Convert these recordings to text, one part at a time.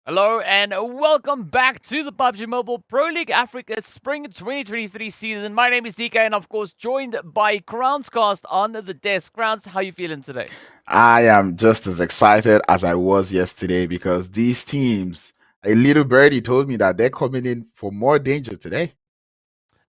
Hello and welcome back to the PUBG Mobile Pro League Africa Spring 2023 season. My name is DK and of course joined by Crownscast on the desk. Crowns, how you feeling today? I am just as excited as I was yesterday because these teams, a little birdie told me that they're coming in for more danger today.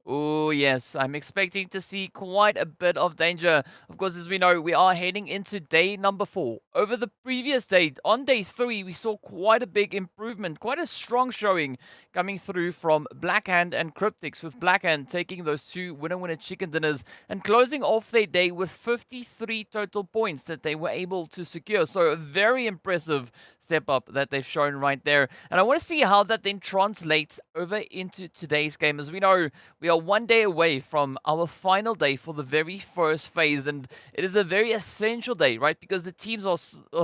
Oh, yes, I'm expecting to see quite a bit of danger. Of course, as we know, we are heading into day number 4. Over the previous day, on day 3, we saw quite a big improvement, quite a strong showing coming through from Blackhand and CRYPTICS, with Blackhand taking those 2 winner-winner chicken dinners and closing off their day with 53 total points that they were able to secure. So a very impressive step up that they've shown right there. And I want to see how that then translates over into today's game. As we know, we are one day away from our final day for the very first phase, and it is a very essential day, right? Because the teams are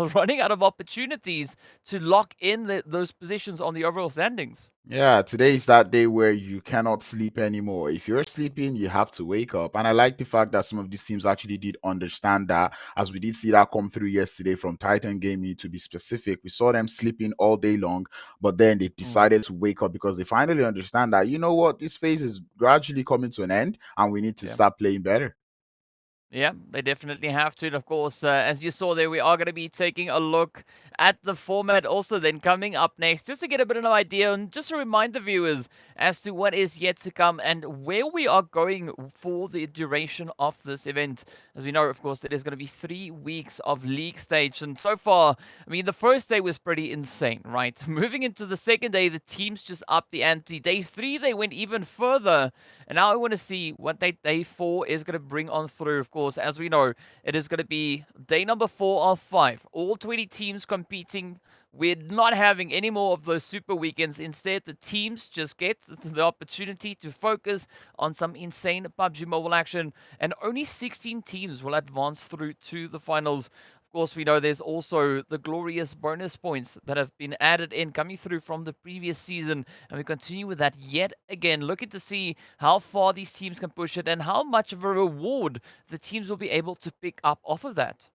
running out of opportunities to lock in those positions on the overall standings. Yeah, today is that day where you cannot sleep anymore. If you're sleeping, you have to wake up. And I like the fact that some of these teams actually did understand that, as we did see that come through yesterday from Titan Gaming to be specific. We saw them sleeping all day long, but then they decided to wake up because they finally understand that, you know what, this phase is gradually coming to an end and we need to start playing better. Yeah, they definitely have to. And of course, as you saw there, we are going to be taking a look at the format also then coming up next, just to get a bit of an idea and just to remind the viewers as to what is yet to come and where we are going for the duration of this event. As we know, of course, it is going to be 3 weeks of league stage. And so far, I mean, the first day was pretty insane, right? Moving into the second day, the teams just upped the ante. Day 3, they went even further. And now I want to see what day 4 is going to bring on through. Of course, as we know, it is going to be day number 4 of 5. All 20 teams competing. We're not having any more of those super weekends. Instead, the teams just get the opportunity to focus on some insane PUBG Mobile action. And only 16 teams will advance through to the finals. Of course, we know there's also the glorious bonus points that have been added in, coming through from the previous season. And we continue with that yet again, looking to see how far these teams can push it and how much of a reward the teams will be able to pick up off of that.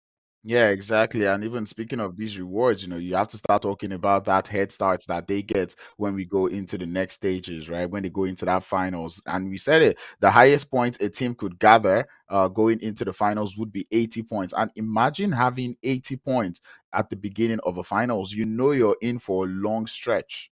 Yeah, exactly. And even speaking of these rewards, you have to start talking about that head starts that they get when we go into the next stages, right? When they go into that finals. And we said it, the highest points a team could gather going into the finals would be 80 points. And imagine having 80 points at the beginning of a finals. You know you're in for a long stretch.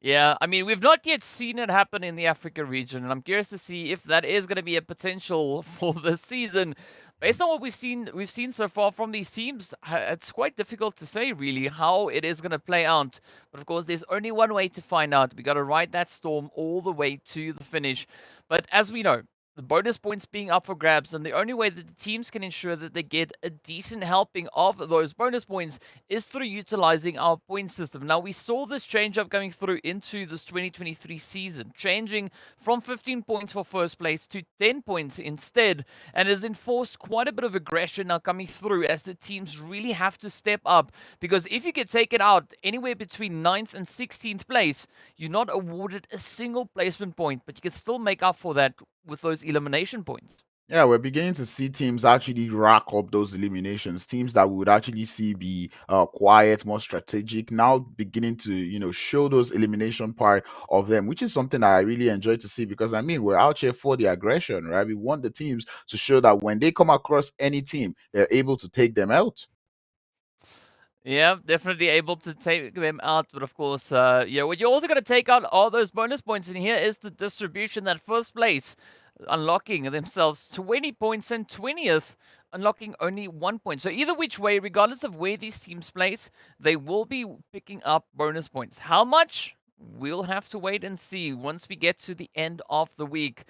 Yeah, I mean, we've not yet seen it happen in the Africa region, and I'm curious to see if that is going to be a potential for this season. Based on what we've seen so far from these teams, it's quite difficult to say really how it is going to play out. But of course, there's only one way to find out. We got to ride that storm all the way to the finish. But as we know, the bonus points being up for grabs, and the only way that the teams can ensure that they get a decent helping of those bonus points is through utilizing our point system. Now, we saw this change up going through into this 2023 season, changing from 15 points for first place to 10 points instead, and has enforced quite a bit of aggression now coming through as the teams really have to step up, because if you get taken out anywhere between 9th and 16th place, you're not awarded a single placement point, but you can still make up for that with those elimination points. Yeah, we're beginning to see teams actually rack up those eliminations. Teams that we would actually see be quiet, more strategic, now beginning to show those elimination part of them, which is something that I really enjoy to see because I mean we're out here for the aggression, right? We want the teams to show that when they come across any team, they're able to take them out. Yeah, definitely able to take them out. But of course, yeah, what you're also going to take out all those bonus points. And here is the distribution that first place unlocking themselves 20 points and 20th unlocking only 1 point. So either which way, regardless of where these teams place, they will be picking up bonus points. How much? We'll have to wait and see once we get to the end of the week.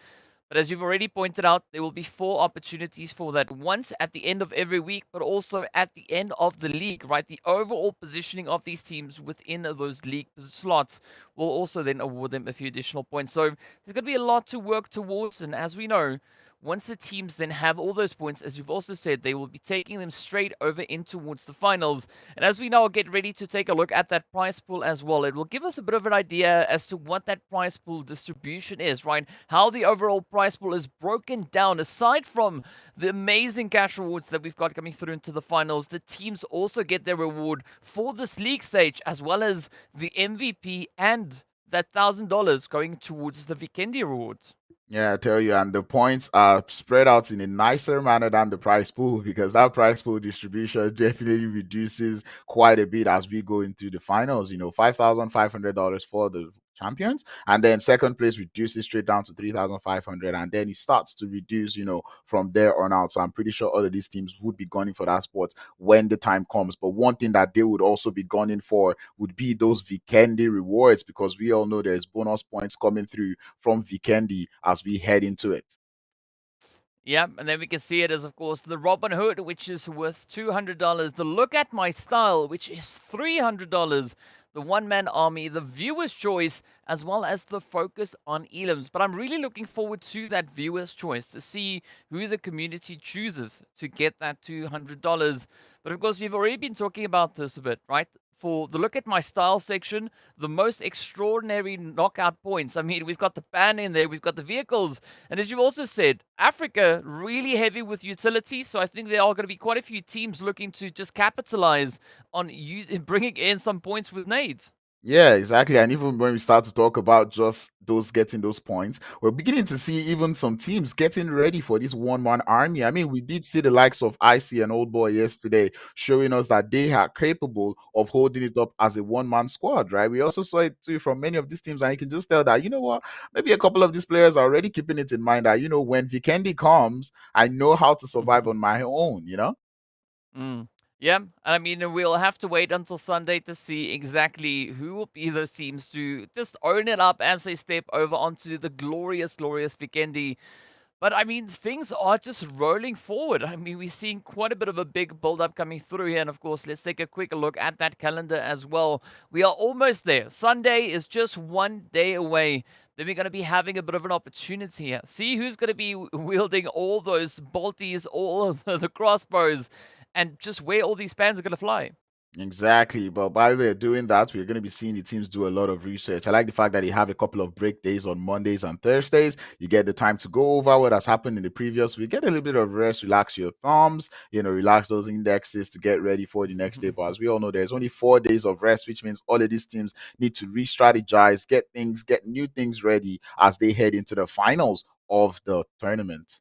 But as you've already pointed out, there will be 4 opportunities for that. Once at the end of every week, but also at the end of the league, right? The overall positioning of these teams within those league slots will also then award them a few additional points. So there's going to be a lot to work towards. And as we know, once the teams then have all those points, as you've also said, they will be taking them straight over in towards the finals. And as we now get ready to take a look at that prize pool as well, it will give us a bit of an idea as to what that prize pool distribution is, right? How the overall prize pool is broken down. Aside from the amazing cash rewards that we've got coming through into the finals, the teams also get their reward for this league stage, as well as the MVP and that $1,000 going towards the Vikendi rewards. Yeah, I tell you, and the points are spread out in a nicer manner than the prize pool because that prize pool distribution definitely reduces quite a bit as we go into the finals. $5,500 for the champions, and then second place reduces straight down to 3,500, and then it starts to reduce, from there on out. So I'm pretty sure all of these teams would be gunning for that spot when the time comes. But one thing that they would also be gunning for would be those Vikendi rewards because we all know there's bonus points coming through from Vikendi as we head into it. Yeah, and then we can see it as, of course, the Robin Hood, which is worth $200. The Look at My Style, which is $300. The One Man Army, the Viewer's Choice, as well as the Focus on Elims. But I'm really looking forward to that Viewer's Choice to see who the community chooses to get that $200. But of course, we've already been talking about this a bit, right? For the Look at My Style section, the most extraordinary knockout points. I mean, we've got the pan in there, we've got the vehicles, and as you also said, Africa really heavy with utility. So I think there are going to be quite a few teams looking to just capitalize on bringing in some points with nades. Yeah, exactly. And even when we start to talk about just those getting those points, we're beginning to see even some teams getting ready for this one-man army. I mean, we did see the likes of Icy and Old Boy yesterday showing us that they are capable of holding it up as a one-man squad, right? We also saw it too from many of these teams, and you can just tell that, you know what, maybe a couple of these players are already keeping it in mind that, when Vikendi comes, I know how to survive on my own. Mm. Yeah, and I mean, we'll have to wait until Sunday to see exactly who will be those teams to just own it up as they step over onto the glorious, glorious Vikendi. But I mean, things are just rolling forward. I mean, we're seeing quite a bit of a big build-up coming through here. And of course, let's take a quick look at that calendar as well. We are almost there. Sunday is just one day away. Then we're going to be having a bit of an opportunity here. See who's going to be wielding all those bolties, all of the crossbows, and just where all these spans are going to fly. Exactly. But while they're doing that, we're going to be seeing the teams do a lot of research. I like the fact that they have a couple of break days on Mondays and Thursdays. You get the time to go over what has happened in the previous week, get a little bit of rest, relax your thumbs, relax those indexes to get ready for the next day. But as we all know, there's only 4 days of rest, which means all of these teams need to re strategize, get new things ready as they head into the finals of the tournament.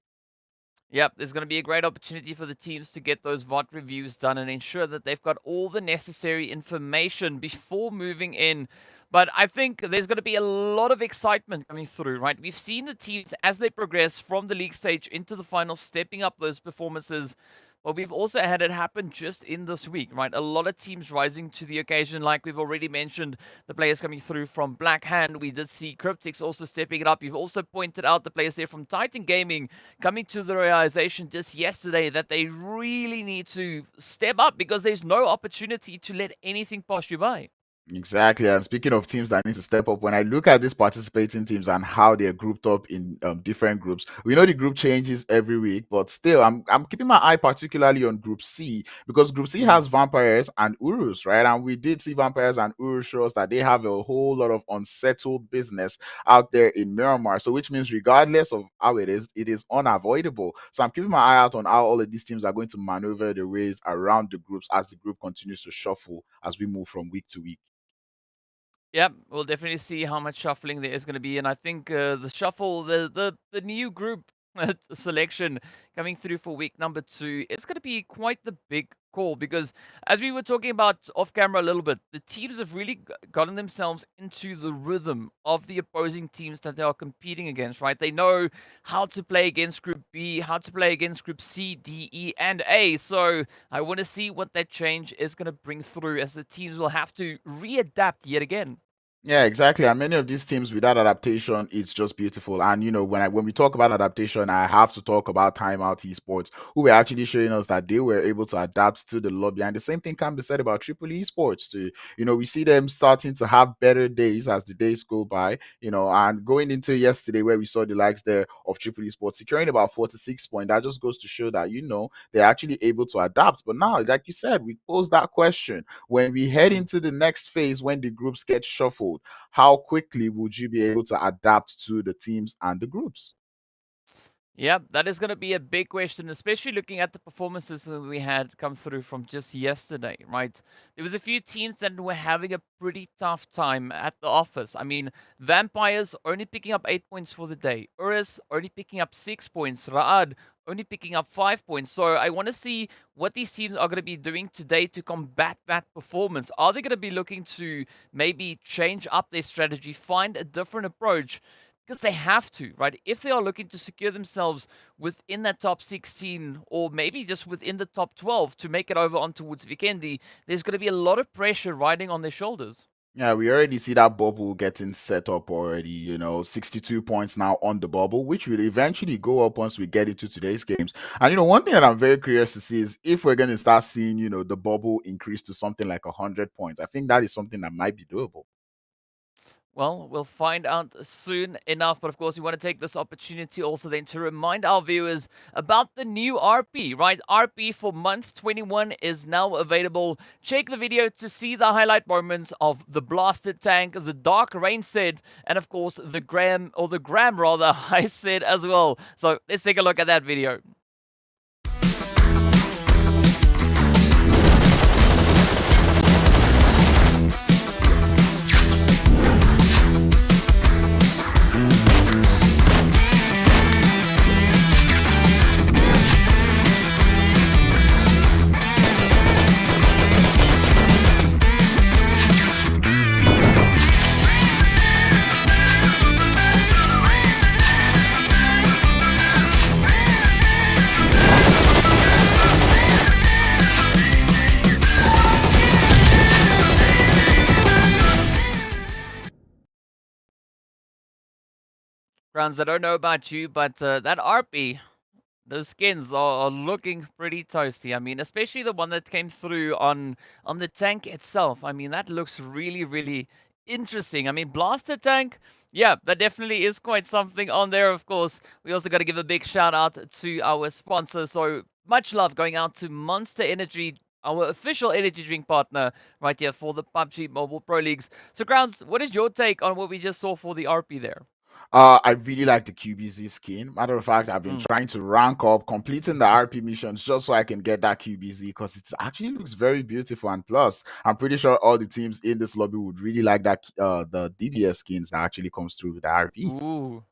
Yep, there's going to be a great opportunity for the teams to get those VOD reviews done and ensure that they've got all the necessary information before moving in. But I think there's going to be a lot of excitement coming through, right? We've seen the teams as they progress from the league stage into the finals, stepping up those performances. But we've also had it happen just in this week, right? A lot of teams rising to the occasion, like we've already mentioned, the players coming through from Black Hand. We did see CRYPTICS also stepping it up. You've also pointed out the players there from Titan Gaming coming to the realization just yesterday that they really need to step up because there's no opportunity to let anything pass you by. Exactly. And speaking of teams that need to step up, when I look at these participating teams and how they're grouped up in different groups, we know the group changes every week, but still, I'm keeping my eye particularly on Group C because Group C has Vampires and URUS, right? And we did see Vampires and URUS show us that they have a whole lot of unsettled business out there in Miramar. So, which means regardless of how it is unavoidable. So, I'm keeping my eye out on how all of these teams are going to maneuver their ways around the groups as the group continues to shuffle as we move from week to week. Yep, we'll definitely see how much shuffling there is going to be, and I think the shuffle, the new group selection coming through for week number 2, it's going to be quite the big call because, as we were talking about off camera a little bit, the teams have really gotten themselves into the rhythm of the opposing teams that they are competing against. Right, they know how to play against Group B, how to play against Group C, D, E, and A. So I want to see what that change is going to bring through as the teams will have to readapt yet again. Yeah, exactly. And many of these teams without adaptation, it's just beautiful. And when we talk about adaptation, I have to talk about Timeout Esports, who were actually showing us that they were able to adapt to the lobby. And the same thing can be said about Triple Esports too. We see them starting to have better days as the days go by. And going into yesterday where we saw the likes there of Triple Esports securing about 46 points, that just goes to show that they're actually able to adapt. But now, like you said, we pose that question when we head into the next phase when the groups get shuffled. How quickly would you be able to adapt to the teams and the groups? Yeah, that is going to be a big question, especially looking at the performances that we had come through from just yesterday, right? There was a few teams that were having a pretty tough time at the office. I mean, Vampires only picking up 8 points for the day. URUS only picking up 6 points. RUKH only picking up 5 points. So I want to see what these teams are going to be doing today to combat that performance. Are they going to be looking to maybe change up their strategy, find a different approach? Because they have to, right? If they are looking to secure themselves within that top 16 or maybe just within the top 12 to make it over on towards Vikendi, there's going to be a lot of pressure riding on their shoulders. Yeah, we already see that bubble getting set up already. 62 points now on the bubble, which will eventually go up once we get into today's games. And one thing that I'm very curious to see is if we're going to start seeing, the bubble increase to something like 100 points. I think that is something that might be doable. Well, we'll find out soon enough, but of course, we want to take this opportunity also then to remind our viewers about the new RP, right? RP for month 21 is now available. Check the video to see the highlight moments of the blasted tank, the dark rain set, and of course, the gram rather, I said as well. So let's take a look at that video. Grounds, I don't know about you, but that RP, those skins are looking pretty toasty. I mean, especially the one that came through on the tank itself. I mean, that looks really, really interesting. I mean, Blaster Tank, yeah, that definitely is quite something on there, of course. We also got to give a big shout out to our sponsor. So much love going out to Monster Energy, our official energy drink partner right here for the PUBG Mobile Pro Leagues. So, Grounds, what is your take on what we just saw for the RP there? I really like the QBZ skin. Matter of fact, I've been Mm. trying to rank up, completing the RP missions just so I can get that QBZ because it actually looks very beautiful. And plus, I'm pretty sure all the teams in this lobby would really like that the DBS skins that actually comes through with the RP. Ooh.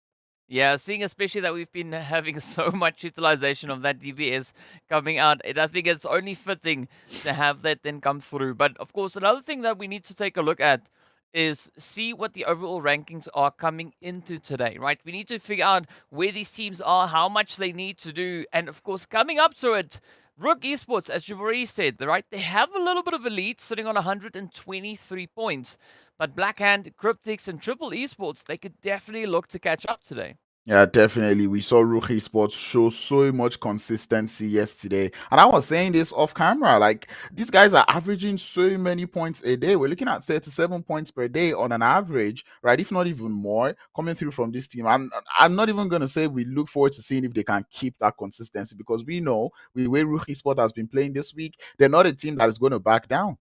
Yeah, seeing especially that we've been having so much utilization of that DBS coming out, I think it's only fitting to have that then come through. But of course, another thing that we need to take a look at is see what the overall rankings are coming into today, right? We need to figure out where these teams are, how much they need to do, and of course, coming up to it, RUKH Esports, as you've already said, right? They have a little bit of a lead, sitting on 123 points. But Blackhand, CRYPTICS, and Triple Esports, they could definitely look to catch up today. Yeah, definitely. We saw RUKH Esports show so much consistency yesterday. And I was saying this off camera. Like, these guys are averaging so many points a day. We're looking at 37 points per day on an average, right? If not even more, coming through from this team. I'm not even going to say we look forward to seeing if they can keep that consistency because we know with the way RUKH Esports has been playing this week, they're not a team that is going to back down.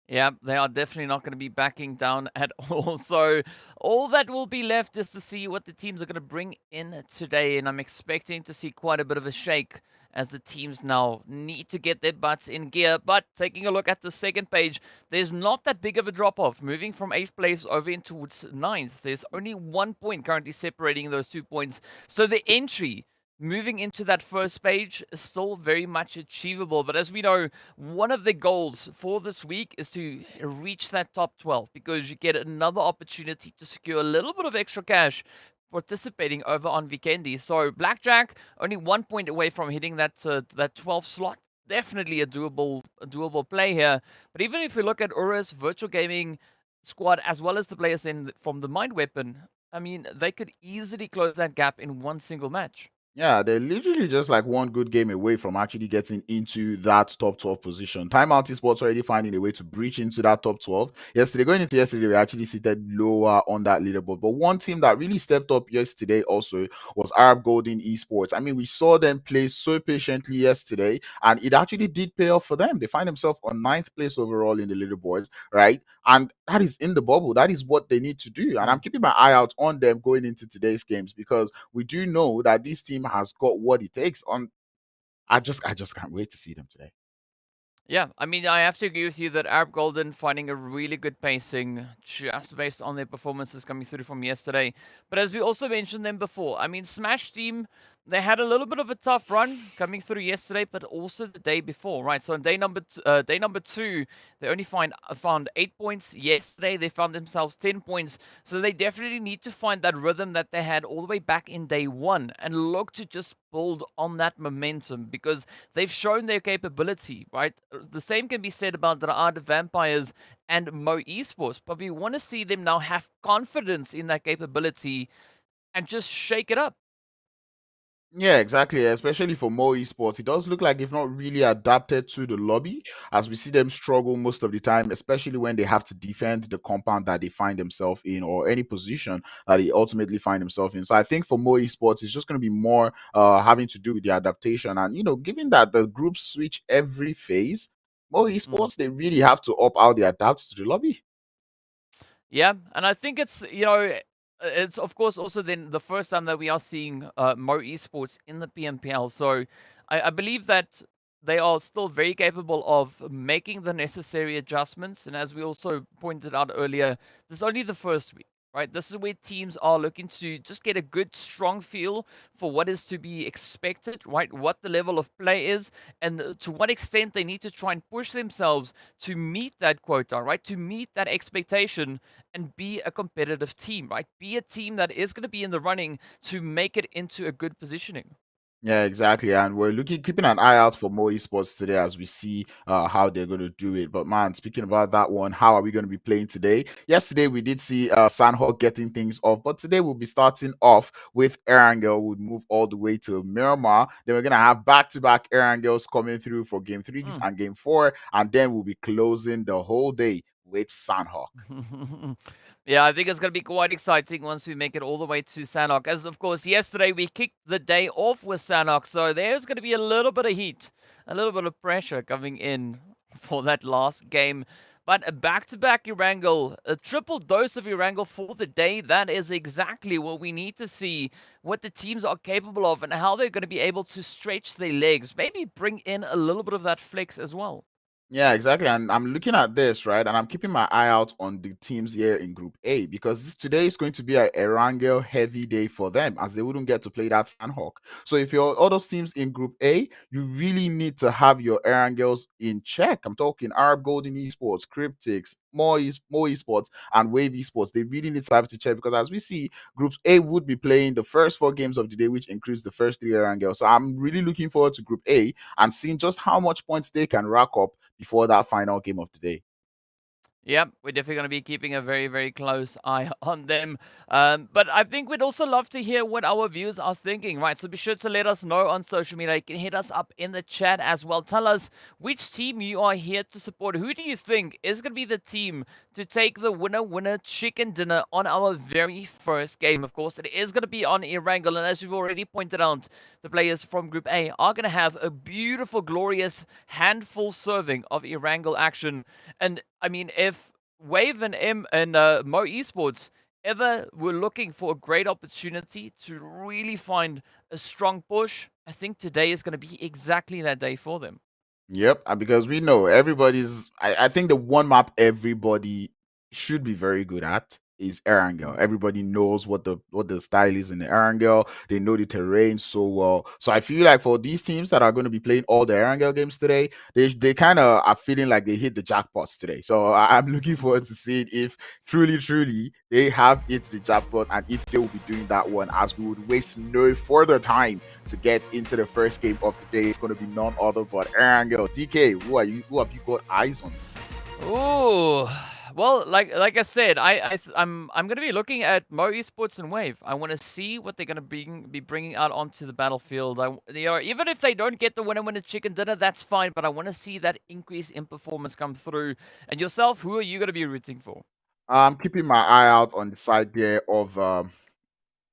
Yeah, they are definitely not going to be backing down at all. So all that will be left is to see what the teams are going to bring in today. And I'm expecting to see quite a bit of a shake as the teams now need to get their butts in gear. But taking a look at the second page, there's not that big of a drop-off. Moving from 8th place over in towards 9th. There's only 1 point currently separating those 2 points. So the entry moving into that first page is still very much achievable. But as we know, one of the goals for this week is to reach that top 12 because you get another opportunity to secure a little bit of extra cash participating over on Vikendi. So Blackjack only 1 point away from hitting that 12 slot. Definitely a doable play here. But even if we look at URUS, Virtual Gaming, squad, as well as the players in from the Mind Weapon, I mean, they could easily close that gap in one single match. Yeah, they're literally just like one good game away from actually getting into that top 12 position. Timeout Esports already finding a way to breach into that top 12. Going into yesterday, we actually seated lower on that leaderboard. But one team that really stepped up yesterday also was Arab Golden Esports. I mean, we saw them play so patiently yesterday, and it actually did pay off for them. They find themselves on ninth place overall in the leaderboard, right? And that is in the bubble. That is what they need to do. And I'm keeping my eye out on them going into today's games because we do know that this team has got what it takes. I just can't wait to see them today. Yeah, I mean, I have to agree with you that Arab Golden finding a really good pacing just based on their performances coming through from yesterday. But as we also mentioned them before, I mean, Smash Team, they had a little bit of a tough run coming through yesterday, but also the day before, right? So on day number two, they only found 8 points. Yesterday, they found themselves 10 points. So they definitely need to find that rhythm that they had all the way back in day one and look to just build on that momentum because they've shown their capability, right? The same can be said about the Art Vampires and Mo Esports, but we want to see them now have confidence in that capability and just shake it up. Yeah, exactly. Especially for more esports, it does look like they've not really adapted to the lobby as we see them struggle most of the time, especially when they have to defend the compound that they find themselves in or any position that they ultimately find themselves in. So I think for more esports, it's just going to be more having to do with the adaptation. And, given that the groups switch every phase, more Mm. esports, they really have to up how they adapt to the lobby. Yeah, and I think it's of course also then the first time that we are seeing Mo Esports in the PMPL. So I believe that they are still very capable of making the necessary adjustments. And as we also pointed out earlier, this is only the first week, right? This is where teams are looking to just get a good, strong feel for what is to be expected, right? What the level of play is, and to what extent they need to try and push themselves to meet that quota, right? To meet that expectation and be a competitive team, right? Be a team that is going to be in the running to make it into a good positioning. Yeah, exactly. And we're keeping an eye out for more esports today as we see how they're going to do it. But man, speaking about that one, how are we going to be playing today? Yesterday, we did see Sanhok getting things off, but today we'll be starting off with Erangel. We'll move all the way to Miramar. Then we're going to have back-to-back Erangels coming through for game 3s and game 4. And then we'll be closing the whole day with Sanhok. Yeah, I think it's going to be quite exciting once we make it all the way to Sanhok. As of course, yesterday we kicked the day off with Sanhok, so there's going to be a little bit of heat, a little bit of pressure coming in for that last game. But a back-to-back Erangel, a triple dose of Erangel for the day, that is exactly what we need to see, what the teams are capable of and how they're going to be able to stretch their legs, maybe bring in a little bit of that flex as well. Yeah, exactly. And I'm looking at this, right? And I'm keeping my eye out on the teams here in Group A because today is going to be a Erangel heavy day for them as they wouldn't get to play that Sanhok. So if you're other teams in Group A, you really need to have your Erangels in check. I'm talking Arab Golden Esports, CRYPTICS, more Esports, and Wave Esports. They really need to have to check because as we see, Group A would be playing the first 4 games of the day, which includes the first 3 Erangel. So I'm really looking forward to Group A and seeing just how much points they can rack up before that final game of the day. Yep, we're definitely going to be keeping a very, very close eye on them. But I think we'd also love to hear what our viewers are thinking, right? So be sure to let us know on social media. You can hit us up in the chat as well. Tell us which team you are here to support. Who do you think is going to be the team to take the winner chicken dinner on our very first game? Of course, it is going to be on Erangel. And as we've already pointed out, the players from Group A are going to have a beautiful, glorious handful serving of Erangel action. And I mean, if Wave and Mo Esports ever were looking for a great opportunity to really find a strong push, I think today is going to be exactly that day for them. Yep, and because we know I think the one map everybody should be very good at is Erangel. Mm. Everybody knows what the style is in the Erangel. They know the terrain so well. So I feel like for these teams that are going to be playing all the Erangel games today, they kind of are feeling like they hit the jackpots today. So I'm looking forward to seeing if truly they have hit the jackpot and if they will be doing that one as we would waste no further time to get into the first game of the day. It's going to be none other but Erangel. DK, who have you got eyes on? Ooh, Well, like I said, I'm gonna be looking at Mo Esports and Wave. I want to see what they're gonna be bringing out onto the battlefield. Even if they don't get the winner chicken dinner, that's fine. But I want to see that increase in performance come through. And yourself, who are you gonna be rooting for? I'm keeping my eye out on the side there of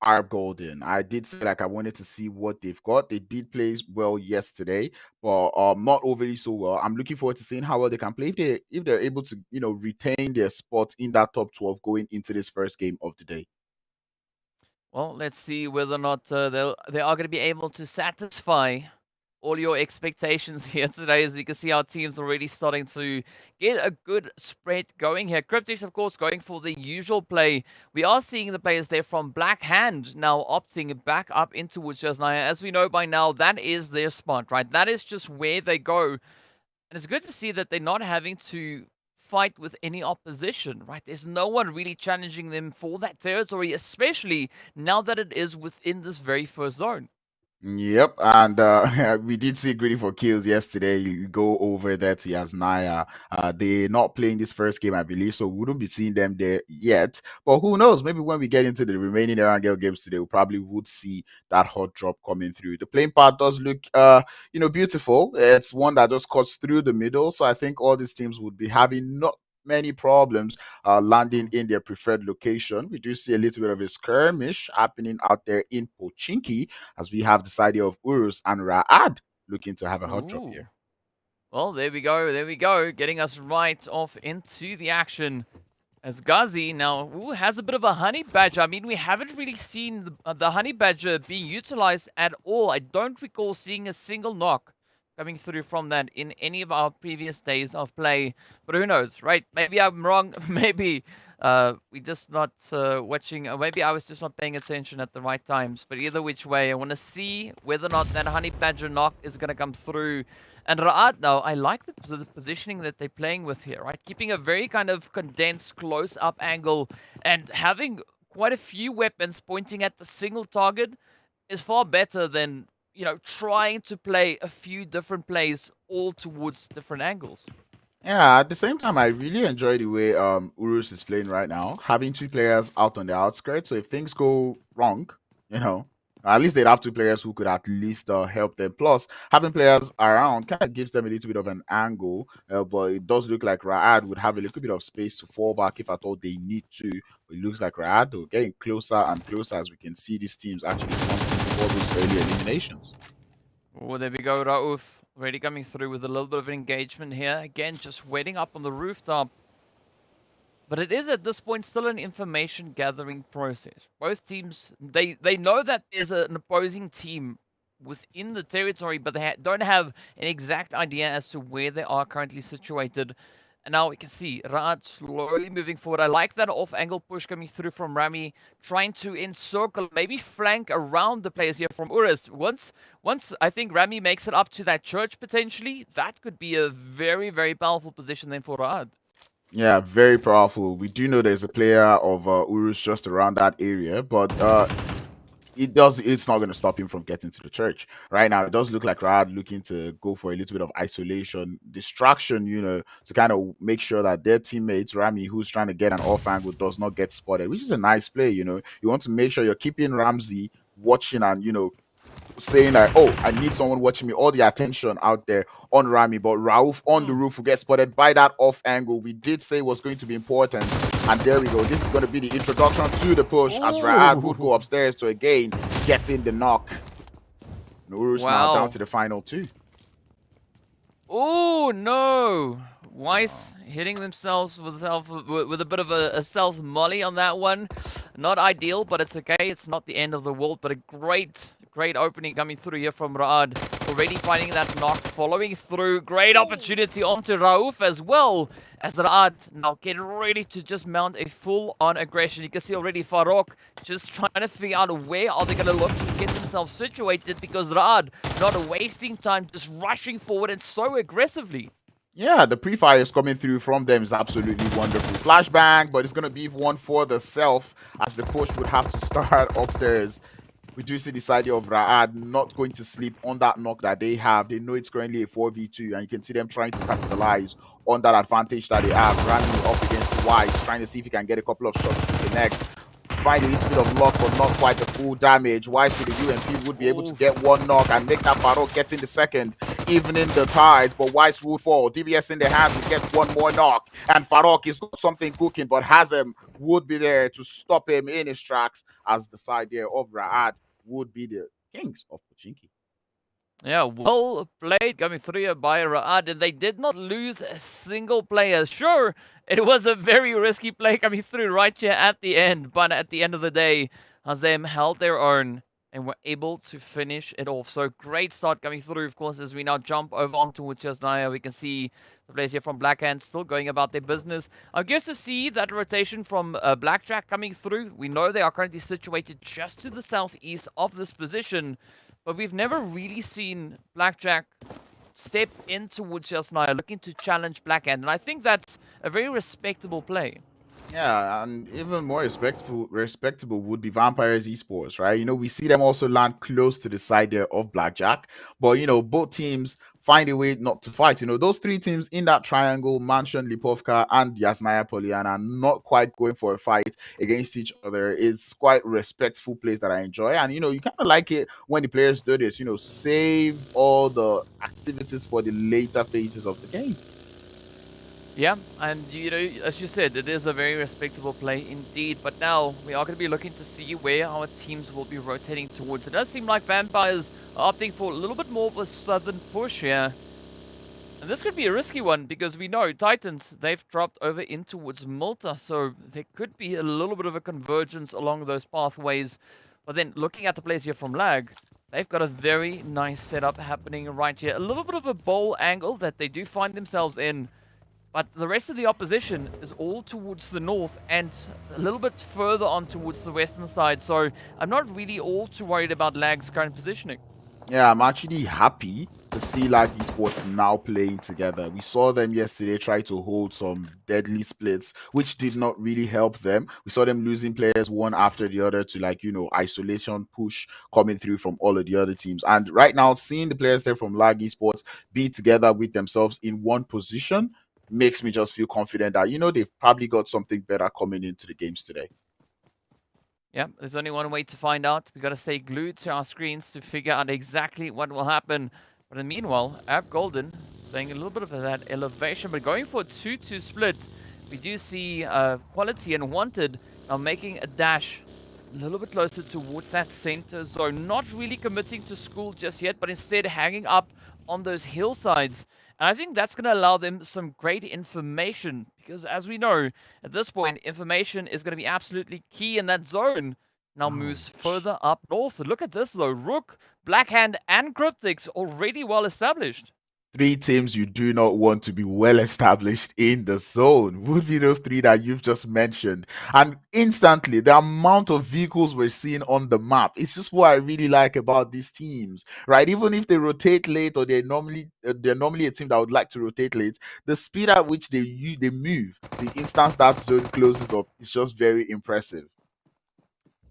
are golden. I did say like I wanted to see what they've got. They did play well yesterday, but not overly so well. I'm looking forward to seeing how well they can play if they're able to retain their spot in that top 12 going into this first game of the day. Well, let's see whether or not they are going to be able to satisfy all your expectations here today, as we can see our teams already starting to get a good spread going here. CRYPTICS, of course, going for the usual play. We are seeing the players there from Black Hand now opting back up into Witchers. Now, as we know by now, that is their spot, right? That is just where they go. And it's good to see that they're not having to fight with any opposition, right? There's no one really challenging them for that territory, especially now that it is within this very first zone. Yep, and we did see GREEDYFORKILLS yesterday. You go over there to Yasnaya. They're not playing this first game, I believe, so we wouldn't be seeing them there yet. But who knows? Maybe when we get into the remaining Erangel games today, we probably would see that hot drop coming through. The playing part does look, beautiful. It's one that just cuts through the middle, so I think all these teams would be having not many problems landing in their preferred location. We do see a little bit of a skirmish happening out there in Pochinki, as we have the side here of URUS and RUKH looking to have a hot drop here. Well, there we go. There we go. Getting us right off into the action. As Ghazi now has a bit of a honey badger. I mean, we haven't really seen the honey badger being utilized at all. I don't recall seeing a single knock coming through from that in any of our previous days of play. But who knows, right? Maybe I'm wrong. Maybe we just not watching. Maybe I was just not paying attention at the right times. But either which way, I want to see whether or not that honey badger knock is going to come through. And RUKH now, I like the positioning that they're playing with here, right? Keeping a very kind of condensed, close-up angle and having quite a few weapons pointing at the single target is far better than, trying to play a few different plays all towards different angles. Yeah, at the same time, I really enjoy the way URUS is playing right now, having two players out on the outskirts. So if things go wrong, at least they'd have two players who could at least help them. Plus, having players around kind of gives them a little bit of an angle, but it does look like RUKH would have a little bit of space to fall back if at all they need to. But it looks like RUKH, though, getting closer and closer as we can see these teams actually competing for those early eliminations. Oh, there we go, Rauf. Already coming through with a little bit of engagement here. Again, just waiting up on the rooftop. But it is at this point still an information gathering process. Both teams, they know that there's an opposing team within the territory, but they don't have an exact idea as to where they are currently situated. And now we can see RUKH slowly moving forward. I like that off-angle push coming through from Rami, trying to encircle, maybe flank around the players here from URUS. Once I think Rami makes it up to that church potentially, that could be a very, very powerful position then for RUKH. Yeah, very powerful. We do know there's a player of URUS just around that area, but it's not going to stop him from getting to the church. Right now, it does look like RUKH looking to go for a little bit of isolation, distraction, to kind of make sure that their teammates, Rami, who's trying to get an off angle, does not get spotted, which is a nice play. You want to make sure you're keeping Ramsey watching and, saying like, oh, I need someone watching me, all the attention out there on Rami, but Rauf on the roof will get spotted by that off angle we did say was going to be important. And there we go. This is going to be the introduction to the push as RUKH would go upstairs to again get in the knock. URUS now down to the final two. Oh no! Weiss hitting themselves with a bit of a self molly on that one. Not ideal, but it's okay. It's not the end of the world, but a great opening coming through here from RUKH. Already finding that knock, following through. Great opportunity onto Rauf as well. As RUKH now getting ready to just mount a full-on aggression. You can see already Farokh just trying to figure out where are they going to look to get themselves situated, because RUKH not wasting time, just rushing forward and so aggressively. Yeah, the pre-fire is coming through from them is absolutely wonderful. Flashbang, but it's going to be one for the self, as the push would have to start upstairs. We do see the side of Raad not going to sleep on that knock that they have. They know it's currently a 4v2, and you can see them trying to capitalize on that advantage that they have. Randy up against Wise, trying to see if he can get a couple of shots to connect. Find a little bit of luck, but not quite the full damage. Wise with the UMP would be able to Oof. get one knock and make that Farouk get in the second, even in the ties. But Wise will fall. DBS in the hand will get one more knock, and Farouk is got something cooking, but Hazem would be there to stop him in his tracks, as the side there of Raad would be the kings of Pochinki. Yeah, well played coming through by Raad, and they did not lose a single player. Sure, it was a very risky play coming through right here at the end, but at the end of the day, Hazem held their own and were able to finish it off. So great start coming through, of course, as we now jump over onto Chesnaya. We can see the players here from Blackhand still going about their business. I'm curious to see that rotation from Blackjack coming through. We know they are currently situated just to the southeast of this position, but we've never really seen Blackjack step in towards Chesnaya looking to challenge Blackhand, and I think that's a very respectable play. Yeah, and even more respectable would be Vampires Esports, right? We see them also land close to the side there of Blackjack, but both teams find a way not to fight. Those three teams in that triangle, Mansion, Lipovka, and Yasnaya Poliana, not quite going for a fight against each other. It's quite respectful plays that I enjoy, and you kind of like it when the players do this. Save all the activities for the later phases of the game. Yeah, and as you said, it is a very respectable play indeed. But now we are going to be looking to see where our teams will be rotating towards. It does seem like Vampires are opting for a little bit more of a southern push here. And this could be a risky one because we know Titans, they've dropped over in towards Malta. So there could be a little bit of a convergence along those pathways. But then looking at the players here from Lag, they've got a very nice setup happening right here. A little bit of a bowl angle that they do find themselves in. But the rest of the opposition is all towards the north and a little bit further on towards the western side. So I'm not really all too worried about Lag's current positioning. Yeah, I'm actually happy to see like esports now playing together. We saw them yesterday try to hold some deadly splits, which did not really help them. We saw them losing players one after the other to isolation push coming through from all of the other teams. And right now, seeing the players there from Lag Esports be together with themselves in one position makes me just feel confident that they've probably got something better coming into the games today. Yeah, there's only one way to find out. We got to stay glued to our screens to figure out exactly what will happen. But in the meanwhile, App Golden playing a little bit of that elevation, but going for a 2-2 split. We do see Quality and Wanted now making a dash a little bit closer towards that center zone. Not really committing to school just yet, but instead hanging up on those hillsides. And I think that's going to allow them some great information because, as we know, at this point, information is going to be absolutely key in that zone. Now moves further up north. Look at this, though. RUKH, Blackhand, and CRYPTICS already well established. Three teams you do not want to be well established in the zone would be those three that you've just mentioned. And instantly, the amount of vehicles we're seeing on the map, it's just what I really like about these teams, right? Even if they rotate late or they're normally a team that would like to rotate late, the speed at which they move, the instance that zone closes up, is just very impressive.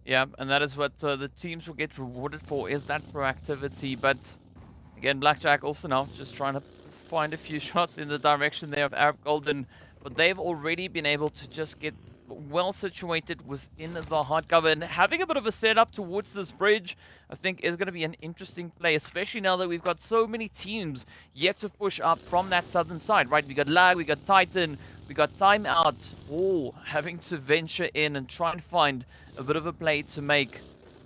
Yeah, and that is what the teams will get rewarded for, is that proactivity. But again, Blackjack also now just trying to find a few shots in the direction there of Arab Golden, but they've already been able to just get well situated within the hard cover, and having a bit of a setup towards this bridge, I think is going to be an interesting play, especially now that we've got so many teams yet to push up from that southern side, right? We got Lag, we got Titan, we got Timeout, all having to venture in and try and find a bit of a play to make.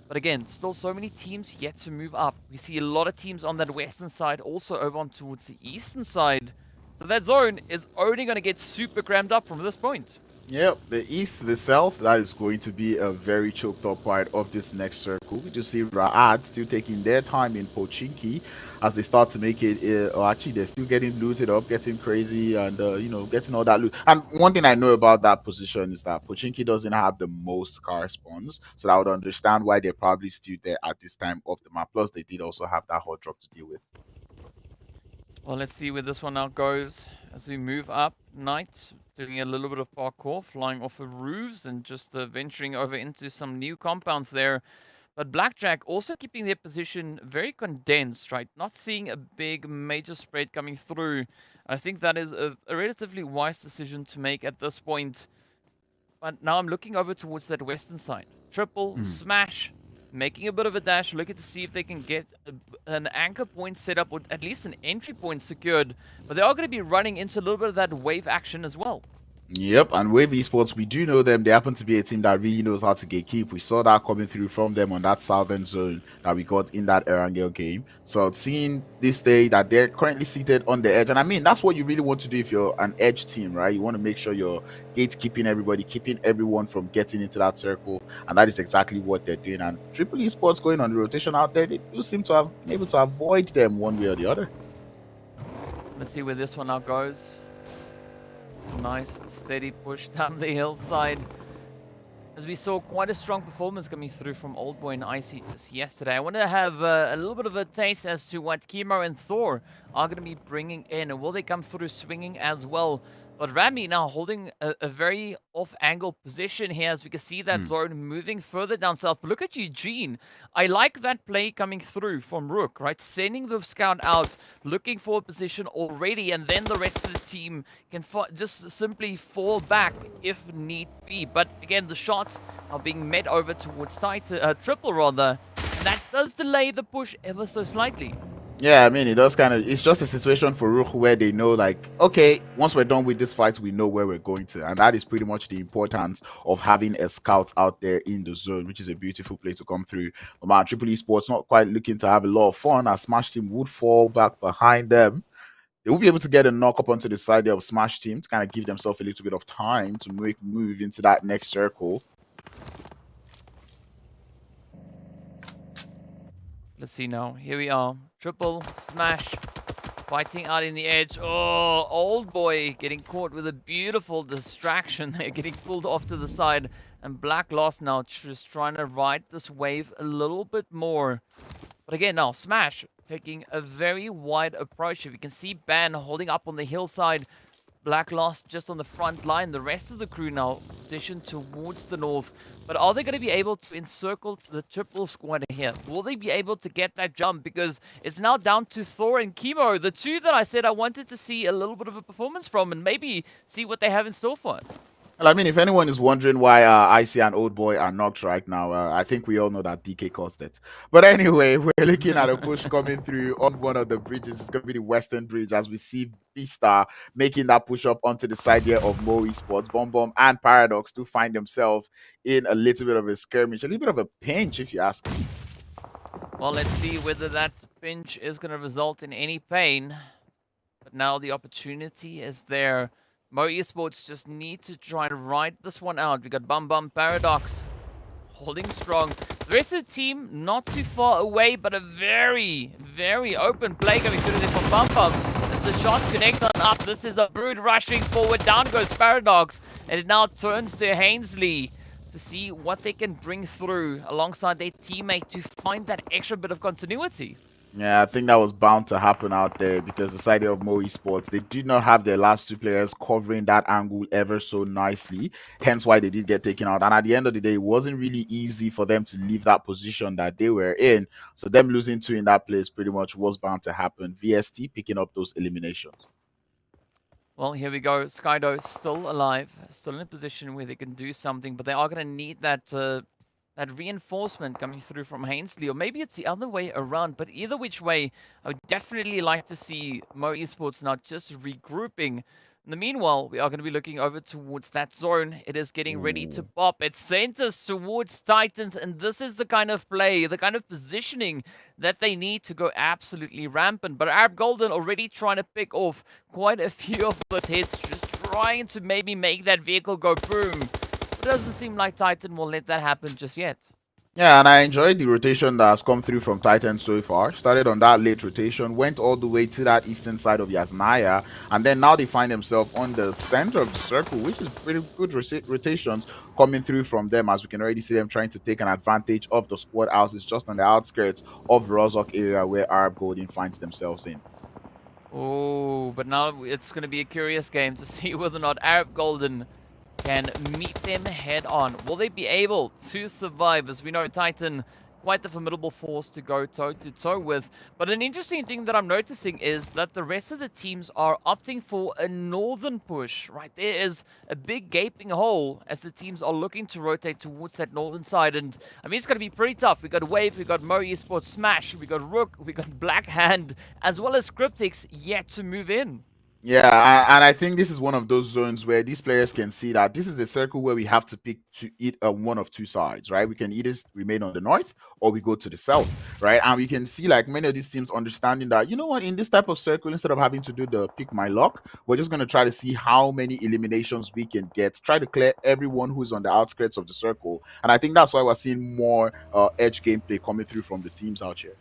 But again, still so many teams yet to move up. We see a lot of teams on that western side, also over on towards the eastern side. So that zone is only going to get super crammed up from this point. Yep, the east to the south, that is going to be a very choked up part of this next circle. We just see Ra'ad still taking their time in Pochinki as they start to make it, or actually they're still getting looted up, getting crazy and, getting all that loot. And one thing I know about that position is that Pochinki doesn't have the most car spawns, so I would understand why they're probably still there at this time of the map. Plus, they did also have that hot drop to deal with. Well, let's see where this one now goes as we move up. Knight doing a little bit of parkour, flying off of roofs and just venturing over into some new compounds there. But Blackjack also keeping their position very condensed, right? Not seeing a big major spread coming through. I think that is a relatively wise decision to make at this point. But now I'm looking over towards that western side. Triple, smash, making a bit of a dash, looking to see if they can get an anchor point set up, or at least an entry point secured. But they are going to be running into a little bit of that wave action as well. Yep, and Wave Esports, we do know them. They happen to be a team that really knows how to gatekeep. We saw that coming through from them on that southern zone that we got in that Erangel game. So seeing this day that they're currently seated on the edge, and I mean, that's what you really want to do if you're an edge team, right? You want to make sure you're gatekeeping everybody, keeping everyone from getting into that circle, and that is exactly what they're doing. And Triple Esports going on the rotation out there, they do seem to have been able to avoid them one way or the other. Let's see where this one now goes. Nice, steady push down the hillside. As we saw quite a strong performance coming through from Old Boy and Icy just yesterday. I want to have a little bit of a taste as to what Chemo and Thor are going to be bringing in. And will they come through swinging as well? But Rami now holding a very off-angle position here, as we can see that zone moving further down south. But look at Eugene. I like that play coming through from RUKH, right? Sending the scout out, looking for a position already, and then the rest of the team can just simply fall back if need be. But again, the shots are being met over towards Triple rather, and that does delay the push ever so slightly. Yeah, I mean, it does kind of, it's just a situation for RUKH where they know, like, okay, once we're done with this fight, we know where we're going to. And that is pretty much the importance of having a scout out there in the zone, which is a beautiful play to come through. But man, Triple Esports not quite looking to have a lot of fun, as Smash Team would fall back behind them. They will be able to get a knock up onto the side there of Smash Team to kind of give themselves a little bit of time to move into that next circle. Let's see now. Here we are. Triple, smash, fighting out in the edge. Oh, Old Boy getting caught with a beautiful distraction there, getting pulled off to the side. And Black Lost now just trying to ride this wave a little bit more. But again, now Smash taking a very wide approach. If you can see Ban holding up on the hillside, Black Lost just on the front line. The rest of the crew now positioned towards the north. But are they going to be able to encircle the triple squad here? Will they be able to get that jump? Because it's now down to Thor and Chemo, the two that I said I wanted to see a little bit of a performance from and maybe see what they have in store for us. Well, I mean, if anyone is wondering why Icy and Old Boy are knocked right now, I think we all know that DK caused it. But anyway, we're looking at a push coming through on one of the bridges. It's going to be the Western Bridge, as we see VISTA making that push up onto the side here of Mo Esports. Bomb Bomb and Paradox do find themselves in a little bit of a skirmish, a little bit of a pinch, if you ask me. Well, let's see whether that pinch is going to result in any pain. But now the opportunity is there. Mo Esports just need to try and ride this one out. We got Bum Paradox holding strong. The rest of the team not too far away, but a very, very open play coming through there from Bum. As the shots connect on up, this is a Brood rushing forward. Down goes Paradox, and it now turns to Hainsley to see what they can bring through alongside their teammate to find that extra bit of continuity. Yeah, I think that was bound to happen out there because the side of Mo Esports, they did not have their last two players covering that angle ever so nicely, hence why they did get taken out. And at the end of the day, it wasn't really easy for them to leave that position that they were in. So them losing two in that place pretty much was bound to happen. VST picking up those eliminations. Well, here we go. Skydo still alive, still in a position where they can do something, but they are going to need that that reinforcement coming through from Hainsley, or maybe it's the other way around. But either which way, I would definitely like to see Mo Esports not just regrouping. In the meanwhile, we are going to be looking over towards that zone. It is getting ready to pop. It centers towards Titans, and this is the kind of play, the kind of positioning that they need to go absolutely rampant. But Arab Golden already trying to pick off quite a few of those hits, just trying to maybe make that vehicle go boom. It doesn't seem like Titan will let that happen just yet. Yeah, and I enjoyed the rotation that has come through from Titan so far. Started on that late rotation, went all the way to that eastern side of Yasnaya, and then now they find themselves on the center of the circle, which is pretty good rotations coming through from them, as we can already see them trying to take an advantage of the squad houses just on the outskirts of RUKH area where Arab Golden finds themselves in. Oh, but now it's going to be a curious game to see whether or not Arab Golden can meet them head on. Will they be able to survive? As we know, Titan quite the formidable force to go toe-to-toe with. But an interesting thing that I'm noticing is that the rest of the teams are opting for a northern push, right? There is a big gaping hole as the teams are looking to rotate towards that northern side. And, I mean, it's going to be pretty tough. We got Wave, we got MEA Esports Smash, we got RUKH, we got Black Hand, as well as CRYPTICS yet to move in. Yeah, and I think this is one of those zones where these players can see that this is the circle where we have to pick to eat one of two sides, right? We can either remain on the north or we go to the south, right? And we can see like many of these teams understanding that, you know what, in this type of circle, instead of having to do the pick my luck, we're just going to try to see how many eliminations we can get, try to clear everyone who's on the outskirts of the circle. And I think that's why we're seeing more edge gameplay coming through from the teams out here.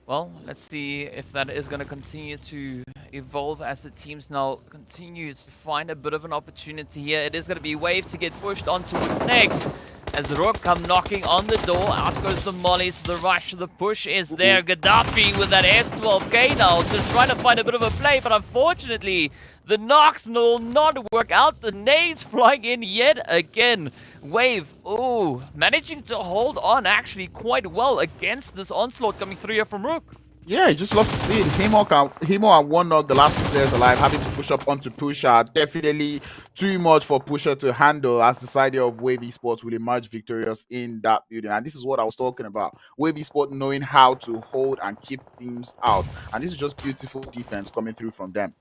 Well, let's see if that is going to continue to evolve as the teams now continue to find a bit of an opportunity here. It is going to be Wave to get pushed onto what's next. As RUKH come knocking on the door, out goes the mollies, the rush, the push is there. Gaddafi with that S12K now, just trying to find a bit of a play, but unfortunately, the knocks will not work out. The nades flying in yet again. Wave, oh, managing to hold on actually quite well against this onslaught coming through here from RUKH. Yeah, I just love to see it. Hemo and one knock, the last 2 players alive, having to push up onto Pusher. Definitely too much for Pusher to handle, as the side of Wave Esports will emerge victorious in that building. And this is what I was talking about. Wave Esports knowing how to hold and keep teams out. And this is just beautiful defense coming through from them.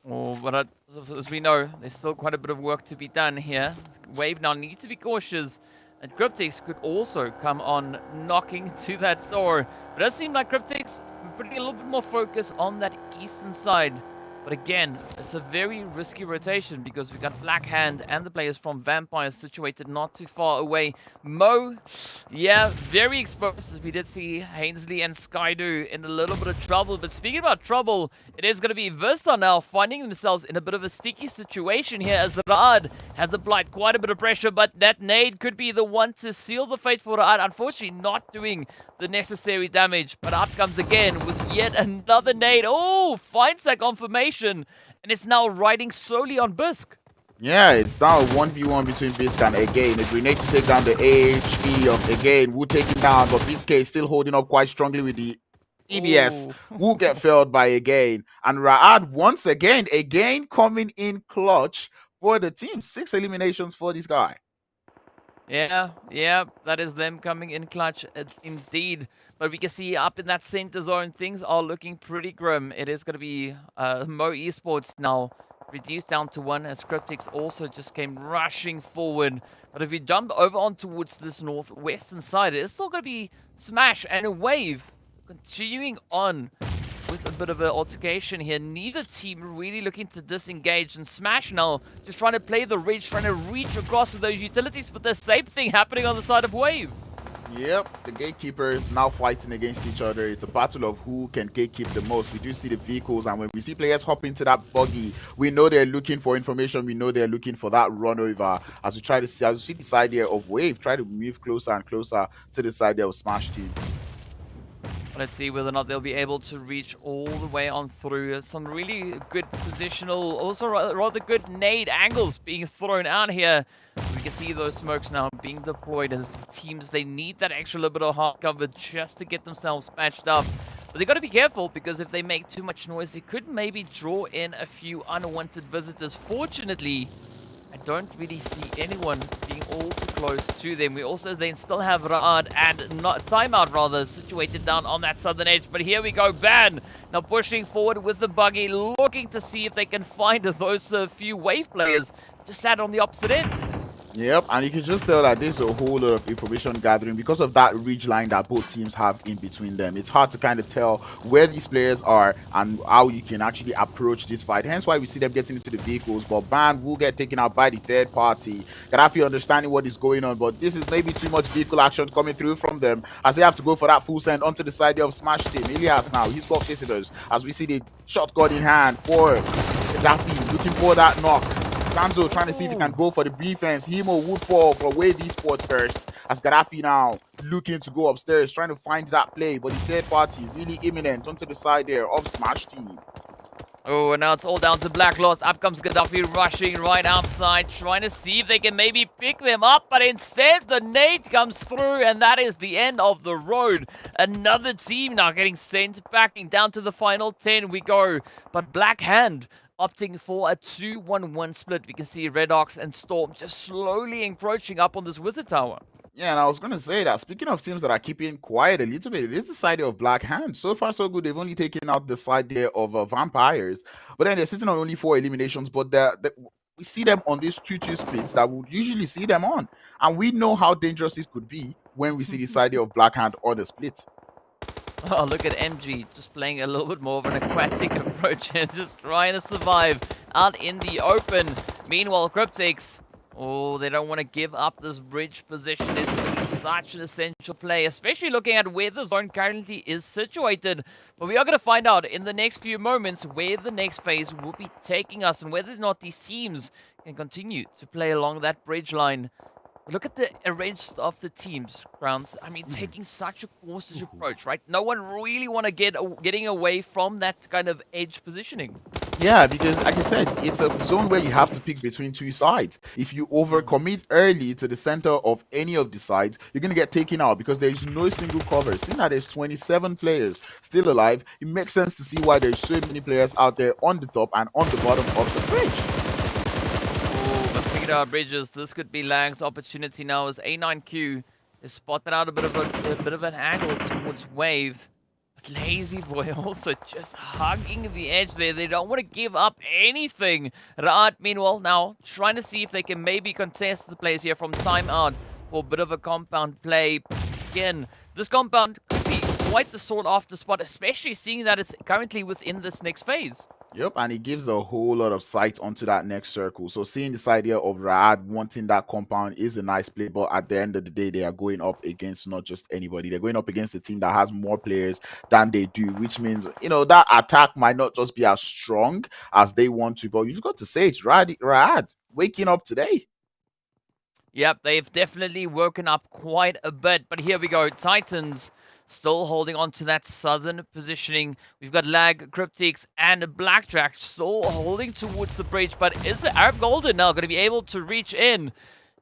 Oh, but as we know, there's still quite a bit of work to be done here. Wave now need to be cautious. And CRYPTICS could also come on knocking to that door. But it does seem like CRYPTICS putting a little bit more focus on that eastern side. But again, it's a very risky rotation because we got Black Hand and the players from Vampire situated not too far away. Mo, yeah, very exposed, as we did see Hainsley and Skydo in a little bit of trouble. But speaking about trouble, it is going to be VISTA now finding themselves in a bit of a sticky situation here as Raad has applied quite a bit of pressure, but that nade could be the one to seal the fate for Raad. Unfortunately, not doing the necessary damage, but out comes again with yet another nade. Oh, finds that confirmation, and it's now riding solely on Bisq. Yeah, it's now a 1v1 between Bisq and again. A grenade to take down the AHP of again. Will take him down, but Bisq is still holding up quite strongly with the EBS. Will get felled by again. And Raad once again coming in clutch for the team. 6 eliminations for this guy. Yeah, that is them coming in clutch indeed. But we can see up in that center zone, things are looking pretty grim. It is going to be Mo Esports now reduced down to 1 as CRYPTICS also just came rushing forward. But if we jump over on towards this northwestern side, it's still going to be Smash and a Wave continuing on with a bit of an altercation here. Neither team really looking to disengage, and Smash now just trying to play the ridge, trying to reach across with those utilities, but the same thing happening on the side of Wave. Yep, the gatekeepers now fighting against each other. It's a battle of who can gatekeep the most. We do see the vehicles, and when we see players hop into that buggy, we know they're looking for information. We know they're looking for that run over. As we try to see, as we see the side here of Wave, try to move closer and closer to the side there of Smash team. Let's see whether or not they'll be able to reach all the way on through. Some really good positional, also rather good nade angles being thrown out here. We can see those smokes now being deployed as the teams, they need that extra little bit of hard cover just to get themselves patched up. But they got to be careful, because if they make too much noise, they could maybe draw in a few unwanted visitors. Fortunately, I don't really see anyone being all too close to them. We also then still have Raad and Timeout rather situated down on that southern edge. But here we go, Ban now pushing forward with the buggy, looking to see if they can find those few Wave players just sat on the opposite end. Yep, and you can just tell that there's a whole lot of information gathering because of that ridge line that both teams have in between them. It's hard to kind of tell where these players are and how you can actually approach this fight. Hence why we see them getting into the vehicles, but Ban will get taken out by the third party. Gaddafi understanding what is going on, but this is maybe too much vehicle action coming through from them as they have to go for that full send onto the side of Smash team. Elias now, he's got visitors as we see the shotgun in hand for Gaddafi looking for that knock. Sanzo trying to see if he can go for the defense. Hemo would fall for Wave Esports first, as Gaddafi now looking to go upstairs, trying to find that play, but the third party really imminent onto the side there of Smash team. Oh, and now it's all down to Black Lost. Up comes Gaddafi rushing right outside, trying to see if they can maybe pick them up, but instead the nade comes through, and that is the end of the road. Another team now getting sent backing down to the final 10 we go. But Black Hand opting for a 2-1-1 split. We can see Red Ox and Storm just slowly encroaching up on this Wizard Tower. Yeah, and I was going to say that speaking of teams that are keeping quiet a little bit, it is the side of Black Hand. So far, so good. They've only taken out the side there of Vampires, but then they're sitting on only 4 eliminations. But we see them on these 2-2 splits that we would usually see them on. And we know how dangerous this could be when we see the side of Black Hand on the split. Oh, look at MG just playing a little bit more of an aquatic approach and just trying to survive out in the open. Meanwhile, CRYPTICS, oh, they don't want to give up this bridge position. It's such an essential play, especially looking at where the zone currently is situated. But we are going to find out in the next few moments where the next phase will be taking us and whether or not these teams can continue to play along that bridge line. Look at the arrangement of the teams, Grounds. I mean, taking such a cautious approach, right? No one really want to getting away from that kind of edge positioning. Yeah, because like I said, it's a zone where you have to pick between 2 sides. If you overcommit early to the center of any of the sides, you're going to get taken out because there is no single cover. Seeing that there's 27 players still alive, it makes sense to see why there's so many players out there on the top and on the bottom of the bridge. Our bridges, this could be Lang's opportunity now as A9Q is spotted out a bit of an angle towards Wave. But Lazy Boy also just hugging the edge there. They don't want to give up anything. RUKH, meanwhile, now trying to see if they can maybe contest the plays here from timeout for a bit of a compound play. Again, this compound could be quite the sought after spot, especially seeing that it's currently within this next phase. Yep, and it gives a whole lot of sight onto that next circle. So seeing this idea of RUKH wanting that compound is a nice play, but at the end of the day, they are going up against not just anybody. They're going up against a team that has more players than they do, which means, you know, that attack might not just be as strong as they want to, but you've got to say it's RUKH waking up today. Yep, they've definitely woken up quite a bit, but here we go. Titans still holding on to that southern positioning. We've got Lag, CRYPTICS, and Blackjack still holding towards the bridge. But is Arab Golden now going to be able to reach in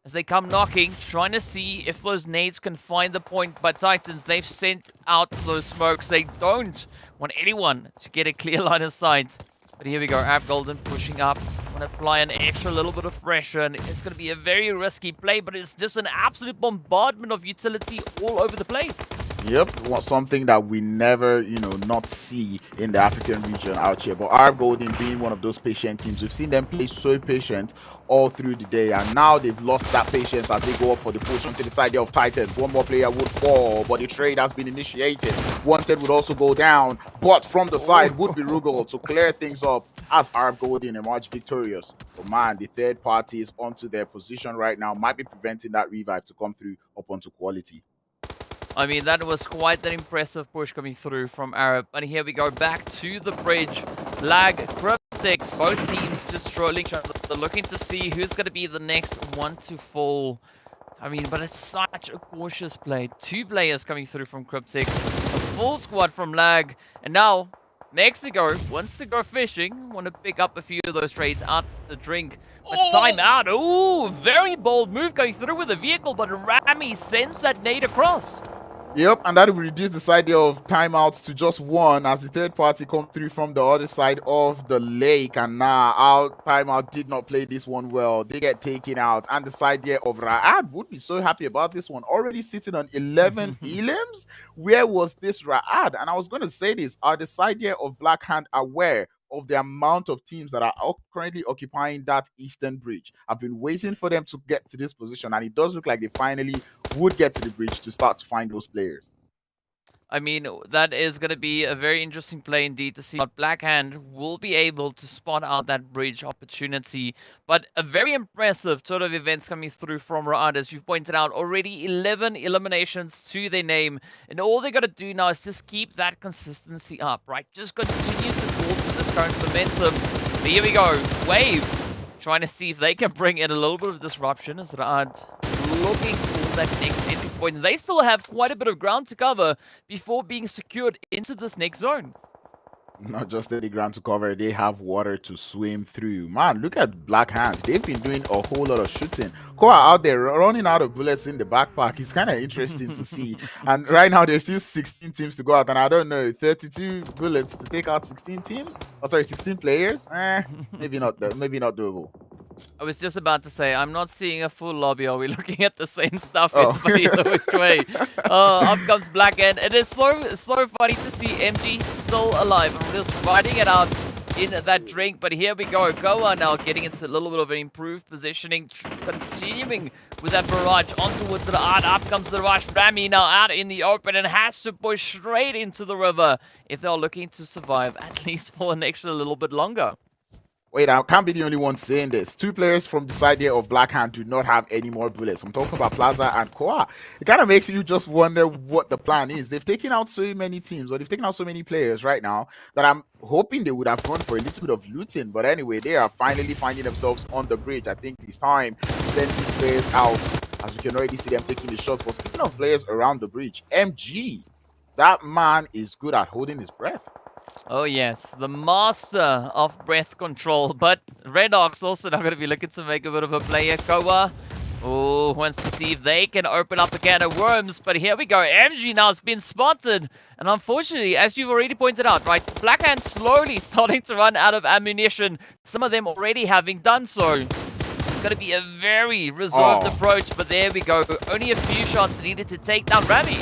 as they come knocking, trying to see if those nades can find the point? But Titans, they've sent out those smokes. They don't want anyone to get a clear line of sight. But here we go, Arab Golden pushing up. Want to apply an extra little bit of pressure, and it's going to be a very risky play, but it's just an absolute bombardment of utility all over the place. Yep, something that we never, not see in the African region out here. But Arab Golden being one of those patient teams, we've seen them play so patient all through the day, and now they've lost that patience as they go up for the push onto the side of Titans. One more player would fall, but the trade has been initiated. Wanted would also go down, but from the side would be Rugal to clear things up as Arab Golden emerge victorious. But man, the third party is onto their position right now, might be preventing that revive to come through up onto quality. I mean, that was quite an impressive push coming through from Arab. And here we go back to the bridge. Lag, CRYPTICS, both teams just trolling each other. They're looking to see who's going to be the next one to fall. I mean, but it's such a cautious play. 2 players coming through from CRYPTICS, a full squad from Lag. And now, Mexico wants to go fishing. Want to pick up a few of those trades out the drink. But timeout. Ooh, very bold move going through with a vehicle, but Rami sends that nade across. Yep, and that will reduce the side of timeouts to just 1 as the third party come through from the other side of the lake. And now our timeout did not play this one well. They get taken out, and the side here of RUKH would be so happy about this one. Already sitting on 11 elims. Where was this RUKH? And I was going to say this, are the side here of Black Hand aware of the amount of teams that are currently occupying that eastern bridge? I've been waiting for them to get to this position, and it does look like they finally would get to the bridge to start to find those players. I mean, that is going to be a very interesting play indeed to see what Black Hand will be able to spot out that bridge opportunity. But a very impressive sort of events coming through from RUKH, as you've pointed out. Already 11 eliminations to their name. And all they got to do now is just keep that consistency up, right? Just continue to build to this current momentum. But here we go. Wave trying to see if they can bring in a little bit of disruption as RUKH looking for that next entry point. They still have quite a bit of ground to cover before being secured into this next zone. Not just steady ground to cover, they have water to swim through. Man, look at Black Hands. They've been doing a whole lot of shooting. Koa out there running out of bullets in the backpack. It's kind of interesting to see. And right now, there's still 16 teams to go out. And I don't know, 32 bullets to take out 16 teams? Oh, sorry, 16 players? Maybe not doable. I was just about to say, I'm not seeing a full lobby. Are we looking at the same stuff Oh. in either which way? Up comes Black Hand. It is so funny to see MG still alive. I'm just riding it out in that drink. But here we go. Goa now getting into a little bit of an improved positioning. Continuing with that barrage on towards the art. Up comes the rush. Rami now out in the open and has to push straight into the river if they're looking to survive at least for an extra little bit longer. Wait, I can't be the only one saying this. Two players from the side here of Black Hand do not have any more bullets. I'm talking about Plaza and Koa. It kind of makes you just wonder what the plan is. They've taken out so many teams, or they've taken out so many players right now that I'm hoping they would have gone for a little bit of looting. But anyway, they are finally finding themselves on the bridge. I think it's time to send these players out, as we can already see them taking the shots. But speaking of players around the bridge, MG, that man is good at holding his breath. Oh yes, the master of breath control. But RUKH also now going to be looking to make a bit of a play here. Koa wants to see if they can open up a can of worms. But here we go. MG now has been spotted. And unfortunately, as you've already pointed out, right, Black Hand slowly starting to run out of ammunition. Some of them already having done so. It's going to be a very reserved approach. But there we go. Only a few shots needed to take down Rami.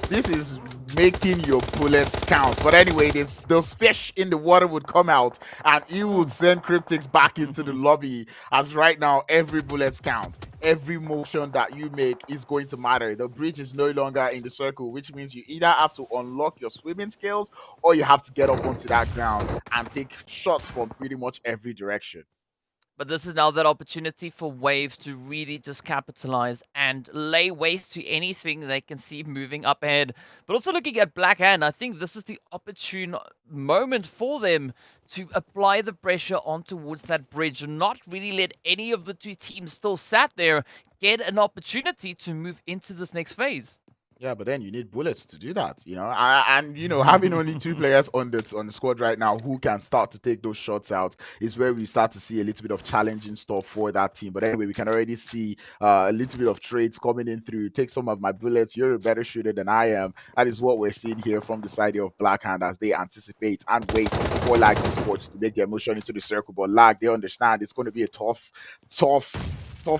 This is making your bullets count. But anyway, those fish in the water would come out and he would send CRYPTICS back into the lobby, as right now every bullet count. Every motion that you make is going to matter. The bridge is no longer in the circle, which means you either have to unlock your swimming skills or you have to get up onto that ground and take shots from pretty much every direction. But this is now that opportunity for Wave to really just capitalize and lay waste to anything they can see moving up ahead. But also looking at Black Hand, I think this is the opportune moment for them to apply the pressure on towards that bridge and not really let any of the two teams still sat there get an opportunity to move into this next phase. Yeah, but then you need bullets to do that, you know. And you know, having only two players on the squad right now who can start to take those shots out is where we start to see a little bit of challenging stuff for that team. But anyway, we can already see a little bit of trades coming in through. Take some of my bullets. You're a better shooter than I am. That is what we're seeing here from the side of Black Hand as they anticipate and wait for like Esports to make their motion into the circle. But Lag, they understand it's going to be a tough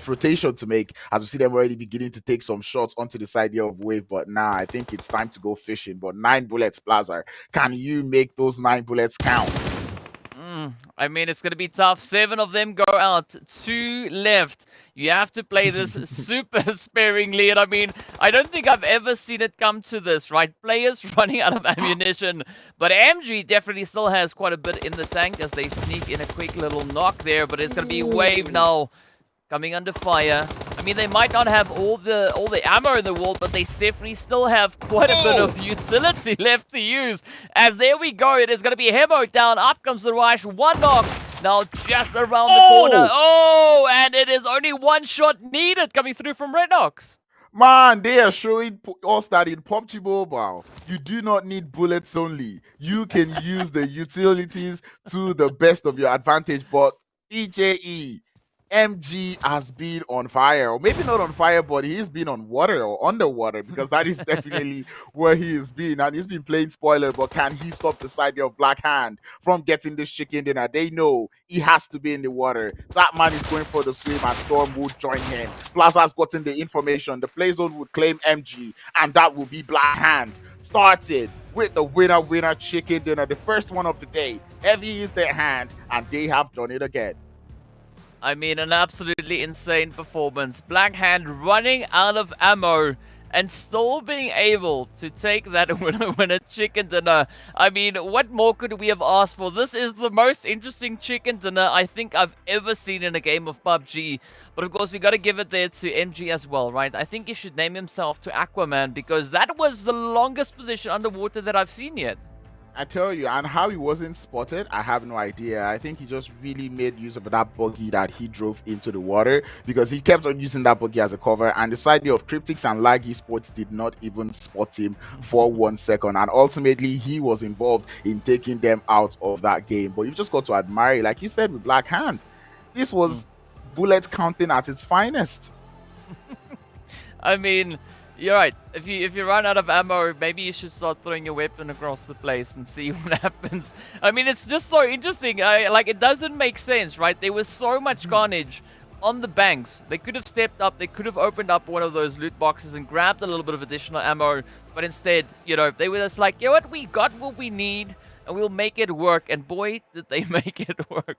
rotation to make, as we see them already beginning to take some shots onto the side here of Wave. But now I think it's time to go fishing. But 9 bullets, Plaza. Can you make those 9 bullets count? I mean, it's going to be tough. 7 of them go out. 2 left. You have to play this super sparingly. And I mean, I don't think I've ever seen it come to this, right? Players running out of ammunition. But MG definitely still has quite a bit in the tank as they sneak in a quick little knock there. But it's going to be Wave now coming under fire. I mean, they might not have all the ammo in the world, but they definitely still have quite a bit of utility left to use. As there we go, it is going to be Hemo down. Up comes the rush. 1 knock. Now just around the corner. Oh, and it is only 1 shot needed coming through from RUKH. Man, they are showing us that in PUBG Mobile, you do not need bullets only. You can use the utilities to the best of your advantage. But PJE, MG has been on fire, or maybe not on fire, but he's been on water or underwater, because that is definitely where he has been. And he's been playing spoiler, but can he stop the side of Black Hand from getting this chicken dinner? They know he has to be in the water. That man is going for the swim, and Storm would join him. Plaza's gotten the information. The play zone would claim MG, and that will be Black Hand. Started with the winner chicken dinner, the first one of the day. Heavy is their hand, and they have done it again. I mean, an absolutely insane performance. Black Hand running out of ammo and still being able to take that winner chicken dinner. I mean, what more could we have asked for? This is the most interesting chicken dinner I think I've ever seen in a game of PUBG. But of course, we got to give it there to MG as well, right? I think he should name himself to Aquaman, because that was the longest position underwater that I've seen yet. I tell you, and how he wasn't spotted, I have no idea. I think he just really made use of that buggy that he drove into the water, because he kept on using that buggy as a cover. And the side of CRYPTICS and Esports did not even spot him for 1 second. And ultimately, he was involved in taking them out of that game. But you've just got to admire it. Like you said with Black Hand, this was bullet counting at its finest. I mean, you're right. If you run out of ammo, maybe you should start throwing your weapon across the place and see what happens. I mean, it's just so interesting. Like, it doesn't make sense, right? There was so much carnage on the banks. They could have stepped up. They could have opened up one of those loot boxes and grabbed a little bit of additional ammo. But instead, you know, they were just like, you know what? We got what we need, and we'll make it work. And boy, did they make it work.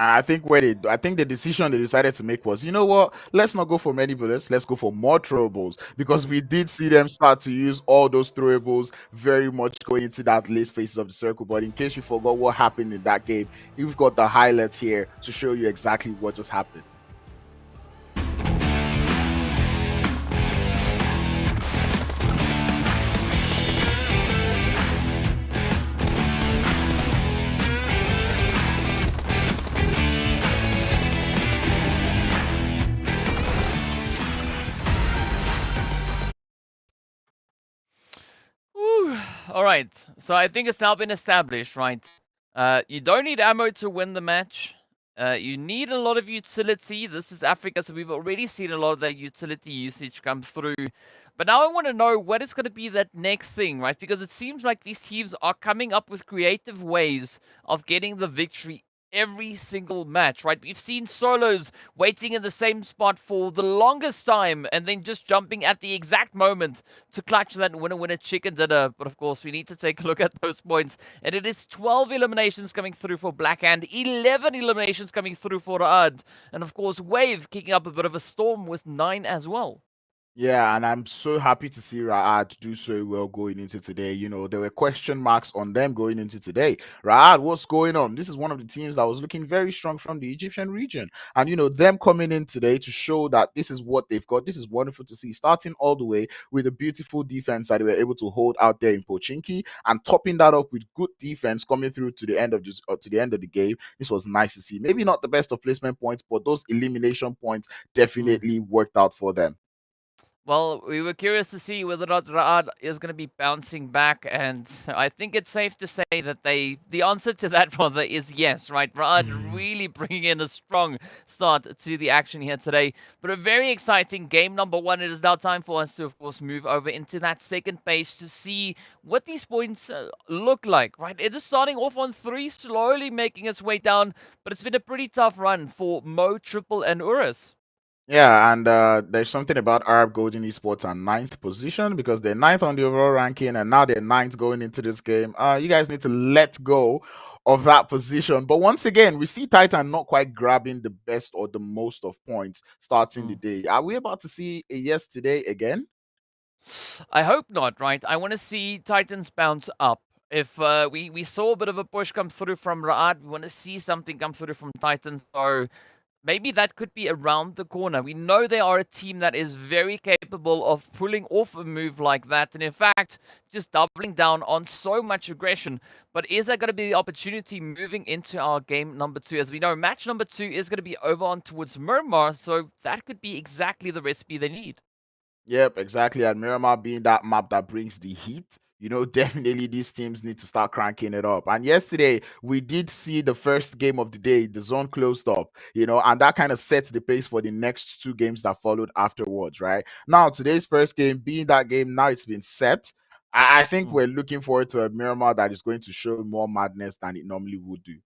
I think the decision they decided to make was, you know what, let's not go for many bullets, let's go for more throwables, because we did see them start to use all those throwables very much going into that late phases of the circle. But in case you forgot what happened in that game, we've got the highlights here to show you exactly what just happened. All right, so I think it's now been established, right? You don't need ammo to win the match. You need a lot of utility. This is Africa, so we've already seen a lot of that utility usage come through. But now I want to know what is going to be that next thing, right? Because it seems like these teams are coming up with creative ways of getting the victory every single match, right? We've seen solos waiting in the same spot for the longest time and then just jumping at the exact moment to clutch that winner chicken dinner. But of course, we need to take a look at those points. And it is 12 eliminations coming through for Black Hand, 11 eliminations coming through for RUKH, and of course, Wave kicking up a bit of a storm with 9 as well. Yeah, and I'm so happy to see Raad do so well going into today. You know, there were question marks on them going into today. Raad, what's going on? This is one of the teams that was looking very strong from the Egyptian region. And, you know, them coming in today to show that this is what they've got. This is wonderful to see. Starting all the way with a beautiful defense that they were able to hold out there in Pochinki, and topping that up with good defense coming through to the end of the game. This was nice to see. Maybe not the best of placement points, but those elimination points definitely worked out for them. Well, we were curious to see whether or not RUKH is going to be bouncing back, and I think it's safe to say that the answer to that rather is yes, right? RUKH really bringing in a strong start to the action here today, but a very exciting game number 1. It is now time for us to, of course, move over into that second page to see what these points look like, right? It is starting off on 3, slowly making its way down, but it's been a pretty tough run for Mo, Triple, and URUS. Yeah, and there's something about Arab Golden Esports on 9th position, because they're 9th on the overall ranking, and now they're 9th going into this game. You guys need to let go of that position. But once again, we see Titan not quite grabbing the best or the most of points starting the day. Are we about to see a yes today again? I hope not, right? I want to see Titans bounce up. If we saw a bit of a push come through from RUKH, we want to see something come through from Titans. So maybe that could be around the corner. We know they are a team that is very capable of pulling off a move like that. And in fact, just doubling down on so much aggression. But is that going to be the opportunity moving into our game number 2? As we know, match number 2 is going to be over on towards Miramar. So that could be exactly the recipe they need. Yep, exactly. And Miramar being that map that brings the heat, you know, definitely these teams need to start cranking it up. And yesterday, we did see the first game of the day, the zone closed up, you know, and that kind of sets the pace for the next 2 games that followed afterwards, right? Now, today's first game being that game, now it's been set. I think we're looking forward to a Miramar that is going to show more madness than it normally would do.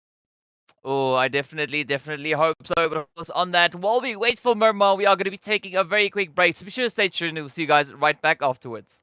Oh, I definitely hope so. But of course, on that, while we wait for Miramar, we are going to be taking a very quick break. So be sure to stay tuned. We'll see you guys right back afterwards.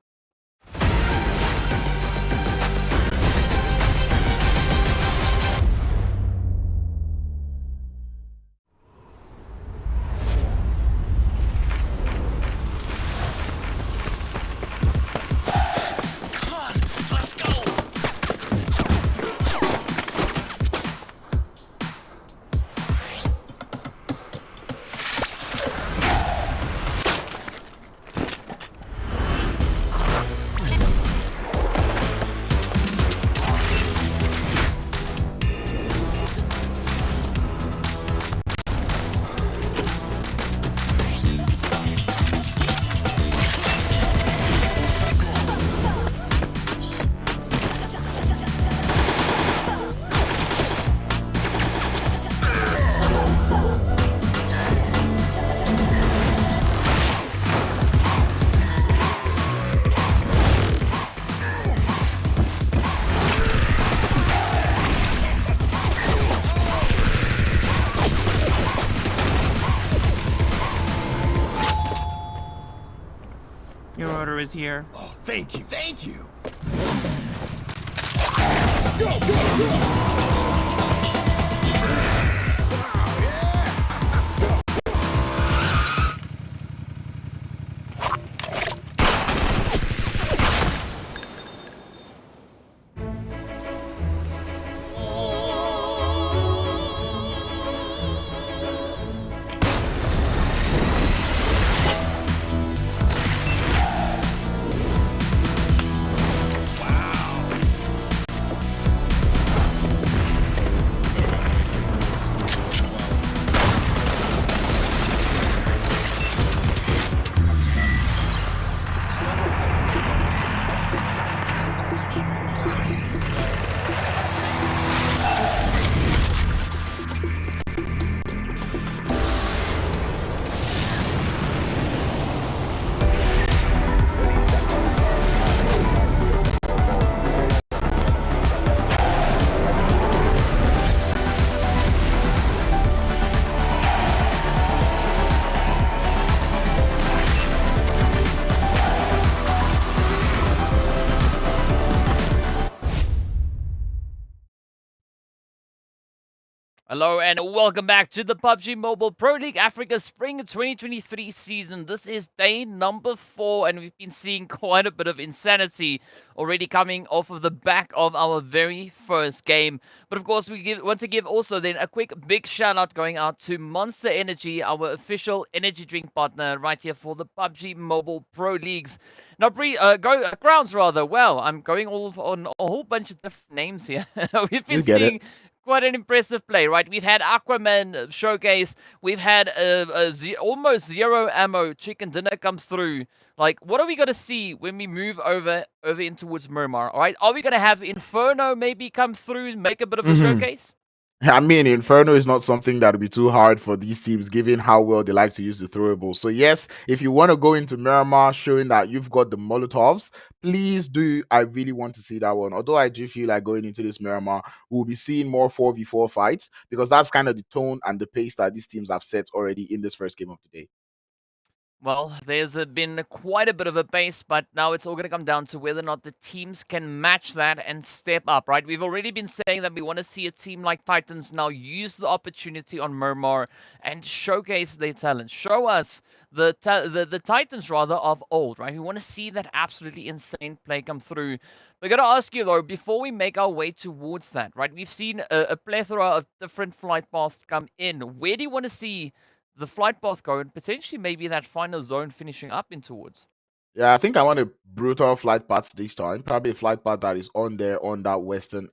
Ambassador is here. Oh, thank you. Thank you. Hello and welcome back to the PUBG Mobile Pro League Africa Spring 2023 season. This is day number 4 and we've been seeing quite a bit of insanity already coming off of the back of our very first game. But of course we want to give also then a quick big shout out going out to Monster Energy, our official energy drink partner right here for the PUBG Mobile Pro Leagues. Now, Grounds rather. Wow, I'm going all on a whole bunch of different names here. We've been seeing quite an impressive play, right? We've had Aquaman showcase. We've had almost zero ammo chicken dinner come through. Like, what are we going to see when we move over in towards Miramar, all right? Are we going to have Inferno maybe come through and make a bit of a showcase? I mean, Inferno is not something that would be too hard for these teams, given how well they like to use the throwable. So yes, if you want to go into Miramar showing that you've got the Molotovs, please do. I really want to see that one. Although I do feel like going into this Miramar, we'll be seeing more 4v4 fights, because that's kind of the tone and the pace that these teams have set already in this first game of the day. Well, there's been quite a bit of a pace, but now it's all going to come down to whether or not the teams can match that and step up, right? We've already been saying that we want to see a team like Titans now use the opportunity on Miramar and showcase their talent. Show us the Titans, rather, of old, right? We want to see that absolutely insane play come through. We're going to ask you, though, before we make our way towards that, right? We've seen a plethora of different flight paths come in. Where do you want to see the flight path go and potentially maybe that final zone finishing up in towards? Yeah, I think I want a brutal flight path this time. Probably a flight path that is on there on that western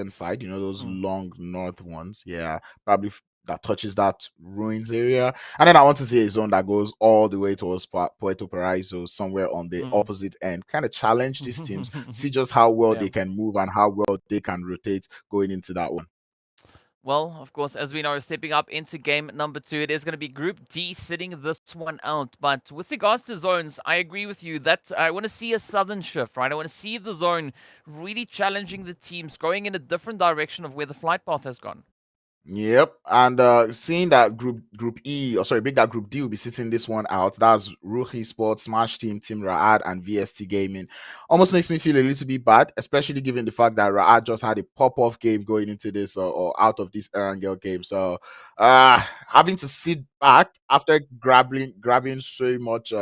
side. You know, those long north ones. Yeah, probably that touches that ruins area. And then I want to see a zone that goes all the way towards Puerto Paraiso, somewhere on the opposite end. Kind of challenge these teams, see just how well they can move and how well they can rotate going into that one. Well, of course, as we know, stepping up into game number 2, it is going to be Group D sitting this one out. But with regards to zones, I agree with you that I want to see a southern shift, right? I want to see the zone really challenging the teams, going in a different direction of where the flight path has gone. Yep, and seeing that Group E, or sorry, big that Group D will be sitting this one out. That's RUKH Esports, Smash Team, Team Raad, and VST Gaming. Almost makes me feel a little bit bad, especially given the fact that Raad just had a pop-off game going into this or out of this Erangel game. So, having to sit back after grabbing so much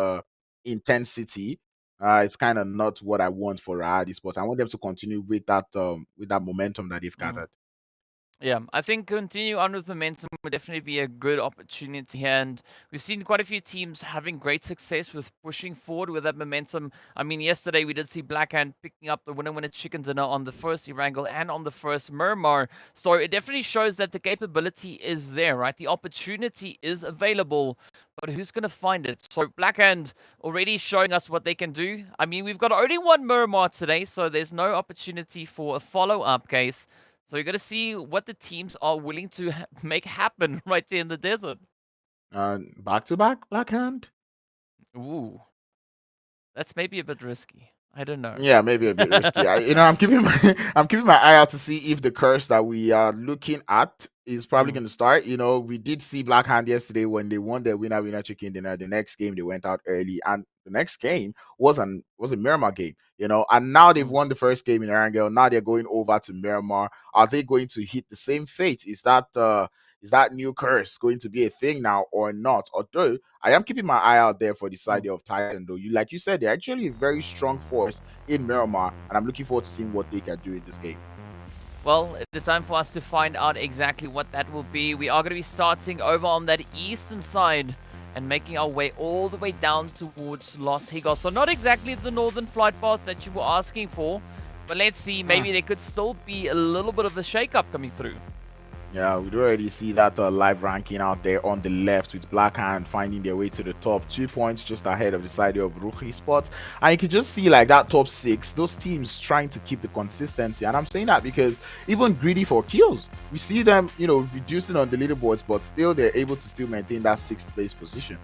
intensity. It's kind of not what I want for Raad Esports. I want them to continue with that momentum that they've gathered. Yeah, I think continue on with momentum would definitely be a good opportunity, and we've seen quite a few teams having great success with pushing forward with that momentum. I mean, yesterday we did see Blackhand picking up the winner chicken dinner on the first Erangel and on the first Miramar, so it definitely shows that the capability is there, right? The opportunity is available, but who's going to find it? So Blackhand already showing us what they can do. I mean, we've got only one Miramar today, so there's no opportunity for a follow-up case. So you're going to see what the teams are willing to make happen right there in the desert. Back-to-back Blackhand? Ooh. That's maybe a bit risky. I don't know. Yeah, maybe a bit risky. I'm keeping my eye out to see if the curse that we are looking at is probably going to start. We did see Blackhand yesterday when they won their winner chicken dinner. The next game they went out early, and the next game was a Miramar game, and now they've won the first game in Erangel. Now they're going over to Miramar. Are they going to hit the same fate? Is that new curse going to be a thing now or not? Although I am keeping my eye out there for the side of Titan, though. Like you said, they're actually a very strong force in Miramar, and I'm looking forward to seeing what they can do in this game. Well, it is time for us to find out exactly what that will be. We are going to be starting over on that eastern side and making our way all the way down towards Los Higos. So not exactly the northern flight path that you were asking for, but let's see, maybe there could still be a little bit of a shake-up coming through. Yeah, we'd already see that live ranking out there on the left with Black Hand finding their way to the top, 2 points just ahead of the side of RUKH Esports. And you can just see like that top 6, those teams trying to keep the consistency. And I'm saying that because even GREEDYFORKILLS, we see them, reducing on the leaderboards, but still they're able to still maintain that 6th place position.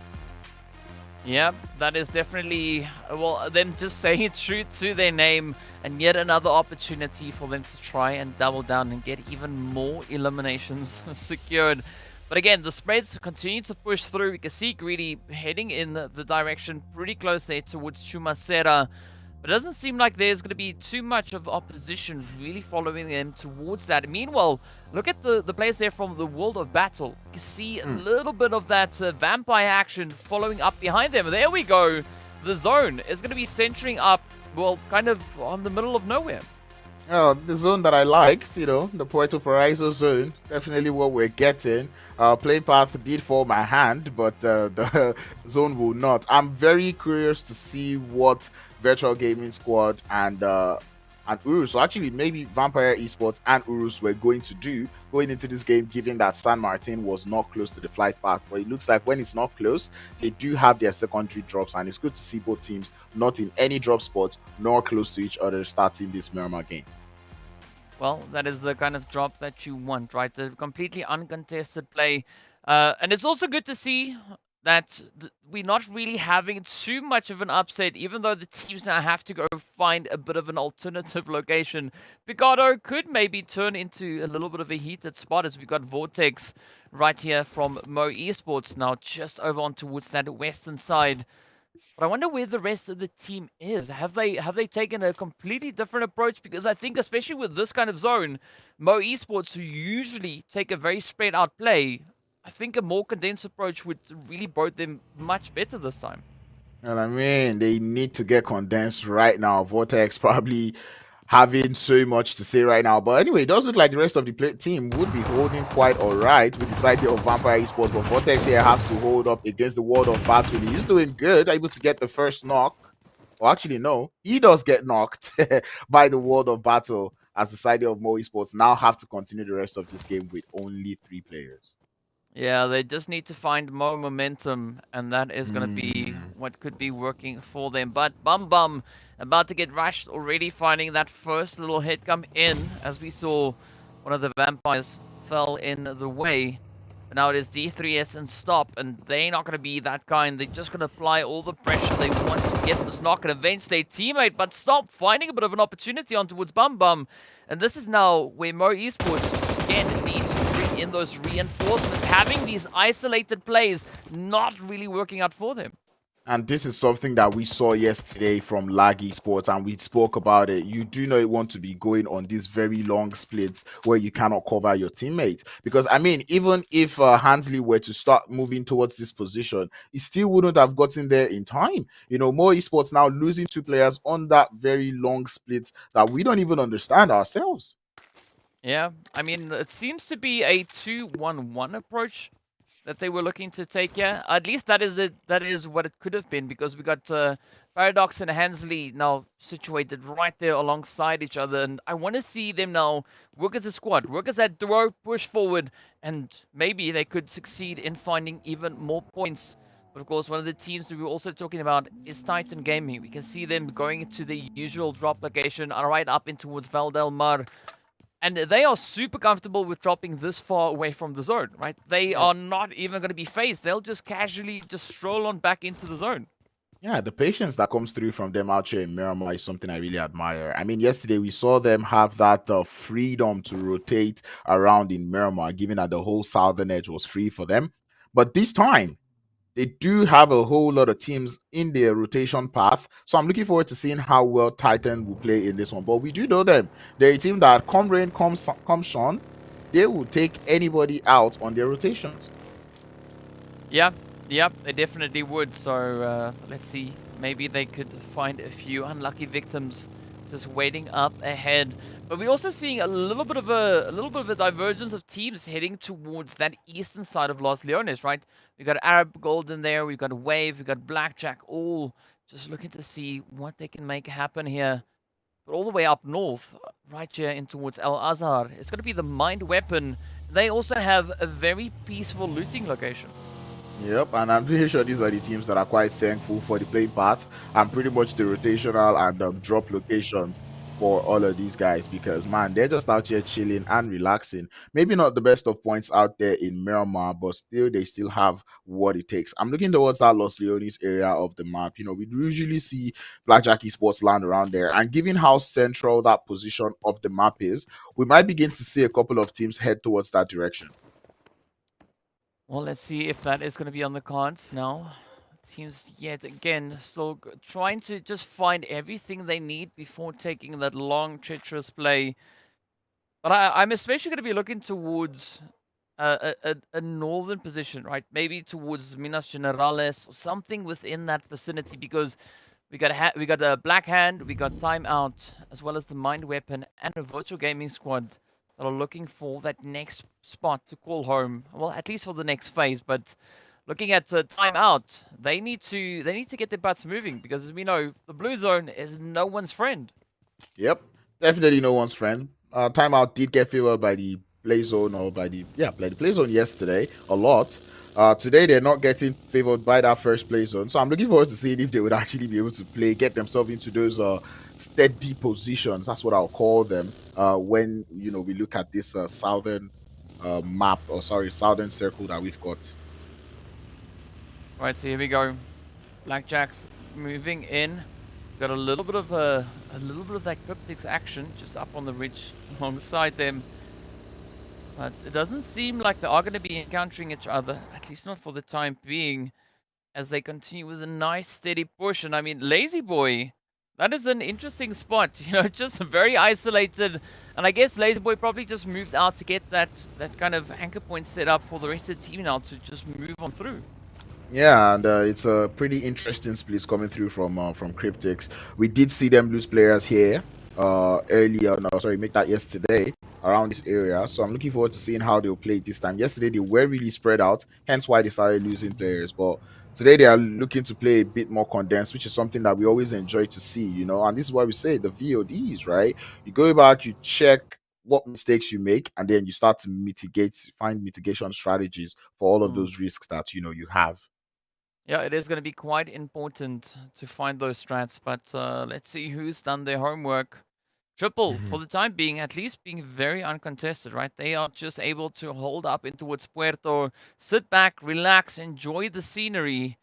Yeah, that is definitely, well, them just saying true to their name, and yet another opportunity for them to try and double down and get even more eliminations secured. But again, the spreads continue to push through. We can see Greedy heading in the direction pretty close there towards Chumacera. But it doesn't seem like there's going to be too much of opposition really following them towards that. Meanwhile, look at the players there from the World of Battle. You can see a little bit of that vampire action following up behind them. There we go. The zone is going to be centering up, well, kind of on the middle of nowhere. Oh, the zone that I liked, the Puerto Paraiso zone, definitely what we're getting. Play path did fall my hand, but the zone will not. I'm very curious to see what Virtual Gaming Squad and URUS, so actually maybe Vampire Esports and URUS were going to do going into this game, given that San Martin was not close to the flight path. But it looks like when it's not close, they do have their secondary drops, and it's good to see both teams not in any drop spots nor close to each other starting this Miramar game. Well, that is the kind of drop that you want, right? The completely uncontested play. And it's also good to see that we're not really having too much of an upset, even though the teams now have to go find a bit of an alternative location. Picado could maybe turn into a little bit of a heated spot, as we've got Vortex right here from MEA Esports now just over on towards that western side. But I wonder where the rest of the team is. Have they taken a completely different approach? Because I think, especially with this kind of zone, MEA Esports, who usually take a very spread out play, I think a more condensed approach would really bode them much better this time. And I mean, they need to get condensed right now. Vortex probably having so much to say right now. But anyway, it does look like the rest of the team would be holding quite all right with the side of Vampire Esports. But Vortex here has to hold up against the World of Battle. He's doing good, able to get the first knock. Well, actually, no, he does get knocked by the World of Battle, as the side of MEA Esports now have to continue the rest of this game with only 3 players. Yeah, they just need to find more momentum, and that is going to be what could be working for them. But Bum about to get rushed already, finding that first little hit come in, as we saw one of the vampires fell in the way. But now it is D3S and Stop, and they're not going to be that kind. They're just going to apply all the pressure they want to get this knock and avenge their teammate. But Stop finding a bit of an opportunity on towards Bum. And this is now where MEA Esports again needs to bring in those reinforcements. Having these isolated plays not really working out for them. And this is something that we saw yesterday from Lag Esports, and we spoke about it. You do not want to be going on these very long splits where you cannot cover your teammates. Because, I mean, even if Hansley were to start moving towards this position, he still wouldn't have gotten there in time. MEA Esports now losing 2 players on that very long split that we don't even understand ourselves. Yeah, I mean, it seems to be a 2-1-1 approach that they were looking to take here. At least that is it. That is what it could have been, because we got Paradox and Hansley now situated right there alongside each other, and I want to see them now work as a squad, work as that duo, push forward, and maybe they could succeed in finding even more points. But of course, one of the teams that we're also talking about is Titan Gaming. We can see them going into the usual drop location, right up in towards Val del Mar. And they are super comfortable with dropping this far away from the zone, right? They are not even going to be phased. They'll just casually just stroll on back into the zone. Yeah, the patience that comes through from them out here in Miramar is something I really admire. I mean, yesterday we saw them have that freedom to rotate around in Miramar, given that the whole southern edge was free for them. But this time, they do have a whole lot of teams in their rotation path. So I'm looking forward to seeing how well Titan will play in this one. But we do know them. They're a team that come rain, come shine, they will take anybody out on their rotations. Yeah, they definitely would. So let's see. Maybe they could find a few unlucky victims just waiting up ahead. But we're also seeing a little bit of a divergence of teams heading towards that eastern side of Los Leones, right? We got Arab Gold in there, we've got Wave, we've got Blackjack, all just looking to see what they can make happen here. But all the way up north, right here in towards El Azhar, it's going to be the Mind Weapon. They also have a very peaceful looting location. Yep, and I'm pretty sure these are the teams that are quite thankful for the playing path and pretty much the rotational and drop locations for all of these guys, because man, they're just out here chilling and relaxing. Maybe not the best of points out there in Miramar, but still they still have what it takes. I'm looking towards that Los Leones area of the map. You know, we usually see Blackjack Esports land around there, and given how central that position of the map is, we might begin to see a couple of teams head towards that direction. Well, let's see if that is going to be on the cards now. Teams yet again still trying to just find everything they need before taking that long, treacherous play. But I'm especially going to be looking towards a northern position, right? Maybe towards Minas Generales, something within that vicinity, because we got a Black Hand, we got Timeout, as well as the Mind Weapon and a Virtual Gaming Squad that are looking for that next spot to call home. Well, at least for the next phase. But looking at Timeout, they need to get their butts moving, because as we know, the blue zone is no one's friend. Yep, definitely no one's friend. Timeout did get favored by the play zone, or by the play zone yesterday a lot. Today they're not getting favored by that first play zone, so I'm looking forward to seeing if they would actually be able to get themselves into those steady positions. That's what I'll call them. When we look at this southern map, or sorry, southern circle that we've got. Right, so here we go. Blackjack's moving in. Got a little bit of that CRYPTICS action just up on the ridge alongside them. But it doesn't seem like they are going to be encountering each other, at least not for the time being, as they continue with a nice steady push. And I mean, Lazy Boy, that is an interesting spot, just very isolated. And I guess Lazy Boy probably just moved out to get that kind of anchor point set up for the rest of the team now to just move on through. Yeah, and it's a pretty interesting split coming through from CRYPTICS. We did see them lose players here earlier. No, sorry, make that yesterday around this area. So I'm looking forward to seeing how they'll play this time. Yesterday they were really spread out, hence why they started losing players. But today they are looking to play a bit more condensed, which is something that we always enjoy to see. And this is why we say the VODs, right? You go back, you check what mistakes you make, and then you start to find mitigation strategies for all of those risks that you have. Yeah, it is going to be quite important to find those strats, but let's see who's done their homework. Triple, for the time being, at least being very uncontested, right? They are just able to hold up in towards Puerto, sit back, relax, enjoy the scenery,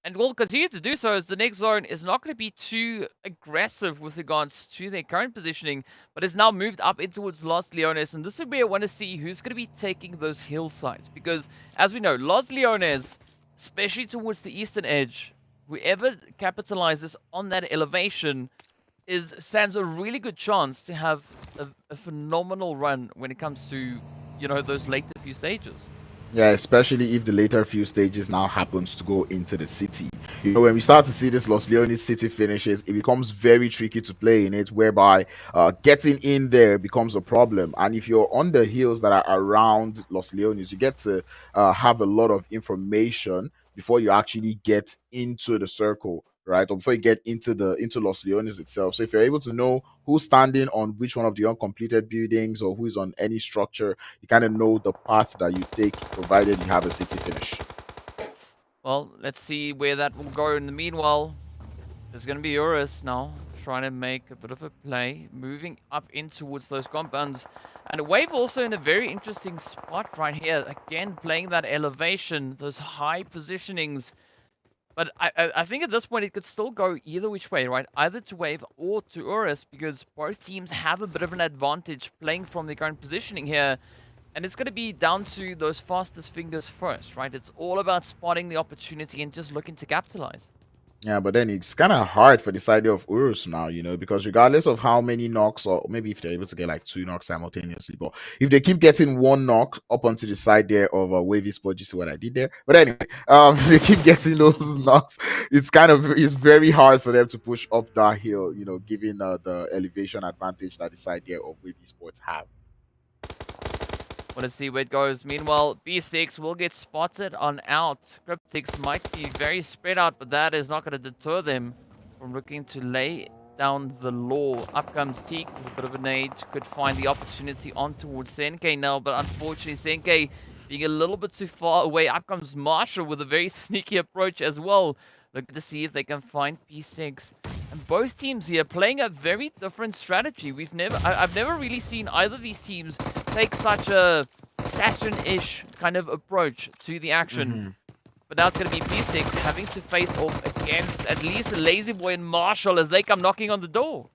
and will continue to do so, as the next zone is not going to be too aggressive with regards to their current positioning, but is now moved up in towards Los Leones, and this is where I want to see who's going to be taking those hillsides, because as we know, Los Leones, especially towards the eastern edge, whoever capitalizes on that elevation stands a really good chance to have a phenomenal run when it comes to, those later few stages. Yeah, especially if the later few stages now happens to go into the city. When we start to see this Los Leones city finishes, it becomes very tricky to play in it, whereby getting in there becomes a problem. And if you're on the hills that are around Los Leones, you get to have a lot of information before you actually get into the circle, right? Or before you get into Los Leones itself. So if you're able to know who's standing on which one of the uncompleted buildings, or who's on any structure, you kind of know the path that you take, provided you have a city finish. Well, let's see where that will go. In the meanwhile, there's going to be URUS now trying to make a bit of a play, moving up in towards those compounds. And Wave also in a very interesting spot right here. Again, playing that elevation, those high positionings. But I think at this point it could still go either which way, right? Either to Wave or to URUS, because both teams have a bit of an advantage playing from their current positioning here. And it's going to be down to those fastest fingers first, right? It's all about spotting the opportunity and just looking to capitalize. Yeah, but then it's kind of hard for the side of URUS now, because regardless of how many knocks, or maybe if they're able to get like 2 knocks simultaneously, but if they keep getting 1 knock up onto the side there of Wavy Sport, you see what I did there? But anyway, if they keep getting those knocks, it's very hard for them to push up that hill, given the elevation advantage that the side there of Wavy Sports have. Want to see where it goes. Meanwhile, B6 will get spotted on out. CRYPTICS might be very spread out, but that is not going to deter them from looking to lay down the law. Up comes Teak with a bit of a nade. Could find the opportunity on towards Senke now, but unfortunately Senke being a little bit too far away. Up comes Marshall with a very sneaky approach as well. Looking to see if they can find P6. And both teams here playing a very different strategy. I've never really seen either of these teams take such a assassin-ish kind of approach to the action. But now it's going to be P6 having to face off against at least Lazy Boy and Marshall as they come knocking on the door.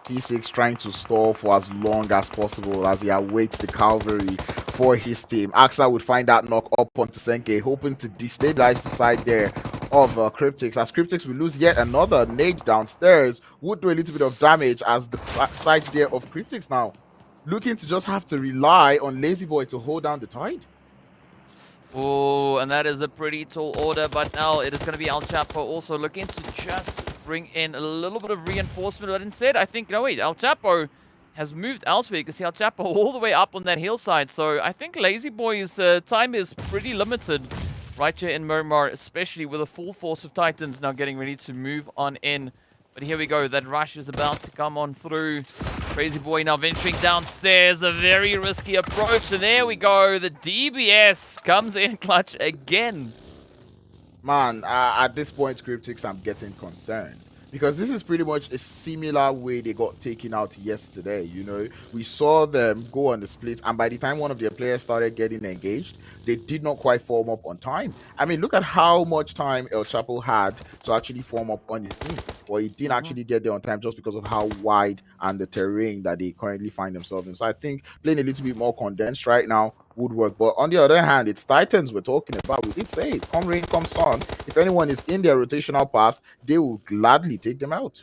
P6 trying to stall for as long as possible as he awaits the cavalry for his team. Axa would find that knock up onto Senke, hoping to destabilize the side there of CRYPTICS, as CRYPTICS will lose yet another nade downstairs. Would do a little bit of damage as the side there of CRYPTICS now looking to just have to rely on Lazy Boy to hold down the tide. Oh, and that is a pretty tall order, but now it is going to be El Chapo also looking to just bring in a little bit of reinforcement. But instead, I think, no wait, El Chapo has moved elsewhere. You can see El Chapo all the way up on that hillside. So I think Lazy Boy's time is pretty limited right here in Miramar, especially with a full force of Titans now getting ready to move on in. But here we go, that rush is about to come on through. Crazy Boy now venturing downstairs, a very risky approach, and there we go, the DBS comes in clutch again. Man, at this point, CRYPTICS, I'm getting concerned. Because this is pretty much a similar way they got taken out yesterday, We saw them go on the split, and by the time one of their players started getting engaged, they did not quite form up on time. I mean, look at how much time El Chapo had to actually form up on his team. Well, he didn't actually get there on time just because of how wide and the terrain that they currently find themselves in. So I think playing a little bit more condensed right now would work. But on the other hand, it's Titans we're talking about. We did say it. Come rain, come sun. If anyone is in their rotational path, they will gladly take them out.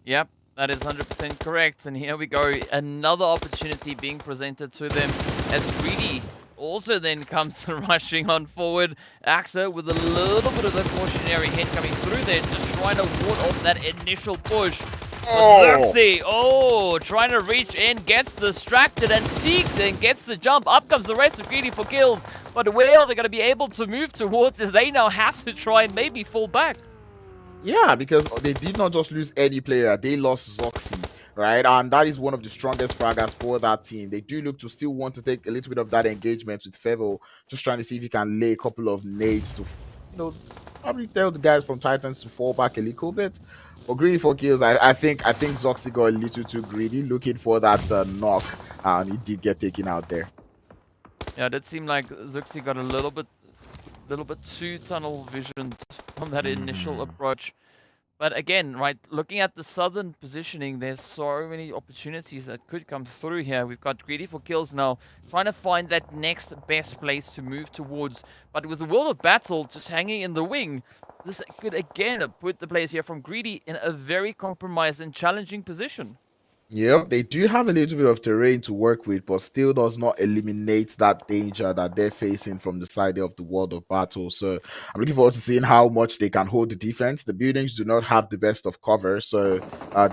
Yep, that is 100% correct. And here we go. Another opportunity being presented to them as Greedy also then comes rushing on forward. Axa with a little bit of the cautionary hit coming through there, just trying to ward off that initial push. Trying to reach in, gets distracted, and Teak then gets the jump. Up comes the rest of GREEDYFORKILLS, but where are they going to be able to move towards as they now have to try and maybe fall back? Yeah, because they did not just lose any player, they lost Zoxy, right? And that is one of the strongest fraggers for that team. They do look to still want to take a little bit of that engagement with Fevo, just trying to see if he can lay a couple of nades to, probably tell the guys from Titans to fall back a little bit. But GREEDYFORKILLS, I think Zoxy got a little too greedy, looking for that knock, and he did get taken out there. Yeah, it did seem like Zoxy got a little bit too tunnel visioned on that initial approach. But again, right, looking at the southern positioning, there's so many opportunities that could come through here. We've got GREEDYFORKILLS now trying to find that next best place to move towards. But with the World of Battle just hanging in the wing, this could again put the players here from Greedy in a very compromised and challenging position. Yep, they do have a little bit of terrain to work with, but still does not eliminate that danger that they're facing from the side of the World of Battle. So I'm looking forward to seeing how much they can hold the defense. The buildings do not have the best of cover, so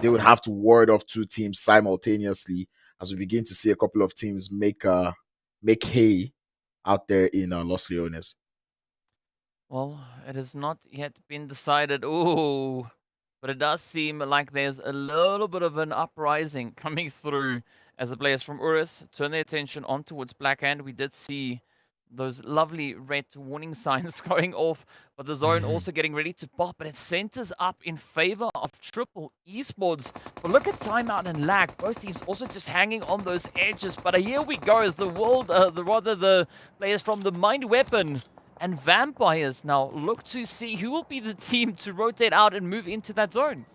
they would have to ward off 2 teams simultaneously as we begin to see a couple of teams make hay out there in Los Leones. Well, it has not yet been decided. Ooh. But it does seem like there's a little bit of an uprising coming through as the players from URUS turn their attention on towards Blackhand. We did see those lovely red warning signs going off, but the zone also getting ready to pop, and it centers up in favor of Triple Esports. But look at TIMEOUT and Lag, both teams also just hanging on those edges. But here we go as the players from the Mind Weapon and Vampires now look to see who will be the team to rotate out and move into that zone.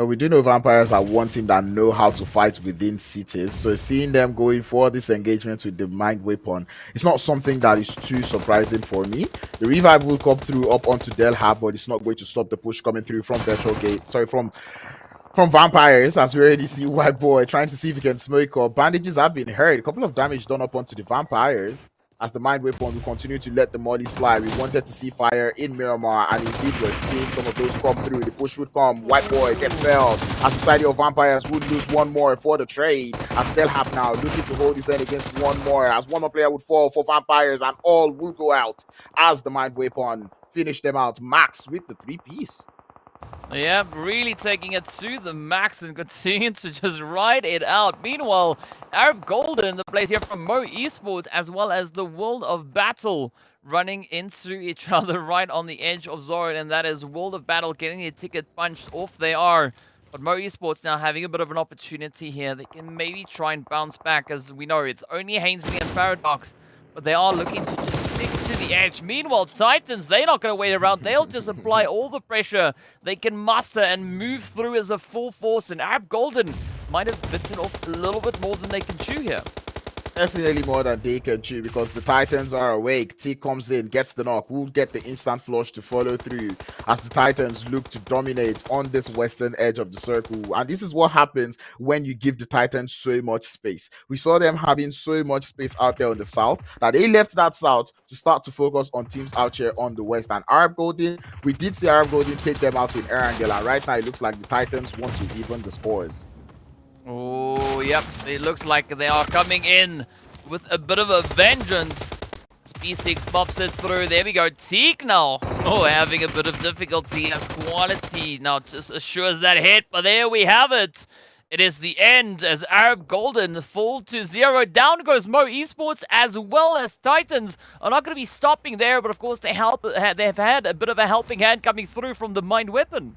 We do know vampires are one team that know how to fight within cities. So seeing them going for this engagement with the mind weapon, it's not something that is too surprising for me. The revive will come through up onto Delha, but it's not going to stop the push coming through from Virtual Gate. Sorry, from vampires, as we already see White Boy trying to see if he can smoke up. Bandages have been hurt. A couple of damage done up onto the vampires. As the mind weapon will continue to let the mollies fly. We wanted to see fire in Miramar, and indeed we're seeing some of those come through. The push would come. White Boy gets felled. As Society of Vampires would lose one more for the trade. As they'll have now looking to hold his end against one more. As one more player would fall for vampires, and all will go out as the mind weapon finish them out. Max with the 3-piece. Yeah, really taking it to the max and continuing to just ride it out. Meanwhile, Arab Golden, the players here from Mo Esports, as well as the World of Battle, running into each other right on the edge of zone, and that is World of Battle getting a ticket punched off. They are. But Mo Esports now having a bit of an opportunity here. They can maybe try and bounce back, as we know it's only Hainsley and Paradox, but they are looking to just stick to the edge. Meanwhile, Titans, they're not going to wait around. They'll just apply all the pressure they can muster and move through as a full force. And Arab Golden might have bitten off a little bit more than they can chew here. Definitely more than they can chew, because the Titans are awake. T comes in, gets the knock, will get the instant flush to follow through as the Titans look to dominate on this western edge of the circle. And this is what happens when you give the Titans so much space. We saw them having so much space out there on the south that they left that south to start to focus on teams out here on the west. And Arab Golden, we did see Arab Golden take them out in Erangel, and right now it looks like the Titans want to even the scores. Oh, yep. It looks like they are coming in with a bit of a vengeance. B6 pops it through. There we go. Teak now. Oh, having a bit of difficulty as Quality now just assures that hit. But there we have it. It is the end as Arab Golden fall to 0. Down goes Mo Esports, as well as Titans are not going to be stopping there. But of course, they've had a bit of a helping hand coming through from the mind weapon.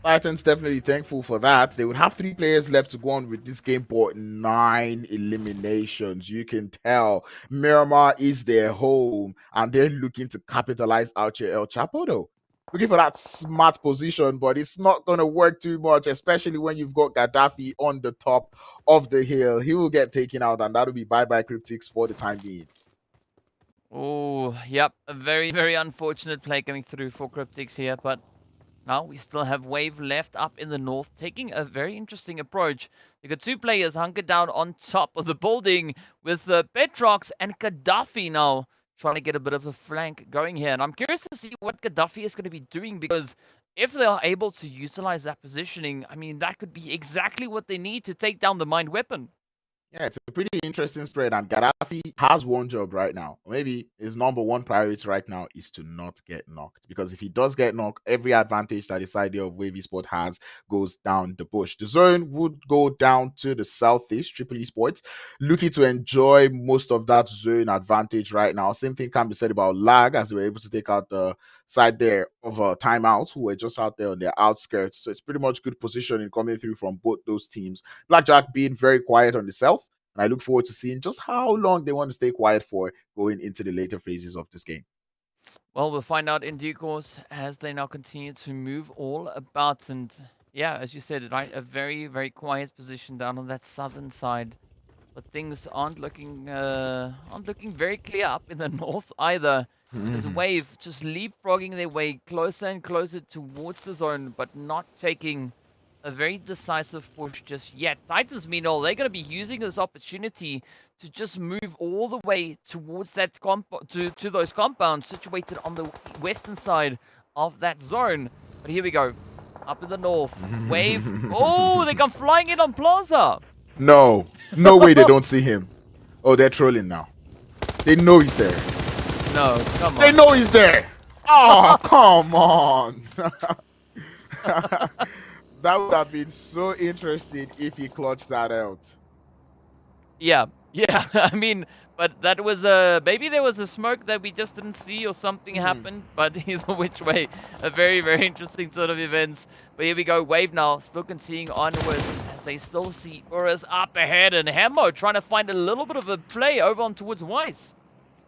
Titans definitely thankful for that. They would have 3 players left to go on with this game, but 9 eliminations. You can tell Miramar is their home, and they're looking to capitalize out here. El Chapo, though, looking for that smart position, but it's not going to work too much, especially when you've got Gaddafi on the top of the hill. He will get taken out, and that'll be bye-bye CRYPTICS for the time being. Oh, yep. A very, very unfortunate play coming through for CRYPTICS here, but now we still have Wave left up in the north, taking a very interesting approach. You've got 2 players hunkered down on top of the building with Petrox and Gaddafi now trying to get a bit of a flank going here. And I'm curious to see what Gaddafi is going to be doing, because if they are able to utilize that positioning, I mean, that could be exactly what they need to take down the mind weapon. Yeah, it's a pretty interesting spread, and Gaddafi has one job right now. Maybe his number 1 priority right now is to not get knocked, because if he does get knocked, every advantage that this idea of Wave Esports has goes down the bush. The zone would go down to the southeast, Triple Esports, looking to enjoy most of that zone advantage right now. Same thing can be said about Lag, as they were able to take out the side there of Timeout, who were just out there on their outskirts. So it's pretty much good positioning coming through from both those teams. Blackjack being very quiet on the south, and I look forward to seeing just how long they want to stay quiet for going into the later phases of this game. Well, we'll find out in due course as they now continue to move all about. And yeah, as you said, right, a very, very quiet position down on that southern side. But things aren't looking very clear up in the north either. There's Wave just leapfrogging their way closer and closer towards the zone, but not taking a very decisive push just yet. Titans, meanwhile, they're going to be using this opportunity to just move all the way towards that to those compounds situated on the western side of that zone. But here we go, up in the north. Wave. Oh, they come flying in on Plaza. No way they don't see him. Oh, they're trolling now. They know he's there. No, come on. They know he's there. Oh, come on. That would have been so interesting if he clutched that out. Yeah. I mean, but that was maybe there was a smoke that we just didn't see or something happened. But either which way, a very, very interesting sort of events. But here we go, Wave now still continuing onwards as they still see URUS up ahead, and Hemo trying to find a little bit of a play over on towards Weiss.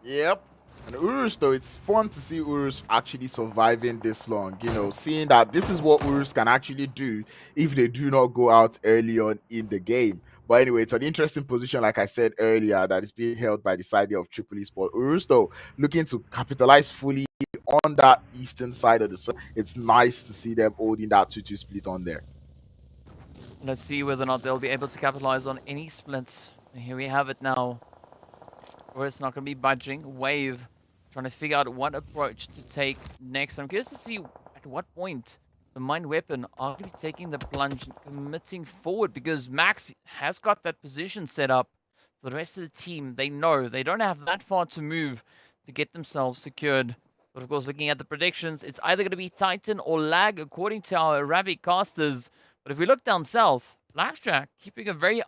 Yep. And Urus, though, it's fun to see Urus actually surviving this long. You know, seeing that this is what Urus can actually do if they do not go out early on in the game. But anyway, it's an interesting position, like I said earlier, that is being held by the side of Triple Esport. Urus, though, looking to capitalize fully on that eastern side of the circle. It's nice to see them holding that 2-2 split on there. Let's see whether or not they'll be able to capitalize on any splits. And here we have it now. Or it's not going to be budging. Wave trying to figure out what approach to take next. I'm curious to see at what point the Mind Weapon are going to be taking the plunge and committing forward, because Max has got that position set up. For the rest of the team, they know they don't have that far to move to get themselves secured. But of course, looking at the predictions, it's either going to be Titan or Lag, according to our Arabic casters. But if we look down south, Blackjack keeping a very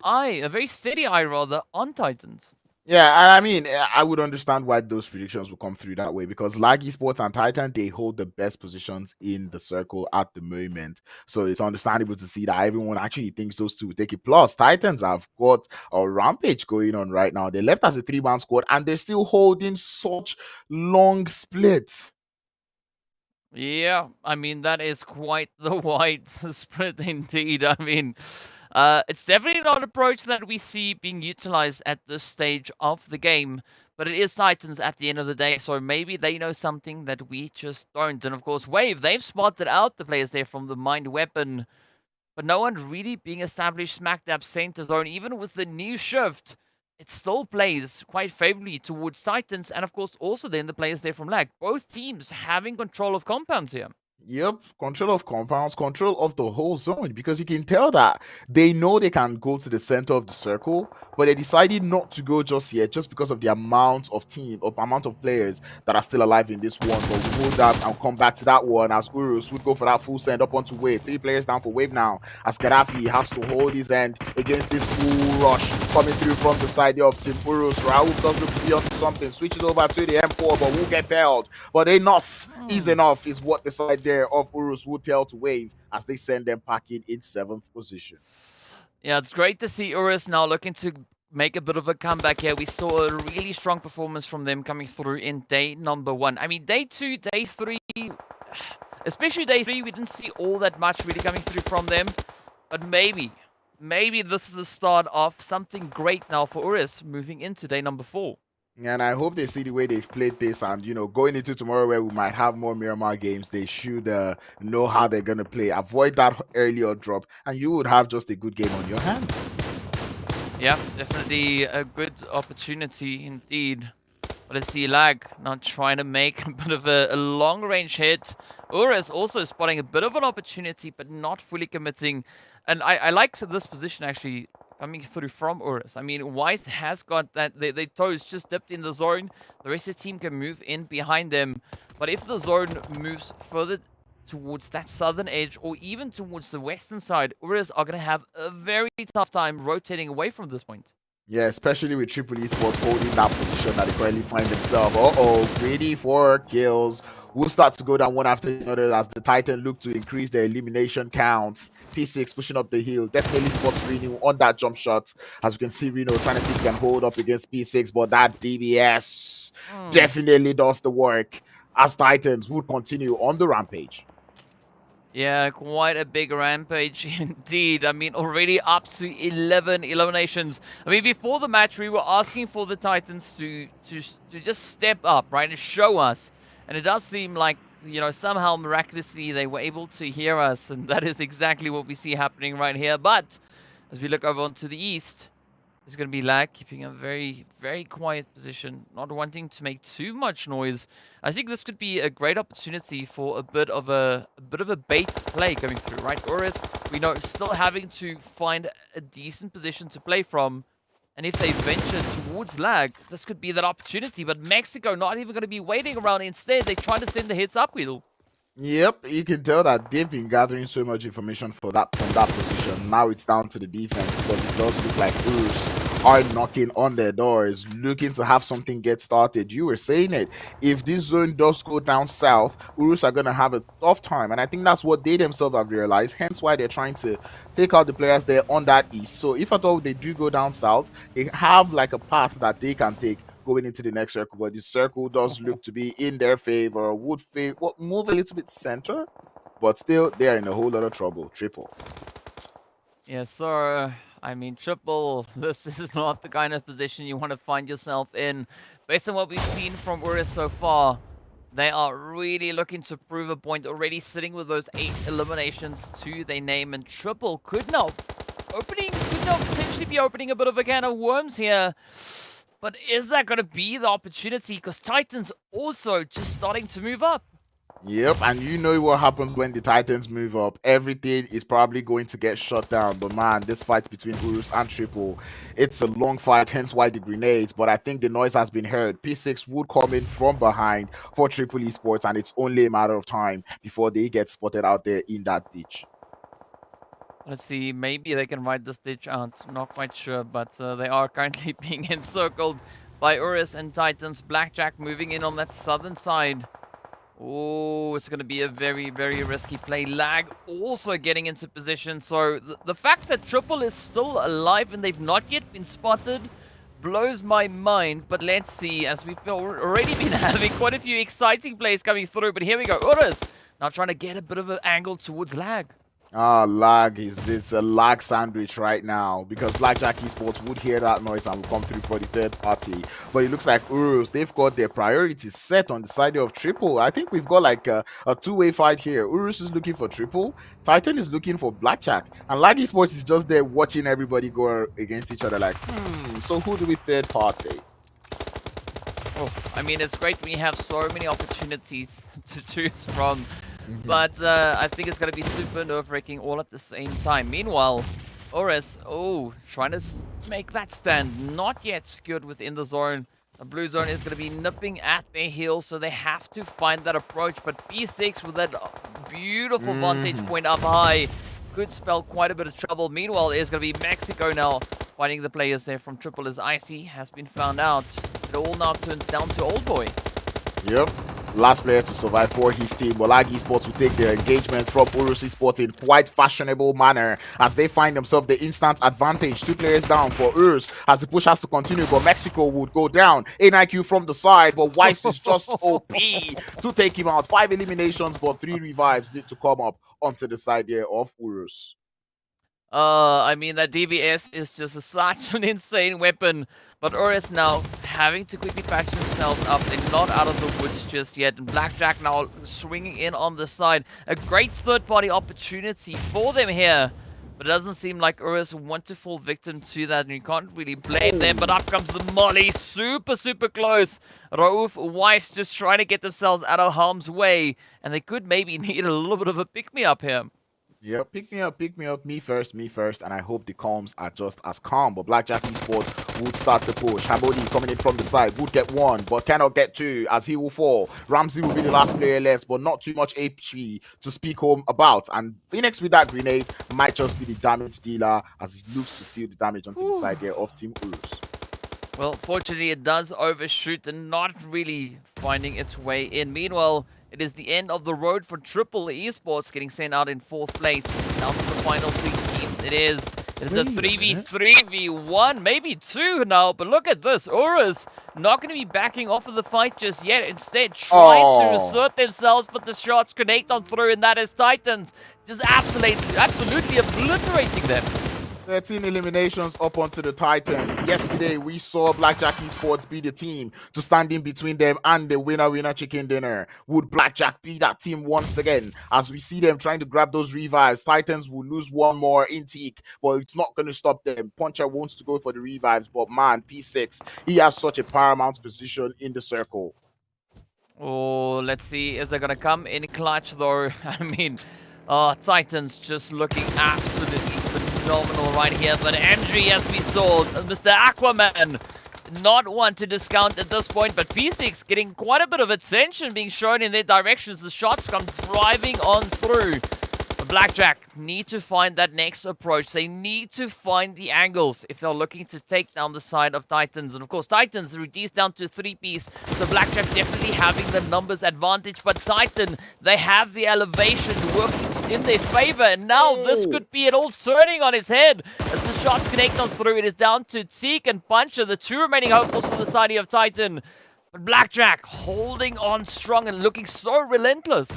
steady eye rather, on Titans. Yeah, and I mean, I would understand why those predictions will come through that way, because Lag Esports and Titan, they hold the best positions in the circle at the moment. So it's understandable to see that everyone actually thinks those two will take it. Plus, Titans have got a rampage going on right now. They left as a 3-man squad and they're still holding such long splits. Yeah, I mean, that is quite the wide spread indeed. I mean, it's definitely not an approach that we see being utilized at this stage of the game, but it is Titans at the end of the day, so maybe they know something that we just don't. And of course, Wave, they've spotted out the players there from the Mind Weapon, but no one really being established smack dab center zone. Even with the new shift, it still plays quite favorably towards Titans, and of course also then the players there from Lag. Both teams having control of compounds here. Yep, control of compounds, control of the whole zone, because you can tell that they know they can go to the center of the circle, but they decided not to go just yet, just because of the amount of players that are still alive in this one. But we'll hold that and come back to that one as Urus would go for that full send up onto Wave. 3 players down for Wave now, as Gaddafi has to hold his end against this full rush coming through from the side of Team Urus. Raouf does look to be onto something, switches over to the M4, but will get failed. But enough is enough, is what the side there of Urus would tell to Wave as they send them packing in 7th position. Yeah, it's great to see Urus now looking to make a bit of a comeback here. We saw a really strong performance from them coming through in day number 1. I mean, day 2, day 3, especially day 3, we didn't see all that much really coming through from them. But maybe this is the start of something great now for Urus moving into day number 4. And I hope they see the way they've played this, and you know, going into tomorrow where we might have more Miramar games, they should know how they're gonna play. Avoid that earlier drop, and you would have just a good game on your hands. Yeah, definitely a good opportunity indeed. But let's see Lag not trying to make a bit of a long-range hit. Urus also spotting a bit of an opportunity, but not fully committing. And I like this position actually coming through from Urus. I mean, White has got that, their toes just dipped in the zone. The rest of the team can move in behind them. But if the zone moves further towards that southern edge or even towards the western side, Urus are going to have a very tough time rotating away from this point. Yeah, especially with Triple Esports holding that position that they currently find themselves. Greedy for kills. Will start to go down one after the other as the Titan look to increase their elimination count. P6 pushing up the hill. Definitely spots Reno on that jump shot. As we can see, Reno trying to see if he can hold up against P6, but that DBS definitely does the work as Titans would continue on the rampage. Yeah, quite a big rampage indeed. I mean, already up to 11 eliminations. I mean, before the match, we were asking for the Titans to just step up, right, and show us. And it does seem like, you know, somehow miraculously they were able to hear us, and that is exactly what we see happening right here. But as we look over onto the east, there's going to be Lag keeping a very, very quiet position, not wanting to make too much noise. I think this could be a great opportunity for a bit of a bait play coming through, right? Urus, we know, still having to find a decent position to play from. And if they venture towards Lag, this could be that opportunity. But Mexico not even going to be waiting around. Instead, they try to send the hits up, Weedle. Yep, you can tell that they've been gathering so much information from that position. Now it's down to the defense, because it does look like Urus are knocking on their doors, looking to have something get started. You were saying it. If this zone does go down south, Urus are going to have a tough time. And I think that's what they themselves have realized, hence why they're trying to take out the players there on that east. So if at all they do go down south, they have like a path that they can take going into the next circle, but the circle does look to be in their favor. Would move a little bit center, but still they're in a whole lot of trouble. Triple. Yes, sir. I mean, triple, this is not the kind of position you want to find yourself in. Based on what we've seen from URUS so far, they are really looking to prove a point, already sitting with those 8 eliminations to their name, and triple could now potentially be opening a bit of a can of worms here. But is that going to be the opportunity? Because Titans also just starting to move up. Yep, and you know what happens when the Titans move up. Everything is probably going to get shut down. But man, this fight between URUS and Triple, it's a long fight, hence why the grenades. But I think the noise has been heard. P6 would come in from behind for Triple Esports, and it's only a matter of time before they get spotted out there in that ditch. Let's see, maybe they can ride this ditch out. Not quite sure, but they are currently being encircled by URUS and Titans. Blackjack moving in on that southern side. Oh, it's going to be a very, very risky play. Lag also getting into position. So the fact that Triple is still alive and they've not yet been spotted blows my mind. But let's see, as we've already been having quite a few exciting plays coming through. But here we go, URUS now trying to get a bit of an angle towards Lag. Lag it's a lag sandwich right now, because Blackjack Esports would hear that noise and will come through for the third party. But it looks like URUS, they've got their priorities set on the side of Triple. I think we've got like a two-way fight here. URUS is looking for Triple, Titan is looking for Blackjack, and Lag Esports is just there watching everybody go against each other like, so who do we third party? Oh, I mean, it's great when you have so many opportunities to choose from. But I think it's going to be super nerve-wracking all at the same time. Meanwhile, URUS, trying to make that stand. Not yet secured within the zone. The blue zone is going to be nipping at their heels, so they have to find that approach. But P6 with that beautiful vantage point up high could spell quite a bit of trouble. Meanwhile, it's going to be Mexico now finding the players there from Triple, as Icy has been found out. It all now turns down to Old Boy. Yep. Last player to survive for his team. Lag Esports will take their engagements from URUS Esports in quite fashionable manner as they find themselves the instant advantage. 2 players down for URUS as the push has to continue, but Mexico would go down. NIQ from the side, but Weiss is just OP to take him out. 5 eliminations, but 3 revives need to come up onto the side here of URUS. I mean, that DBS is just such an insane weapon. But URUS now having to quickly patch themselves up. They're not out of the woods just yet. And Blackjack now swinging in on the side. A great third-party opportunity for them here. But it doesn't seem like URUS want to fall victim to that. And you can't really blame them. But up comes the molly. Super, super close. Rauf, Weiss just trying to get themselves out of harm's way. And they could maybe need a little bit of a pick-me-up here. Yeah, pick me up, me first, and I hope the comms are just as calm. But Blackjack Esports would start the push. Habodi coming in from the side, would get 1, but cannot get 2 as he will fall. Ramsey will be the last player left, but not too much HP to speak home about. And Phoenix with that grenade might just be the damage dealer as he looks to seal the damage onto the side here of Team URUS. Well, fortunately, it does overshoot and not really finding its way in. Meanwhile, it is the end of the road for Triple Esports, getting sent out in 4th place. Down to the final 3 teams. It is a 3v1, maybe 2 now. But look at this. URUS not going to be backing off of the fight just yet. Instead, trying to assert themselves, but the shots connect on through, and that is Titans just absolutely obliterating them. 13 eliminations up onto the Titans. Yesterday, we saw Blackjack Esports be the team to stand in between them and the winner chicken dinner. Would Blackjack be that team once again? As we see them trying to grab those revives, Titans will lose 1 more intake, but it's not going to stop them. Puncher wants to go for the revives, but man, P6, he has such a paramount position in the circle. Oh, let's see. Is they going to come in clutch, though? I mean, Titans just looking absolutely phenomenal right here. But Andre, as we saw, Mr. Aquaman, not one to discount at this point. But P6 getting quite a bit of attention being shown in their directions. The shots come driving on through. The Blackjack need to find that next approach. They need to find the angles if they're looking to take down the side of Titans. And of course, Titans reduced down to 3-piece. So Blackjack definitely having the numbers advantage. But Titan, they have the elevation working in their favor. And now this could be it all turning on its head. As the shots connect on through, it is down to Teak and Puncher, the two remaining hopefuls for the side of Titan. But Blackjack holding on strong and looking so relentless.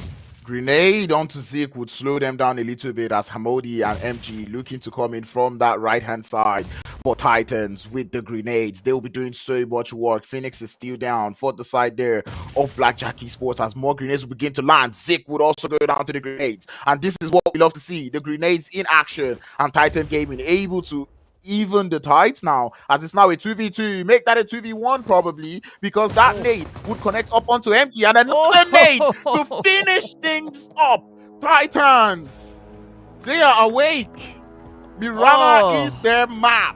Grenade onto Zeke would slow them down a little bit as Hamodi and MG looking to come in from that right-hand side for Titans with the grenades. They'll be doing so much work. Phoenix is still down for the side there of Blackjack Esports as more grenades will begin to land. Zeke would also go down to the grenades. And this is what we love to see, the grenades in action. And Titan Gaming able to even the tides now, as it's now a 2v2. Make that a 2v1 probably, because that nade would connect up onto empty and another nade to finish things up. Titans, they are awake. Miramar is their map.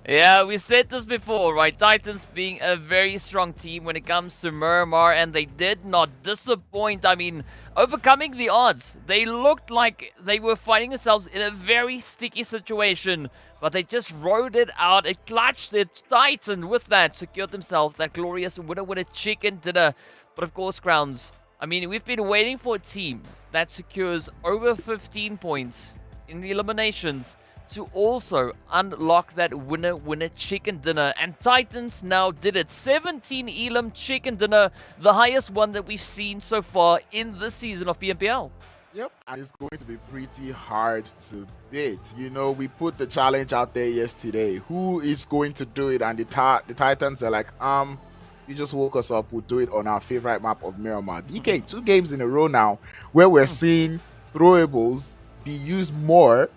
Yeah, we said this before, right? Titans being a very strong team when it comes to Miramar, and they did not disappoint. I mean, overcoming the odds. They looked like they were finding themselves in a very sticky situation, but they just rode it out. It clutched it tight, and with that, secured themselves that glorious winner chicken dinner. But of course, Crowns, I mean, we've been waiting for a team that secures over 15 points in the eliminations to also unlock that winner chicken dinner, and Titans now did it. 17 elim chicken dinner, the highest one that we've seen so far in this season of PMPL. Yep, and it's going to be pretty hard to beat. You know, we put the challenge out there yesterday. Who is going to do it? And the Titans are like, you just woke us up. We'll do it on our favorite map of Miramar. DK, 2 games in a row now where we're seeing throwables be used more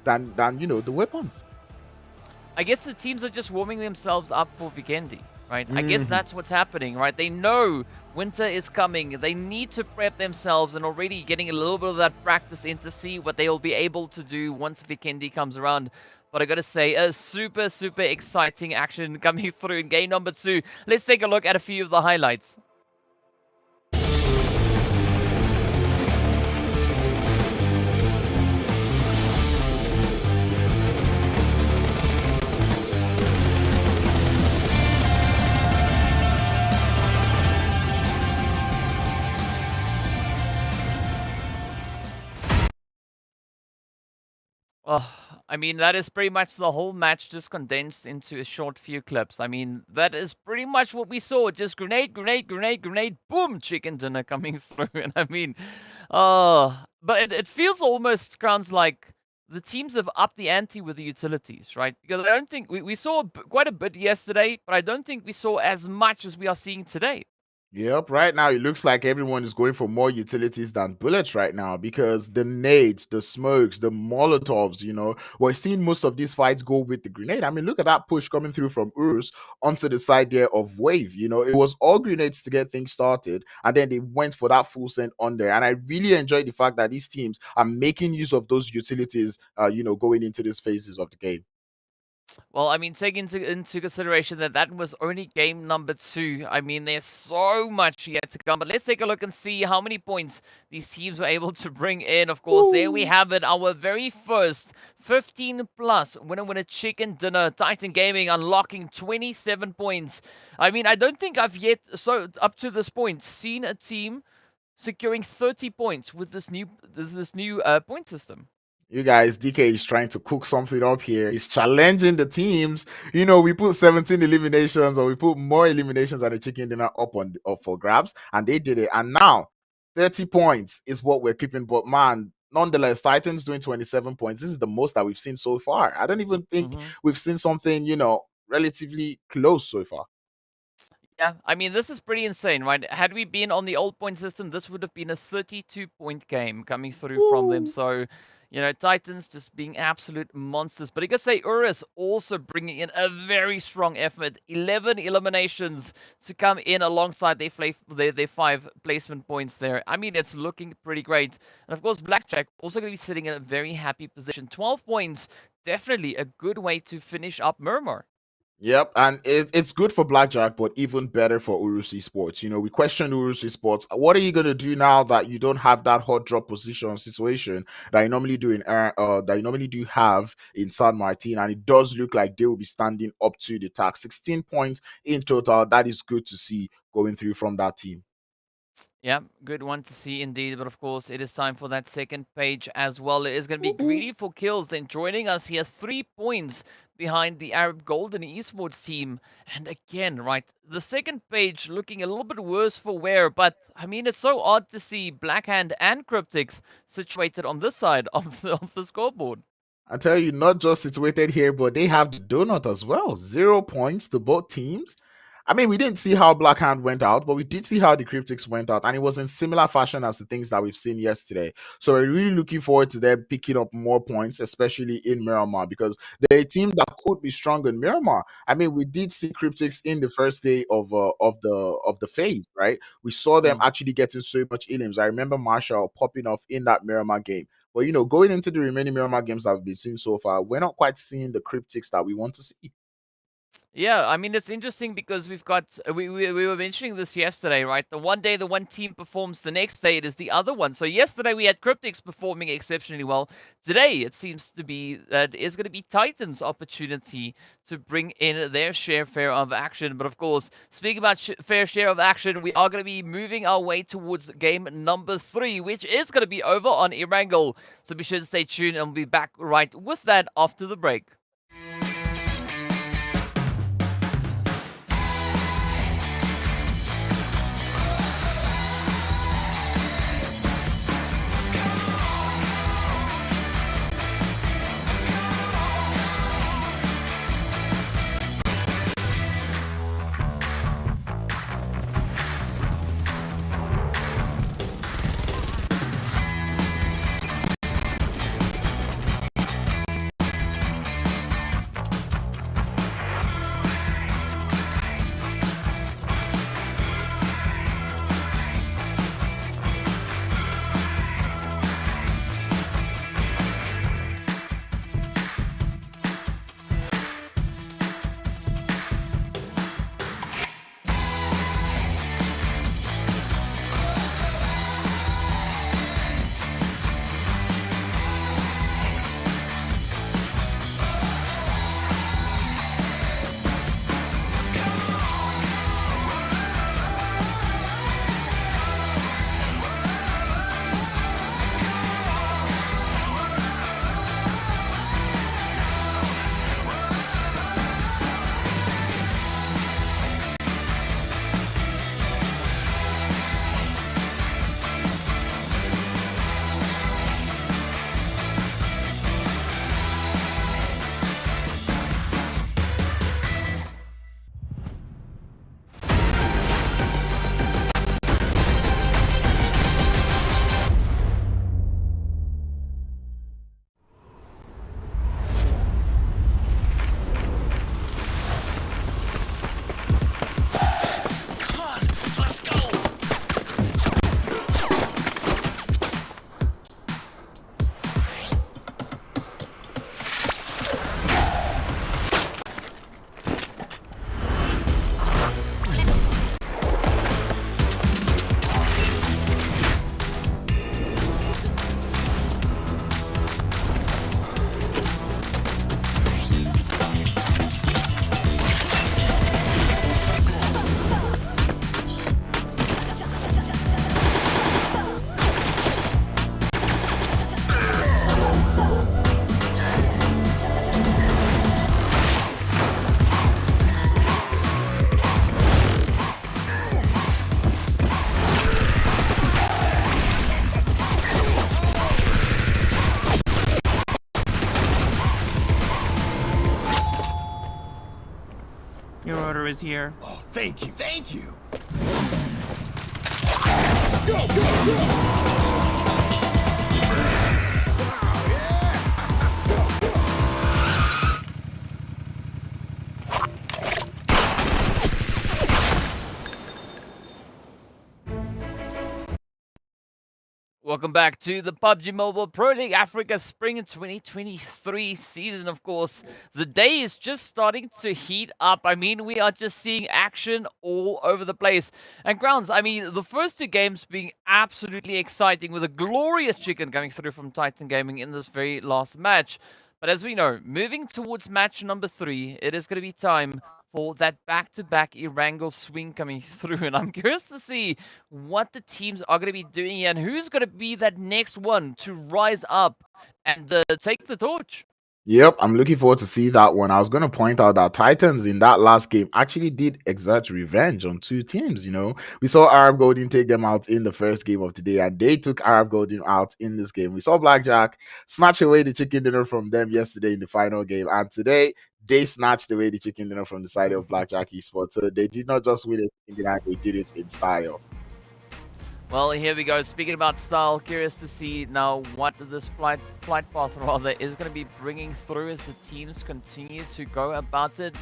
than you know, the weapons. I guess the teams are just warming themselves up for Vikendi, right? I guess that's what's happening, right? They know winter is coming. They need to prep themselves and already getting a little bit of that practice in to see what they will be able to do once Vikendi comes around. But I gotta say, a super exciting action coming through in game number 2. Let's take a look at a few of the highlights. Oh, I mean, that is pretty much the whole match just condensed into a short few clips. I mean, that is pretty much what we saw. Just grenade, boom, chicken dinner coming through. And I mean, but it feels almost, Crowns, like the teams have upped the ante with the utilities, right? Because I don't think we saw quite a bit yesterday, but I don't think we saw as much as we are seeing today. Yep, right now it looks like everyone is going for more utilities than bullets right now, because the nades, the smokes, the molotovs, you know, we're seeing most of these fights go with the grenade. I mean, look at that push coming through from URUS onto the side there of Wave. You know, it was all grenades to get things started, and then they went for that full send on there. And I really enjoy the fact that these teams are making use of those utilities, you know, going into these phases of the game. Well, I mean, take into consideration that that was only game number 2. I mean, there's so much yet to come. But let's take a look and see how many points these teams were able to bring in. Of course, there we have it. Our very first 15-plus winner chicken dinner. Titan Gaming unlocking 27 points. I mean, I don't think I've yet, so up to this point, seen a team securing 30 points with this new point system. You guys, DK is trying to cook something up here. He's challenging the teams. You know, we put 17 eliminations, or we put more eliminations than a chicken dinner up for grabs, and they did it. And now 30 points is what we're keeping. But man, nonetheless, Titans doing 27 points. This is the most that we've seen so far. I don't even think we've seen something, you know, relatively close so far. Yeah, I mean, this is pretty insane, right? Had we been on the old point system, this would have been a 32-point game coming through from them. So, you know, Titans just being absolute monsters. But I gotta say, URUS also bringing in a very strong effort. 11 eliminations to come in alongside their 5 placement points there. I mean, it's looking pretty great. And of course, Blackjack also going to be sitting in a very happy position. 12 points, definitely a good way to finish up Miramar. Yep, and it's good for Blackjack, but even better for URUS Esports. You know, we question URUS Esports. What are you going to do now that you don't have that hot drop position situation that you normally do that you normally do have in San Martin? And it does look like they will be standing up to the task. 16 points in total. That is good to see going through from that team. Yeah, good one to see indeed. But of course, it is time for that second page as well. It is going to be Woo-hoo. Greedy for Kills. Then joining us, he has 3 points behind the Arab Golden Esports team. And again, right, the second page looking a little bit worse for wear. But I mean, it's so odd to see Blackhand and CRYPTICS situated on this side of the scoreboard. I tell you, not just situated here, but they have the donut as well. 0 points to both teams. I mean, we didn't see how Blackhand went out, but we did see how the Cryptics went out, and it was in similar fashion as the things that we've seen yesterday. So we're really looking forward to them picking up more points, especially in Miramar, because they're a team that could be strong in Miramar. I mean, we did see Cryptics in the first day of the phase, right? We saw them Mm. actually getting so much elims. I remember Marshall popping off in that Miramar game. But going into the remaining Miramar games that we've been seeing so far, we're not quite seeing the cryptics that we want to see. Yeah, I mean, it's interesting because we've got we were mentioning this yesterday, right? The one day the one team performs, the next day it is the other one. So yesterday we had CRYPTICS performing exceptionally well. Today it seems to be that it's going to be Titan's opportunity to bring in their fair of action. But of course, speaking about fair share of action, we are going to be moving our way towards game number 3, which is going to be over on Erangel. So be sure to stay tuned, and we'll be back right with that after the break. Your order is here. Oh, thank you, thank you. Welcome back to the PUBG Mobile Pro League Africa Spring 2023 season, of course. The day is just starting to heat up. I mean, we are just seeing action all over the place. And Grounds, I mean, the first 2 games being absolutely exciting with a glorious chicken coming through from Titan Gaming in this very last match. But as we know, moving towards match number 3, it is going to be time for that back-to-back Erangel swing coming through. And I'm curious to see what the teams are going to be doing here and who's going to be that next one to rise up and take the torch. Yep, I'm looking forward to see that one. I was going to point out that Titans in that last game actually did exert revenge on two teams. We saw Arab Golden take them out in the first game of today, and they took Arab Golden out in this game. We saw Blackjack snatch away the chicken dinner from them yesterday in the final game, and today they snatched away the chicken dinner from the side of Blackjack Esports. So they did not just win it in the night, they did it in style. Well, here we go. Speaking about style, curious to see now what this flight path rather is going to be bringing through as the teams continue to go about it.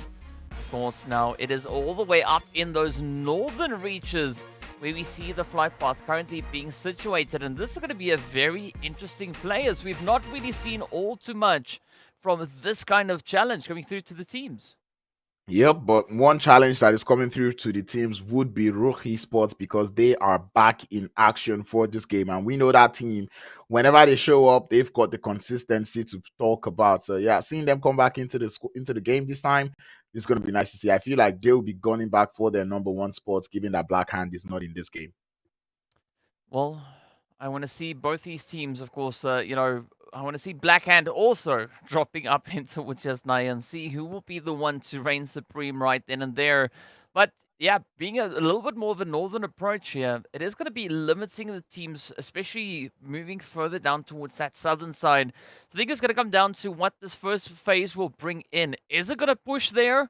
Of course, now it is all the way up in those northern reaches where we see the flight path currently being situated, and this is going to be a very interesting play as we've not really seen all too much from this kind of challenge coming through to the teams. Yep, but one challenge that is coming through to the teams would be RUKH Esports because they are back in action for this game. And we know that team, whenever they show up, they've got the consistency to talk about. So yeah, seeing them come back into the game this time is going to be nice to see. I feel like they'll be gunning back for their number one spots, given that Black Hand is not in this game. Well, I want to see both these teams, of course, I want to see Blackhand also dropping up into just Naya and see who will be the one to reign supreme right then and there. But yeah, being a little bit more of a northern approach here, it is going to be limiting the teams, especially moving further down towards that southern side. So I think it's going to come down to what this first phase will bring in. Is it going to push there?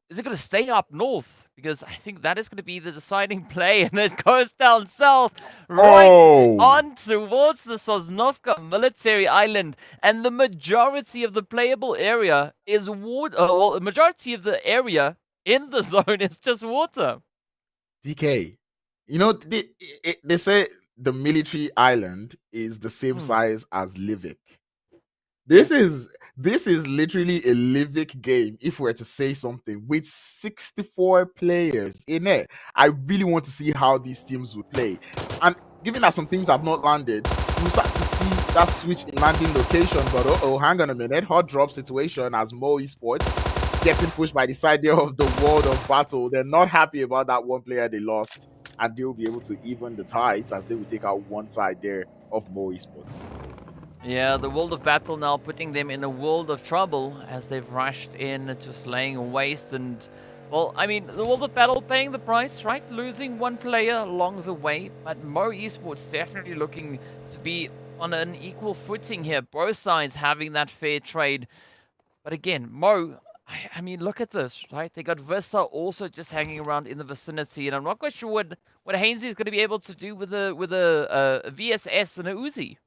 Is it going to stay up north? Because I think that is going to be the deciding play, and it goes down south, right on towards the Sosnovka military island, and the majority of the playable area is water. Well, the majority of the area in the zone is just water. DK, they say the military island is the same size as Livik. This is literally a Livik game, if we're to say something, with 64 players in it. I really want to see how these teams will play. And given that some things have not landed, we'll start to see that switch in landing location. But hang on a minute. Hot drop situation as Mo Esports getting pushed by the side there of the world of battle. They're not happy about that one player they lost, and they'll be able to even the tides as they will take out one side there of Mo Esports. Yeah, the world of battle now putting them in a world of trouble as they've rushed in, just laying waste. And, well, I mean, the world of battle paying the price, right? Losing one player along the way. But Mo Esports definitely looking to be on an equal footing here. Both sides having that fair trade. But again, Mo, I mean, look at this, right? They got VISTA also just hanging around in the vicinity. And I'm not quite sure what Hainsey is going to be able to do with a VSS and a Uzi.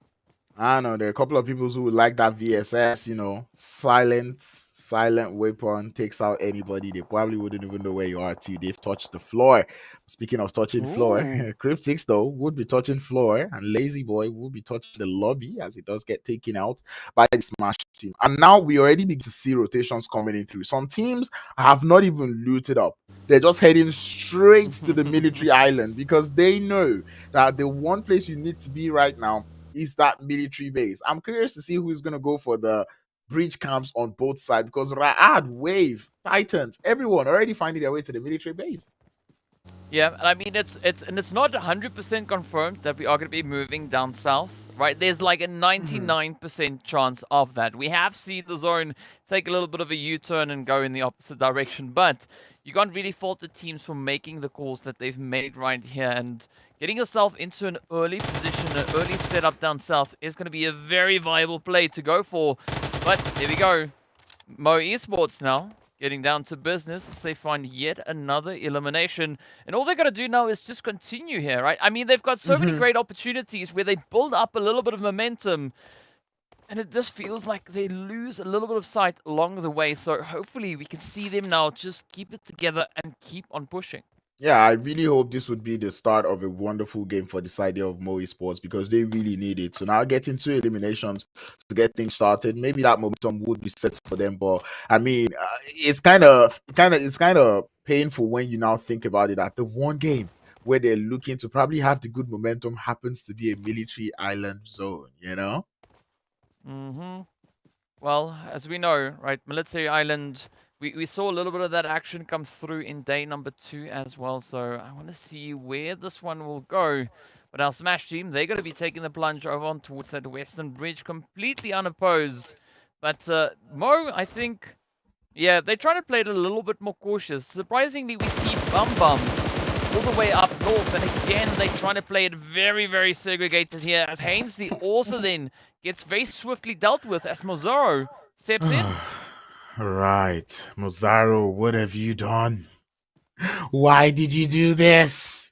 I don't know. There are a couple of people who would like that VSS, silent weapon, takes out anybody. They probably wouldn't even know where you are till they've touched the floor. Speaking of touching floor, CRYPTICS though would be touching floor, and Lazy Boy would be touching the lobby as it does get taken out by the Smash team. And now we already begin to see rotations coming in through. Some teams have not even looted up. They're just heading straight to the military island because they know that the one place you need to be right now is that military base. I'm curious to see who's going to go for the breach camps on both sides because Raad, Wave, Titans, everyone already finding their way to the military base. Yeah, and I mean it's not 100% confirmed that we are going to be moving down south, right? There's like a 99% chance of that. We have seen the zone take a little bit of a U-turn and go in the opposite direction, but you can't really fault the teams for making the calls that they've made right here, and getting yourself into an early position, an early setup down south is going to be a very viable play to go for. But here we go. Mo Esports now getting down to business as they find yet another elimination. And all they're going to do now is just continue here, right? I mean, they've got so many great opportunities where they build up a little bit of momentum. And it just feels like they lose a little bit of sight along the way. So hopefully we can see them now just keep it together and keep on pushing. Yeah, I really hope this would be the start of a wonderful game for the side of Mo Esports because they really need it. So now getting two eliminations to get things started, maybe that momentum would be set for them. But I mean, it's kind of painful when you now think about it. That the one game where they're looking to probably have the good momentum happens to be a military island zone, Well, as we know, right, military island, we saw a little bit of that action come through in day number 2 as well. So I want to see where this one will go. But our Smash team, they're going to be taking the plunge over on towards that western bridge, completely unopposed. But Mo, I think, yeah, they're trying to play it a little bit more cautious. Surprisingly, we see Bum Bum all the way up north, and again, they're trying to play it very, very segregated here, as Hainsley also then gets very swiftly dealt with as Mozoro steps in. Right. Mozaro, what have you done? Why did you do this?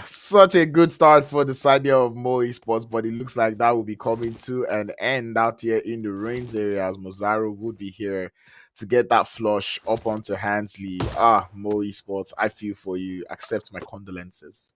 Such a good start for the side here of Mo Esports, but it looks like that will be coming to an end out here in the Reigns area, as Mozaro would be here to get that flush up onto Hansley. Mo Esports, I feel for you. Accept my condolences.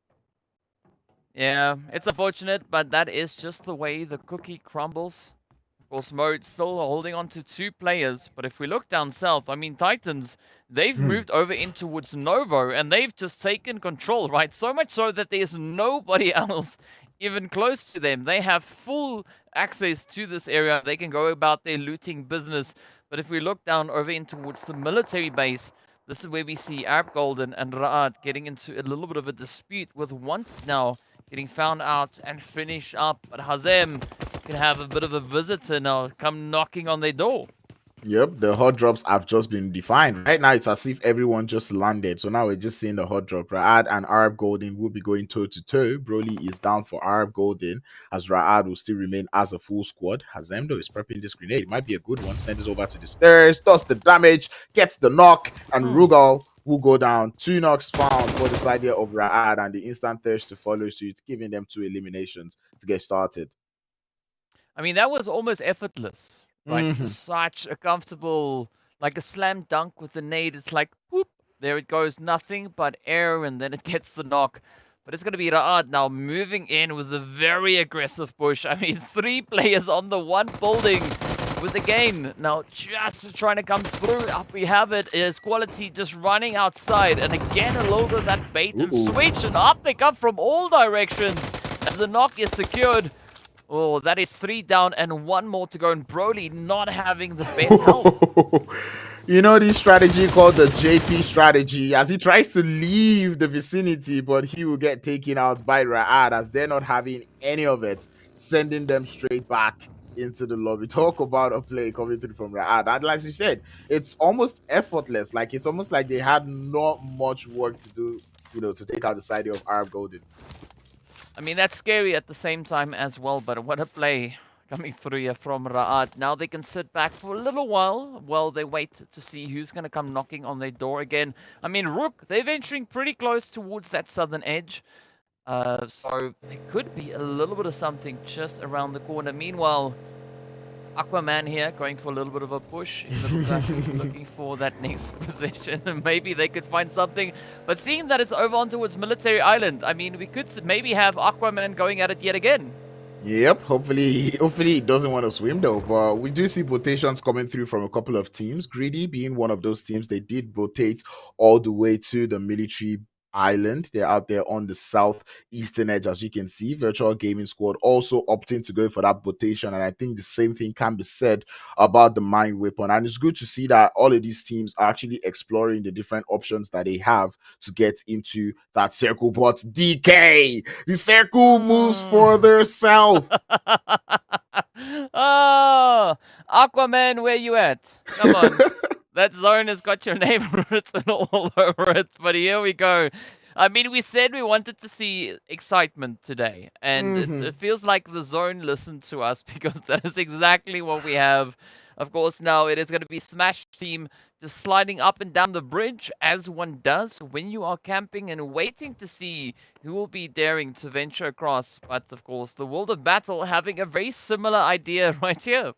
Yeah, it's unfortunate, but that is just the way the cookie crumbles. Of course, Mode's still holding on to 2 players, but if we look down south, I mean, Titans, they've moved over in towards Novo, and they've just taken control, right? So much so that there's nobody else even close to them. They have full access to this area. They can go about their looting business. But if we look down over in towards the military base, this is where we see Arab Golden and Ra'ad getting into a little bit of a dispute with Once now getting found out and finished up. But Hazem can have a bit of a visitor now come knocking on their door. Yep, the hot drops have just been defined. Right now, it's as if everyone just landed. So now we're just seeing the hot drop. Raad and Arab Golden will be going toe to toe. Broly is down for Arab Golden, as Raad will still remain as a full squad. Hazemdo is prepping this grenade. It might be a good one. Sends it over to the stairs, does the damage, gets the knock, and Rugal will go down. 2 knocks found for the side here of Raad, and the instant thirst to follow suit, giving them 2 eliminations to get started. I mean, that was almost effortless, right? Just such a comfortable, like a slam dunk with the nade. It's like, whoop, there it goes. Nothing but air, and then it gets the knock. But it's going to be Ra'ad now moving in with a very aggressive push. I mean, 3 players on the one building with the game. Now, just trying to come through. Up we have it. Is Quality just running outside. And again, a little bit of that bait and switch. And up they come from all directions as the knock is secured. Oh, that is 3 down and 1 more to go. And Broly not having the best health. You know this strategy called the JP strategy, as he tries to leave the vicinity, but he will get taken out by Ra'ad as they're not having any of it, sending them straight back into the lobby. Talk about a play coming through from Ra'ad. And like you said, it's almost effortless. Like, it's almost like they had not much work to do, to take out the side of Arab Golden. I mean, that's scary at the same time as well, but what a play coming through here from Ra'ad. Now they can sit back for a little while they wait to see who's going to come knocking on their door again. I mean, RUKH, they're venturing pretty close towards that southern edge. So there could be a little bit of something just around the corner. Meanwhile, Aquaman here going for a little bit of a push. He's looking for that next position, and maybe they could find something. But seeing that it's over on towards Military Island, I mean, we could maybe have Aquaman going at it yet again. Yep, hopefully he doesn't want to swim though. But we do see rotations coming through from a couple of teams. Greedy being one of those teams, they did rotate all the way to the military island. They're out there on the southeastern edge, as you can see. Virtual Gaming Squad also opting to go for that rotation, and I think the same thing can be said about the Mind Weapon. And it's good to see that all of these teams are actually exploring the different options that they have to get into that circle. But DK, the circle moves further south. Oh, Aquaman, where you at? Come on. That zone has got your name written all over it, but here we go. I mean, we said we wanted to see excitement today, and it feels like the zone listened to us because that is exactly what we have. Of course, now it is going to be Smash Team just sliding up and down the bridge, as one does when you are camping and waiting to see who will be daring to venture across. But, of course, the World of Battle having a very similar idea right here.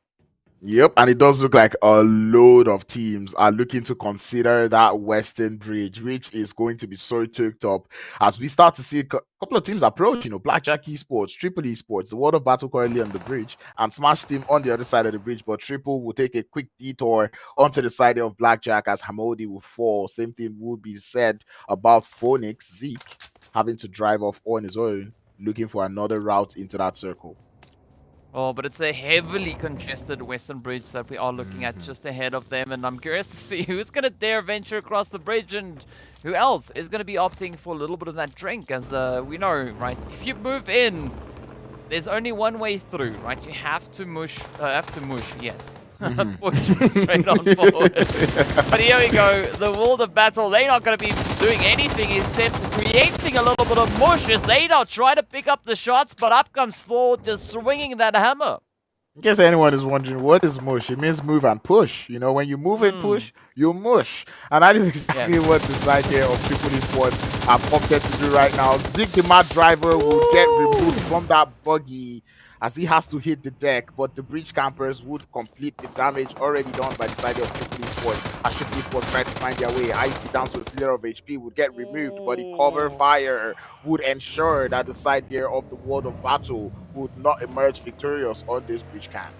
Yep, and it does look like a load of teams are looking to consider that Western Bridge, which is going to be so choked up as we start to see a couple of teams approach, Blackjack Esports, Triple Esports, the World of Battle currently on the bridge, and Smash Team on the other side of the bridge, but Triple will take a quick detour onto the side of Blackjack as Hamodi will fall. Same thing would be said about Phoenix, Zeke having to drive off on his own, looking for another route into that circle. Oh, but it's a heavily congested western bridge that we are looking at just ahead of them, and I'm curious to see who's going to dare venture across the bridge and who else is going to be opting for a little bit of that drink, as we know, right? If you move in, there's only one way through, right? You have to yes. Push straight on forward. But here we go, the world of battle, they're not going to be doing anything except creating a little bit of mush as they now try to pick up the shots, but up comes Thor just swinging that hammer. In case anyone is wondering, what is mush? It means move and push. You know, when you move and push, you mush. And that is exactly what the side here of Triple Esports have opted to do right now. Zig, the mad driver, will get removed from that buggy as he has to hit the deck, but the breach campers would complete the damage already done by the side of Triple Esports. As Triple Esports try to find their way, Icy down to a slither of HP would get removed, but the cover fire would ensure that the side there of the world of battle would not emerge victorious on this breach camp.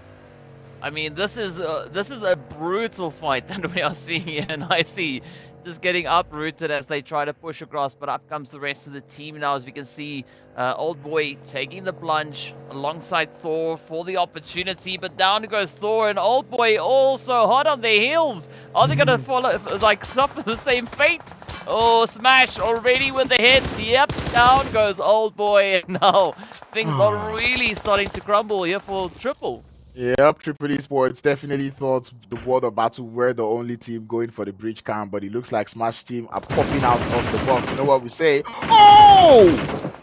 I mean, this is a brutal fight that we are seeing here, and I see just getting uprooted as they try to push across, but up comes the rest of the team now, as we can see Old Boy taking the plunge alongside Thor for the opportunity, but down goes Thor, and Old Boy also hot on their heels. Are they going to follow, like, suffer the same fate? Oh, Smash already with the hits. Yep, down goes Old Boy, and now things are really starting to crumble here for Triple. Yep, Triple Esports definitely thought the world of battle were the only team going for the breach camp, but it looks like Smash team are popping out of the box. You know what we say? Oh!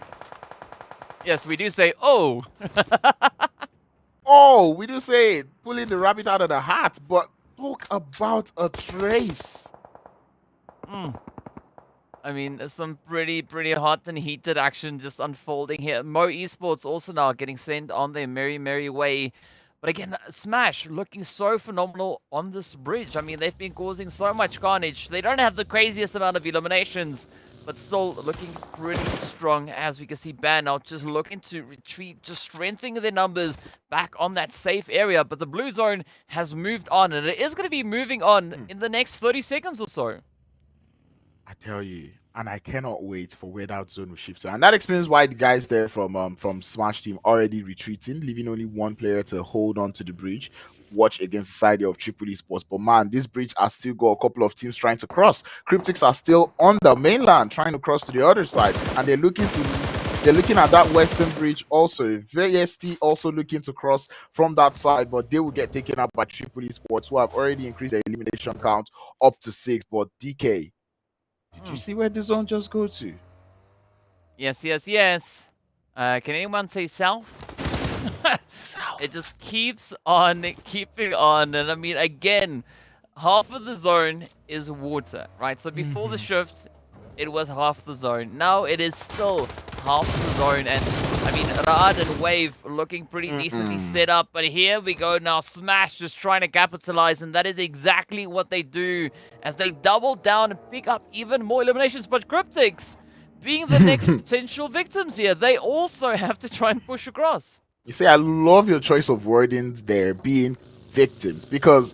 Yes, we do say, oh! Oh, we do say it. Pulling the rabbit out of the hat, but talk about a trace. I mean, some pretty hot and heated action just unfolding here. Mo Esports also now getting sent on their merry way. But again, Smash looking so phenomenal on this bridge. I mean, they've been causing so much carnage. They don't have the craziest amount of eliminations, but still looking pretty strong, as we can see Ban out just looking to retreat, just strengthening their numbers back on that safe area. But the blue zone has moved on, and it is going to be moving on in the next 30 seconds or so. I tell you, and I cannot wait for where that zone will shift to. And that explains why the guys there from Smash team already retreating, leaving only one player to hold on to the bridge, watch against the side of Triple Esports. But man, this bridge has still got a couple of teams trying to cross. CRYPTICS are still on the mainland trying to cross to the other side, and they're looking at that western bridge also. VST also looking to cross from that side, but they will get taken up by Triple Esports, who have already increased their elimination count up to 6. But DK, did you see where the zone just go to? Yes. Can anyone say south? South. It just keeps on keeping on. And I mean, again, half of the zone is water, right? So before the shift, it was half the zone. Now it is still half the zone. And I mean, Rad and Wave looking pretty decently set up. But here we go now. Smash just trying to capitalize. And that is exactly what they do as they double down and pick up even more eliminations. But CRYPTICS, being the next potential victims here, they also have to try and push across. You see, I love your choice of wordings there, being victims, because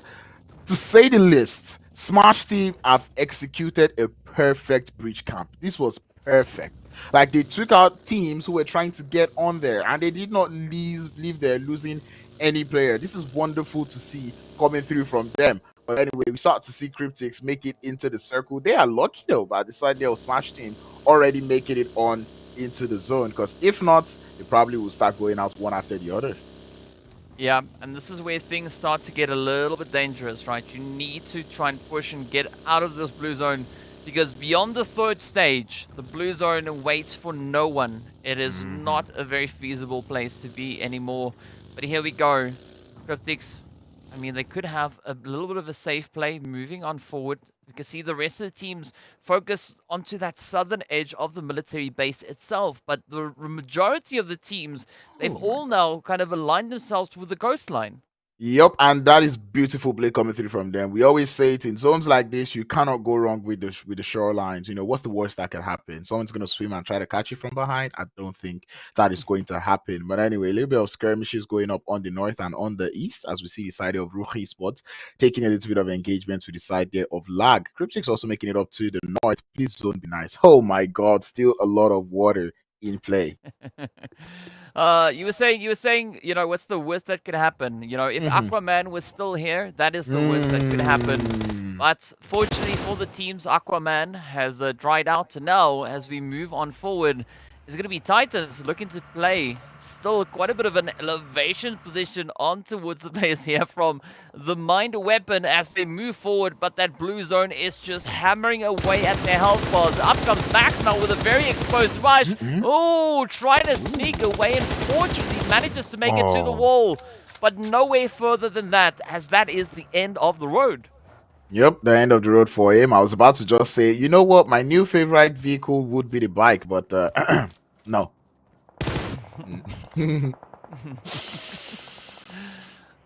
to say the least, Smash team have executed a perfect breach camp. This was perfect. Like, they took out teams who were trying to get on there, and they did not leave there losing any player. This is wonderful to see coming through from them. But anyway, we start to see CRYPTICS make it into the circle. They are lucky though, by the side there of Smash team already making it on into the zone, because if not, they probably will start going out one after the other. Yeah, and this is where things start to get a little bit dangerous, right? You need to try and push and get out of this blue zone, because beyond the third stage, the blue zone waits for no one. It is not a very feasible place to be anymore. But here we go. CRYPTICS, I mean, they could have a little bit of a safe play moving on forward. You can see the rest of the teams focus onto that southern edge of the military base itself. But the majority of the teams, they've all now kind of aligned themselves with the coastline. Yep, and that is beautiful play coming through from them. We always say it in zones like this, you cannot go wrong with the shorelines. You know, what's the worst that can happen? Someone's going to swim and try to catch you from behind. I don't think that is going to happen. But anyway, a little bit of skirmishes going up on the north and on the east, as we see the side of RUKH Esports taking a little bit of engagement with the side there of lag. CRYPTICS also making it up to the north. Please don't be nice. Oh my God, still a lot of water in play. You were saying, what's the worst that could happen? If Aquaman was still here, that is the worst that could happen. Mm. But fortunately for the teams, Aquaman has dried out. Now, as we move on forward, it's going to be Titans looking to play. Still quite a bit of an elevation position on towards the players here from the Mind Weapon as they move forward, but that blue zone is just hammering away at their health bars. Up comes Max now with a very exposed rush. Oh, trying to sneak away and fortunately manages to make it to the wall, but nowhere further than that, as that is the end of the road. Yep, the end of the road for him. I was about to just say, you know what, my new favorite vehicle would be the bike, but no.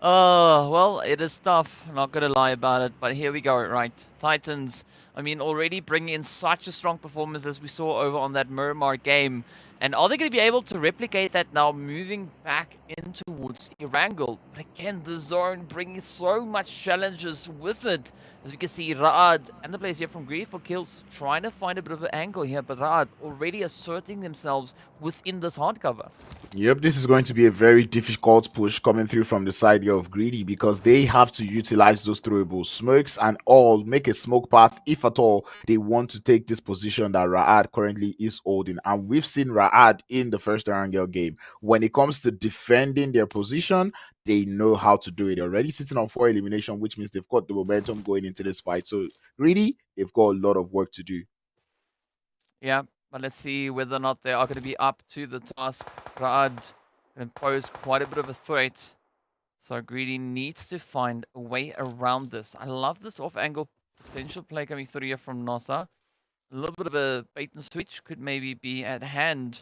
Oh, well, it is tough. I'm not going to lie about it. But here we go, right? Titans, I mean, already bringing in such a strong performance as we saw over on that Miramar game. And are they going to be able to replicate that now, moving back in towards Erangel? But again, the zone bringing so much challenges with it. As we can see, Raad and the players here from GREEDYFORKILLS trying to find a bit of an angle here. But Raad already asserting themselves within this hardcover. Yep, this is going to be a very difficult push coming through from the side here of Greedy because they have to utilize those throwable smokes and all make a smoke path if at all they want to take this position that Raad currently is holding. And we've seen Raad in the first Erangel game. When it comes to defending their position, they know how to do it. They're already sitting on 4 elimination, which means they've got the momentum going into this fight. So Greedy, they've got a lot of work to do. Yeah, but let's see whether or not they are going to be up to the task. Raad can pose quite a bit of a threat. So Greedy needs to find a way around this. I love this off-angle potential play coming through here from Nossa. A little bit of a bait and switch could maybe be at hand.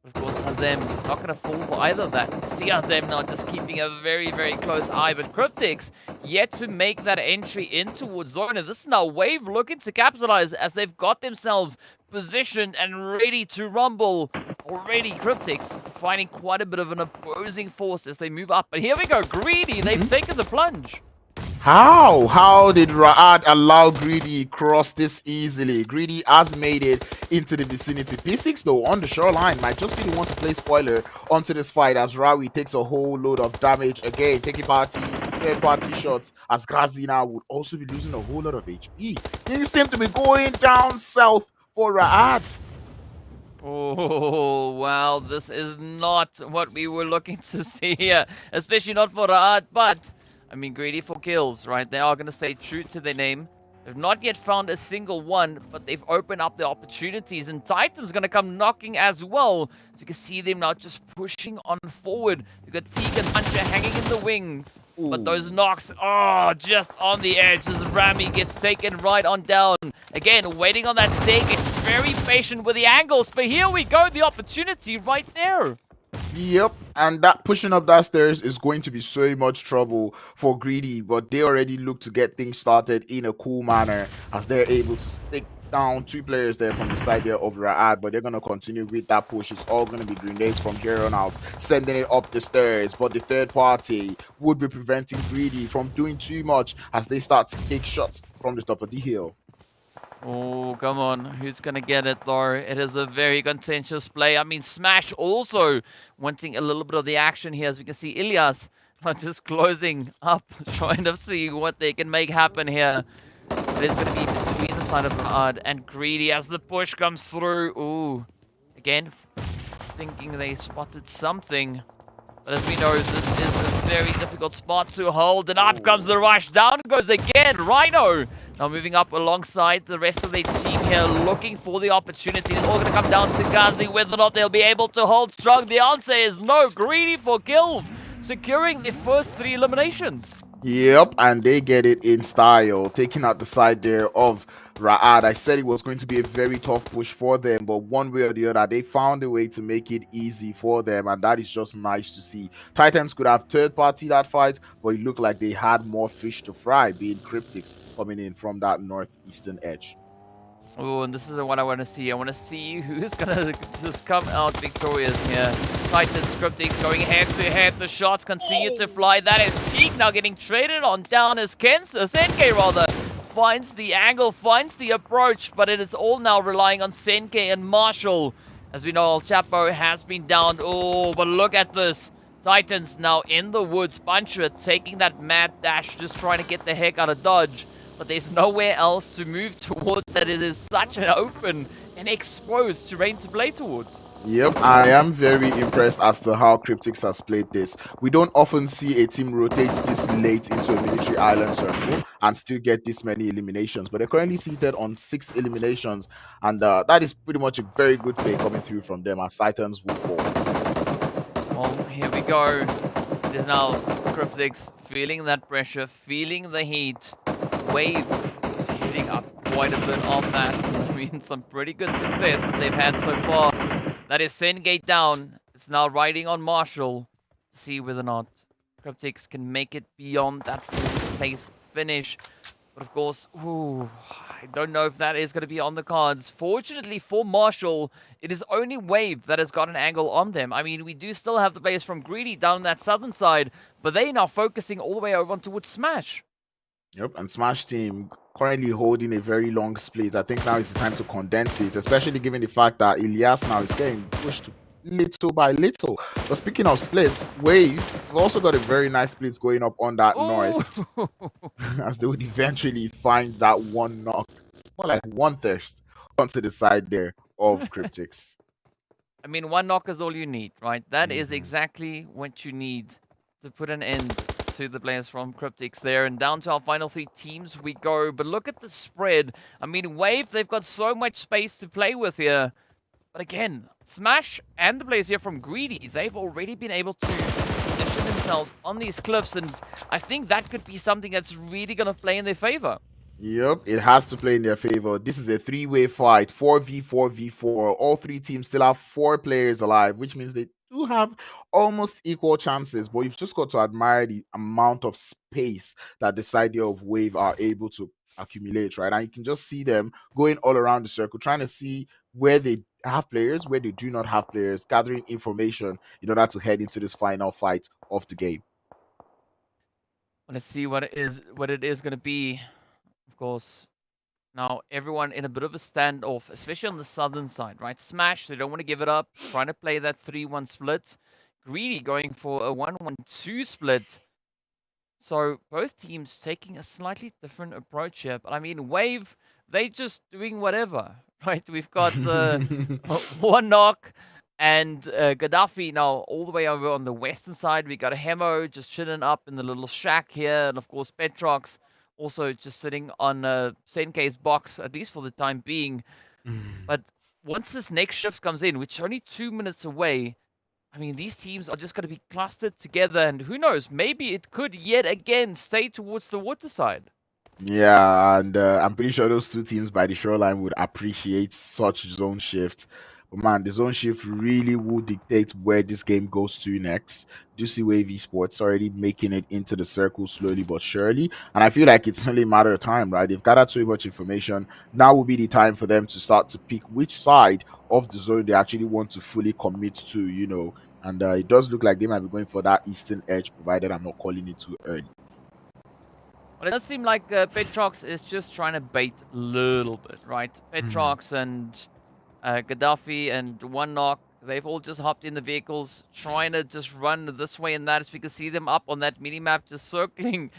But of course, Hazem not going to fall for either of that. See Hazem now just keeping a very, very close eye. But CRYPTICS yet to make that entry in towards zone. And this is now Wave looking to capitalize as they've got themselves positioned and ready to rumble. Already CRYPTICS finding quite a bit of an opposing force as they move up. But here we go, Greedy. They've taken the plunge. How did Raad allow Greedy cross this easily? Greedy has made it into the vicinity. P6 though on the shoreline might just be the one to play spoiler onto this fight as Rawi takes a whole load of damage again, taking third party shots as Grazina would also be losing a whole lot of HP. Things seem to be going down south for Raad. Oh, wow, this is not what we were looking to see here, especially not for Raad, but I mean, GREEDYFORKILLS, right? They are going to stay true to their name. They've not yet found a single one, but they've opened up the opportunities. And Titan's going to come knocking as well. So you can see them now just pushing on forward. You've got Tegan Puncher hanging in the wing. Ooh. But those knocks, just on the edge as Rami gets taken right on down. Again, waiting on that stake. It's very patient with the angles. But here we go, the opportunity right there. Yep, and that pushing up that stairs is going to be so much trouble for Greedy, but they already look to get things started in a cool manner as they're able to stick down 2 players there from the side there of Raad, but they're going to continue with that push. It's all going to be grenades from here on out, sending it up the stairs, but the third party would be preventing Greedy from doing too much as they start to take shots from the top of the hill. Oh, come on. Who's going to get it, though? It is a very contentious play. I mean, Smash also wanting a little bit of the action here. As we can see, Ilyas just closing up, trying to see what they can make happen here. It is going to be between the side of Raad and Greedy as the push comes through. Ooh. Again, thinking they spotted something. But as we know, this is a very difficult spot to hold. And up comes the rush. Down goes again. Rhino now moving up alongside the rest of their team here, looking for the opportunity. It's all going to come down to Ghazi, whether or not they'll be able to hold strong. The answer is no. GREEDYFORKILLS securing the first 3 eliminations. Yep, and they get it in style, taking out the side there of Raad. I said it was going to be a very tough push for them, but one way or the other, they found a way to make it easy for them, and that is just nice to see. Titans could have third party that fight, but it looked like they had more fish to fry, being CRYPTICS coming in from that northeastern edge. Oh, and this is what I want to see. I want to see who's going to just come out victorious here. Titans, CRYPTICS going head-to-head. The shots continue to fly. That is Cheek now getting traded on down as Senke rather finds the angle, finds the approach, but it is all now relying on Senke and Marshall As we know, El Chapo has been downed. Oh, but look at this. Titans now in the woods. Buncher taking that mad dash, just trying to get the heck out of Dodge. But there's nowhere else to move towards, that it is such an open and exposed terrain to play towards. Yep, I am very impressed as to how CRYPTICS has played this. We don't often see a team rotate this late into a military island circle and still get this many eliminations, but they're currently seated on 6 eliminations, and that is pretty much a very good play coming through from them as Titans will fall. Well, here we go. It is now CRYPTICS feeling that pressure, feeling the heat. Wave hitting up quite a bit on that. I mean, some pretty good success that they've had so far. That is Sengate down. It's now riding on Marshall to see whether or not CRYPTICS can make it beyond that fourth place finish. But of course, I don't know if that is going to be on the cards. Fortunately for Marshall, it is only Wave that has got an angle on them. I mean, we do still have the players from Greedy down that southern side, but they are now focusing all the way over towards Smash. Yep, and Smash team currently holding a very long split. I think now is the time to condense it, especially given the fact that Elias now is getting pushed little by little. But speaking of splits, Wave, we've also got a very nice split going up on that north, as they would eventually find that one knock, more like one thirst, onto the side there of CRYPTICS. I mean, one knock is all you need, right? That is exactly what you need to put an end to the players from CRYPTICS there. And down to our final 3 teams we go. But look at the spread. I mean, Wave, they've got so much space to play with here. But again, Smash and the players here from Greedy, they've already been able to position themselves on these cliffs. And I think that could be something that's really going to play in their favor. Yep, it has to play in their favor. This is a 3-way fight, 4v4v4. All 3 teams still have 4 players alive, which means they do have almost equal chances, but you've just got to admire the amount of space that the side here of Wave are able to accumulate, right? And you can just see them going all around the circle, trying to see where they have players, where they do not have players, gathering information in order to head into this final fight of the game. Let's see what it is going to be. Of course, now everyone in a bit of a standoff, especially on the southern side, right? Smash, they don't want to give it up, trying to play that 3-1 split. Greedy going for a 1-1-2 split. So both teams taking a slightly different approach here. But I mean, Wave, they just doing whatever, right? We've got the one knock and Gaddafi now all the way over on the western side. We got a Hemo just chilling up in the little shack here. And of course, Petrox also just sitting on Senkei's box, at least for the time being. But once this next shift comes in, which is only 2 minutes away, I mean, these teams are just going to be clustered together, and who knows, maybe it could yet again stay towards the water side. Yeah, and I'm pretty sure those 2 teams by the shoreline would appreciate such zone shift. But man, the zone shift really will dictate where this game goes to next. Do you see Wave Esports already making it into the circle slowly but surely? And I feel like it's only a matter of time, right? They've gathered so much information. Now will be the time for them to start to pick which side of the zone they actually want to fully commit to, And it does look like they might be going for that eastern edge, provided I'm not calling it too early. Well, it does seem like Petrox is just trying to bait a little bit, right? Petrox and Gaddafi and One Knock, they've all just hopped in the vehicles, trying to just run this way and that, as we can see them up on that mini-map, just circling,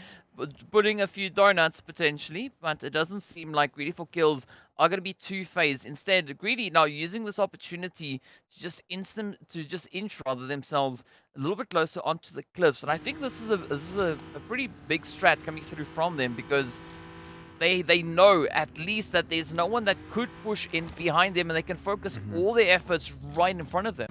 putting a few donuts, potentially, but it doesn't seem like GREEDYFORKILLS are going to be two-phased. Instead, Greedy now using this opportunity to just inch rather themselves a little bit closer onto the cliffs, and I think this is a pretty big strat coming through from them, because they know at least that there's no one that could push in behind them, and they can focus all their efforts right in front of them.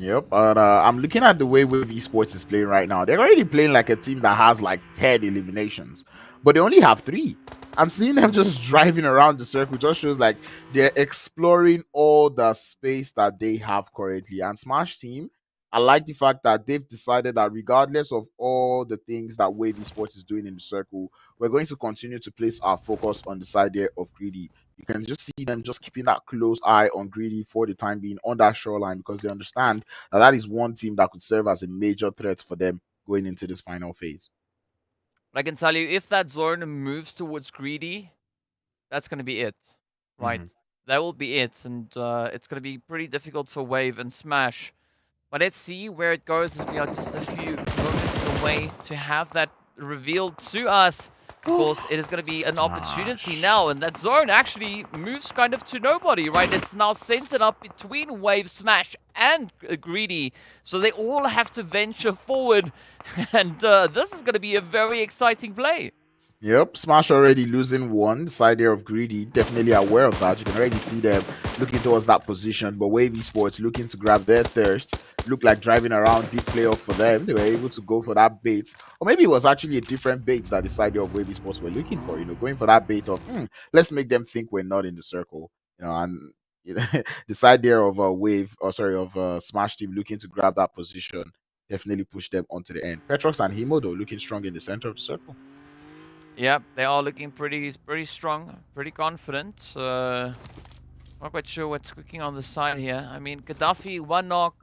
Yep, and I'm looking at the way Wave Esports is playing right now. They're already playing like a team that has like 10 eliminations, but they only have 3. And seeing them just driving around the circle just shows like they're exploring all the space that they have currently. And Smash Team, I like the fact that they've decided that regardless of all the things that Wave Esports is doing in the circle, we're going to continue to place our focus on the side there of Greedy. You can just see them just keeping that close eye on Greedy for the time being on that shoreline, because they understand that that is one team that could serve as a major threat for them going into this final phase. But I can tell you, if that zone moves towards Greedy, that's going to be it, right? That will be it, and it's going to be pretty difficult for Wave and Smash. But let's see where it goes as we are just a few moments away to have that revealed to us. Of course, it is going to be an opportunity Smash. now, and that zone actually moves kind of to nobody, right? It's now centered up between Wave, Smash, and Greedy, so they all have to venture forward, and this is going to be a very exciting play. Yep, Smash already losing one. Side there of Greedy, definitely aware of that. You can already see them looking towards that position. But Wave Esports looking to grab their thirst. Looked like driving around deep playoff for them. They were able to go for that bait. Or maybe it was actually a different bait that the side there of Wave Esports were looking for. You know, going for that bait of, let's make them think we're not in the circle. You know, and you know, the side there of Smash team looking to grab that position. Definitely push them onto the end. Petrox and Himo, though, looking strong in the center of the circle. Yeah, they are looking pretty strong, pretty confident. Not quite sure what's cooking on the side here. I mean, Gaddafi, one knock.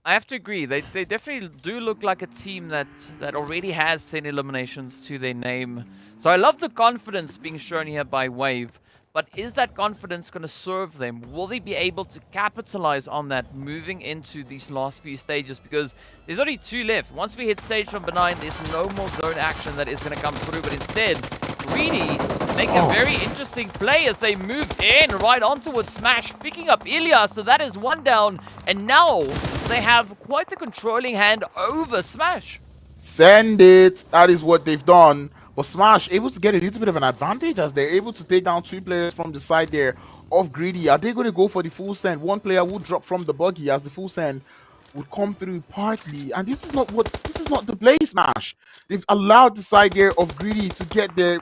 I have to agree. They definitely do look like a team that already has 10 eliminations to their name. So I love the confidence being shown here by Wave. But is that confidence going to serve them? Will they be able to capitalize on that moving into these last few stages? Because there's only 2 left. Once we hit stage number 9, there's no more zone action that is going to come through. But instead, Greedy make a very interesting play as they move in right on towards Smash, picking up Ilya. So that is one down. And now they have quite the controlling hand over Smash. Send it. That is what they've done. But Smash able to get a little bit of an advantage as they're able to take down 2 players from the side there of Greedy. Are they going to go for the full send? One player would drop from the buggy as the full send would come through partly. And this is not the play, Smash. They've allowed the side there of Greedy to get their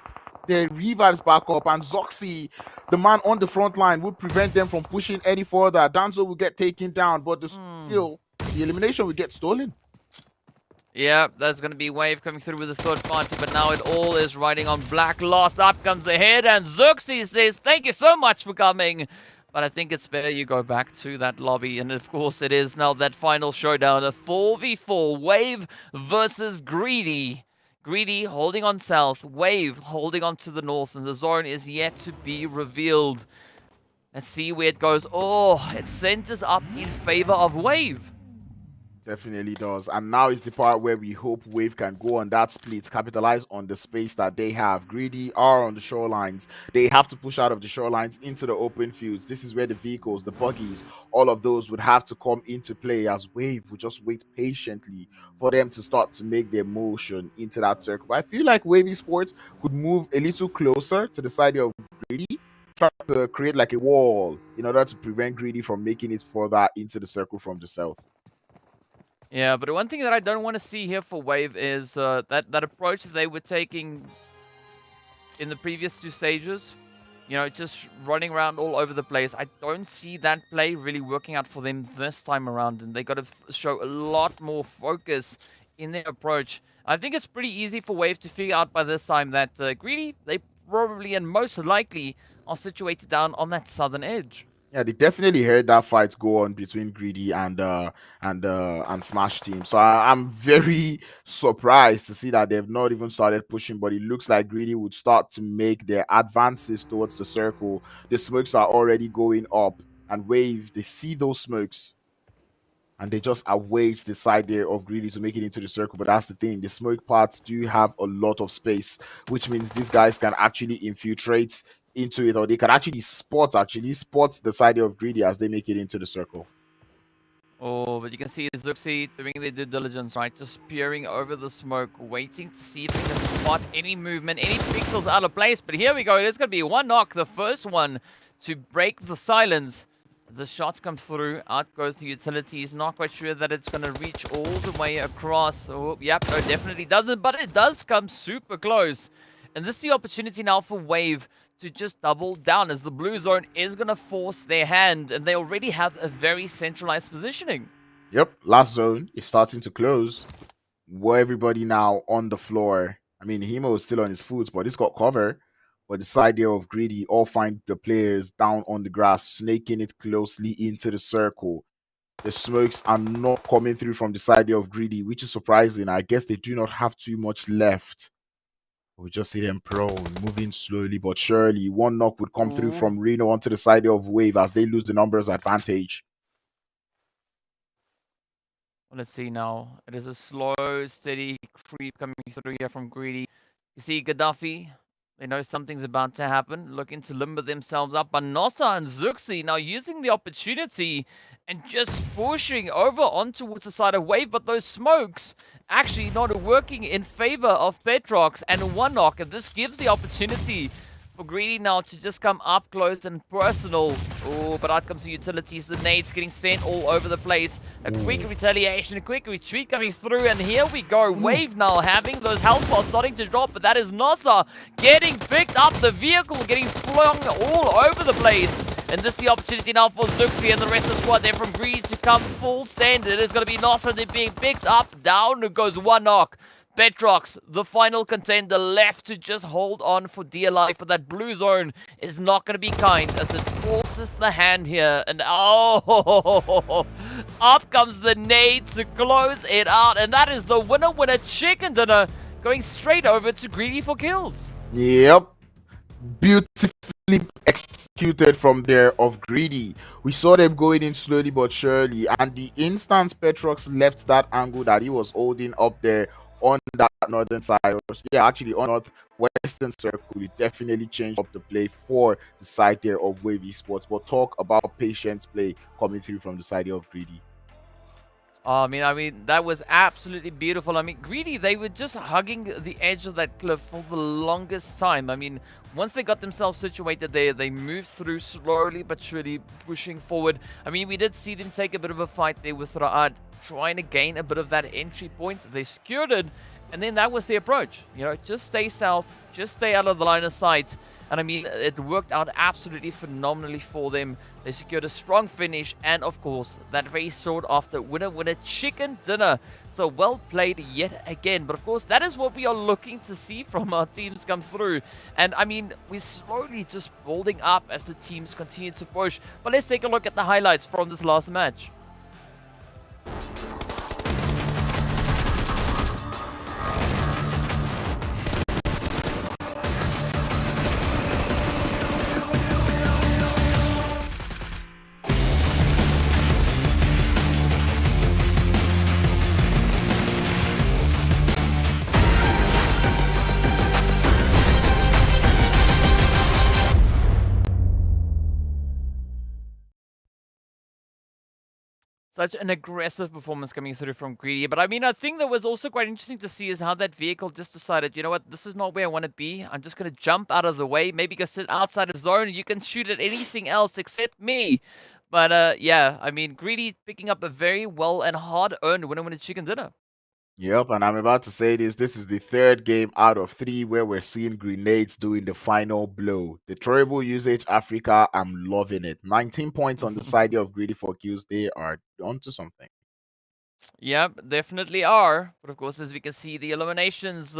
revives back up, and Zoxy, the man on the front line, would prevent them from pushing any further. Danzo will get taken down, but the elimination will get stolen. Yeah, there's going to be Wave coming through with the third party, but now it all is riding on Black. Last up comes the head, and Xerxes says, thank you so much for coming. But I think it's better you go back to that lobby. And of course, it is now that final showdown, a 4v4, Wave versus Greedy. Greedy holding on south, Wave holding on to the north, and the zone is yet to be revealed. Let's see where it goes. Oh, it centers up in favor of Wave. Definitely does. And now is the part where we hope Wave can go on that split, capitalize on the space that they have. Greedy are on the shorelines. They have to push out of the shorelines into the open fields. This is where the vehicles, the buggies, all of those would have to come into play, as Wave would just wait patiently for them to start to make their motion into that circle. But I feel like Wave Esports could move a little closer to the side of Greedy, try to create like a wall in order to prevent Greedy from making it further into the circle from the south. Yeah, but one thing that I don't want to see here for Wave is that approach that they were taking in the previous 2 stages. You know, just running around all over the place. I don't see that play really working out for them this time around, and they got to show a lot more focus in their approach. I think it's pretty easy for Wave to figure out by this time that Greedy, they probably and most likely are situated down on that southern edge. Yeah, they definitely heard that fight go on between Greedy and Smash Team. So I'm very surprised to see that they've not even started pushing. But it looks like Greedy would start to make their advances towards the circle. The smokes are already going up, and Wave, they see those smokes, and they just await the side there of Greedy to make it into the circle. But that's the thing, the smoke parts do have a lot of space, which means these guys can actually infiltrate into it, or they can actually spot the side of Greedy as they make it into the circle. Oh, but you can see Zuxi doing their due diligence, right? Just peering over the smoke, waiting to see if they can spot any movement, any pixels out of place. But here we go. It is going to be one knock, the first one to break the silence. The shots come through. Out goes the utilities. Not quite sure that it's going to reach all the way across. Oh, yep. No, definitely doesn't. But it does come super close. And this is the opportunity now for Wave to just double down, as the blue zone is going to force their hand, and they already have a very centralized positioning. Yep, last zone is starting to close. Where everybody now on the floor. I mean, Himo is still on his foot, but he's got cover. But the side there of Greedy all find the players down on the grass, snaking it closely into the circle. The smokes are not coming through from the side there of Greedy, which is surprising. I guess they do not have too much left. We just see them prone, moving slowly but surely. One knock would come through Ooh. from Reno onto the side of Wave as they lose the numbers advantage. Let's see now. It is a slow, steady creep coming through here from Greedy. You see Gaddafi. They know something's about to happen, looking to limber themselves up. But Nossa and Zuxi now using the opportunity and just pushing over onto the side of Wave. But those smokes actually not working in favor of Petrox and one knock. And this gives the opportunity for Greedy now to just come up close and personal. Oh, but out comes the utilities. The nades getting sent all over the place. A quick retaliation, a quick retreat coming through. And here we go. Wave now having those health bars starting to drop. But that is Nossa getting picked up. The vehicle getting flung all over the place. And this is the opportunity now for Zuxi and the rest of the squad there from Greedy to come full send. It is going to be Nossa being picked up. Down goes one knock. Petrox, the final contender, left to just hold on for dear life, but that blue zone is not going to be kind as it forces the hand here. And oh, up comes the nade to close it out, and that is the winner chicken dinner going straight over to Greedy for kills. Yep. Beautifully executed from there of Greedy. We saw them going in slowly but surely, and the instant Petrox left that angle that he was holding up there on that northern side, actually on northwestern circle, it definitely changed up the play for the side there of Wave Esports. But talk about patient play coming through from the side of Greedy. I mean, that was absolutely beautiful. I mean, Greedy, they were just hugging the edge of that cliff for the longest time. I mean, once they got themselves situated there, they moved through slowly but surely, pushing forward. I mean, we did see them take a bit of a fight there with Ra'ad, trying to gain a bit of that entry point. They secured it, and then that was the approach. You know, just stay south, just stay out of the line of sight. And I mean, it worked out absolutely phenomenally for them. They secured a strong finish and, of course, that very sought after winner chicken dinner. So well played yet again. But, of course, that is what we are looking to see from our teams come through. And, I mean, we're slowly just building up as the teams continue to push. But let's take a look at the highlights from this last match. Such an aggressive performance coming through from Greedy. But I mean, I think that was also quite interesting to see is how that vehicle just decided, you know what, this is not where I want to be. I'm just going to jump out of the way, maybe go sit outside of zone. You can shoot at anything else except me. But yeah, I mean, Greedy picking up a very well and hard-earned winner chicken dinner. Yep, and I'm about to say this. This is the third game out of 3 where we're seeing grenades doing the final blow. The terrible usage, Africa, I'm loving it. 19 points on the side of Greedy for kills. They are onto something. Yep, definitely are. But of course, as we can see, the eliminations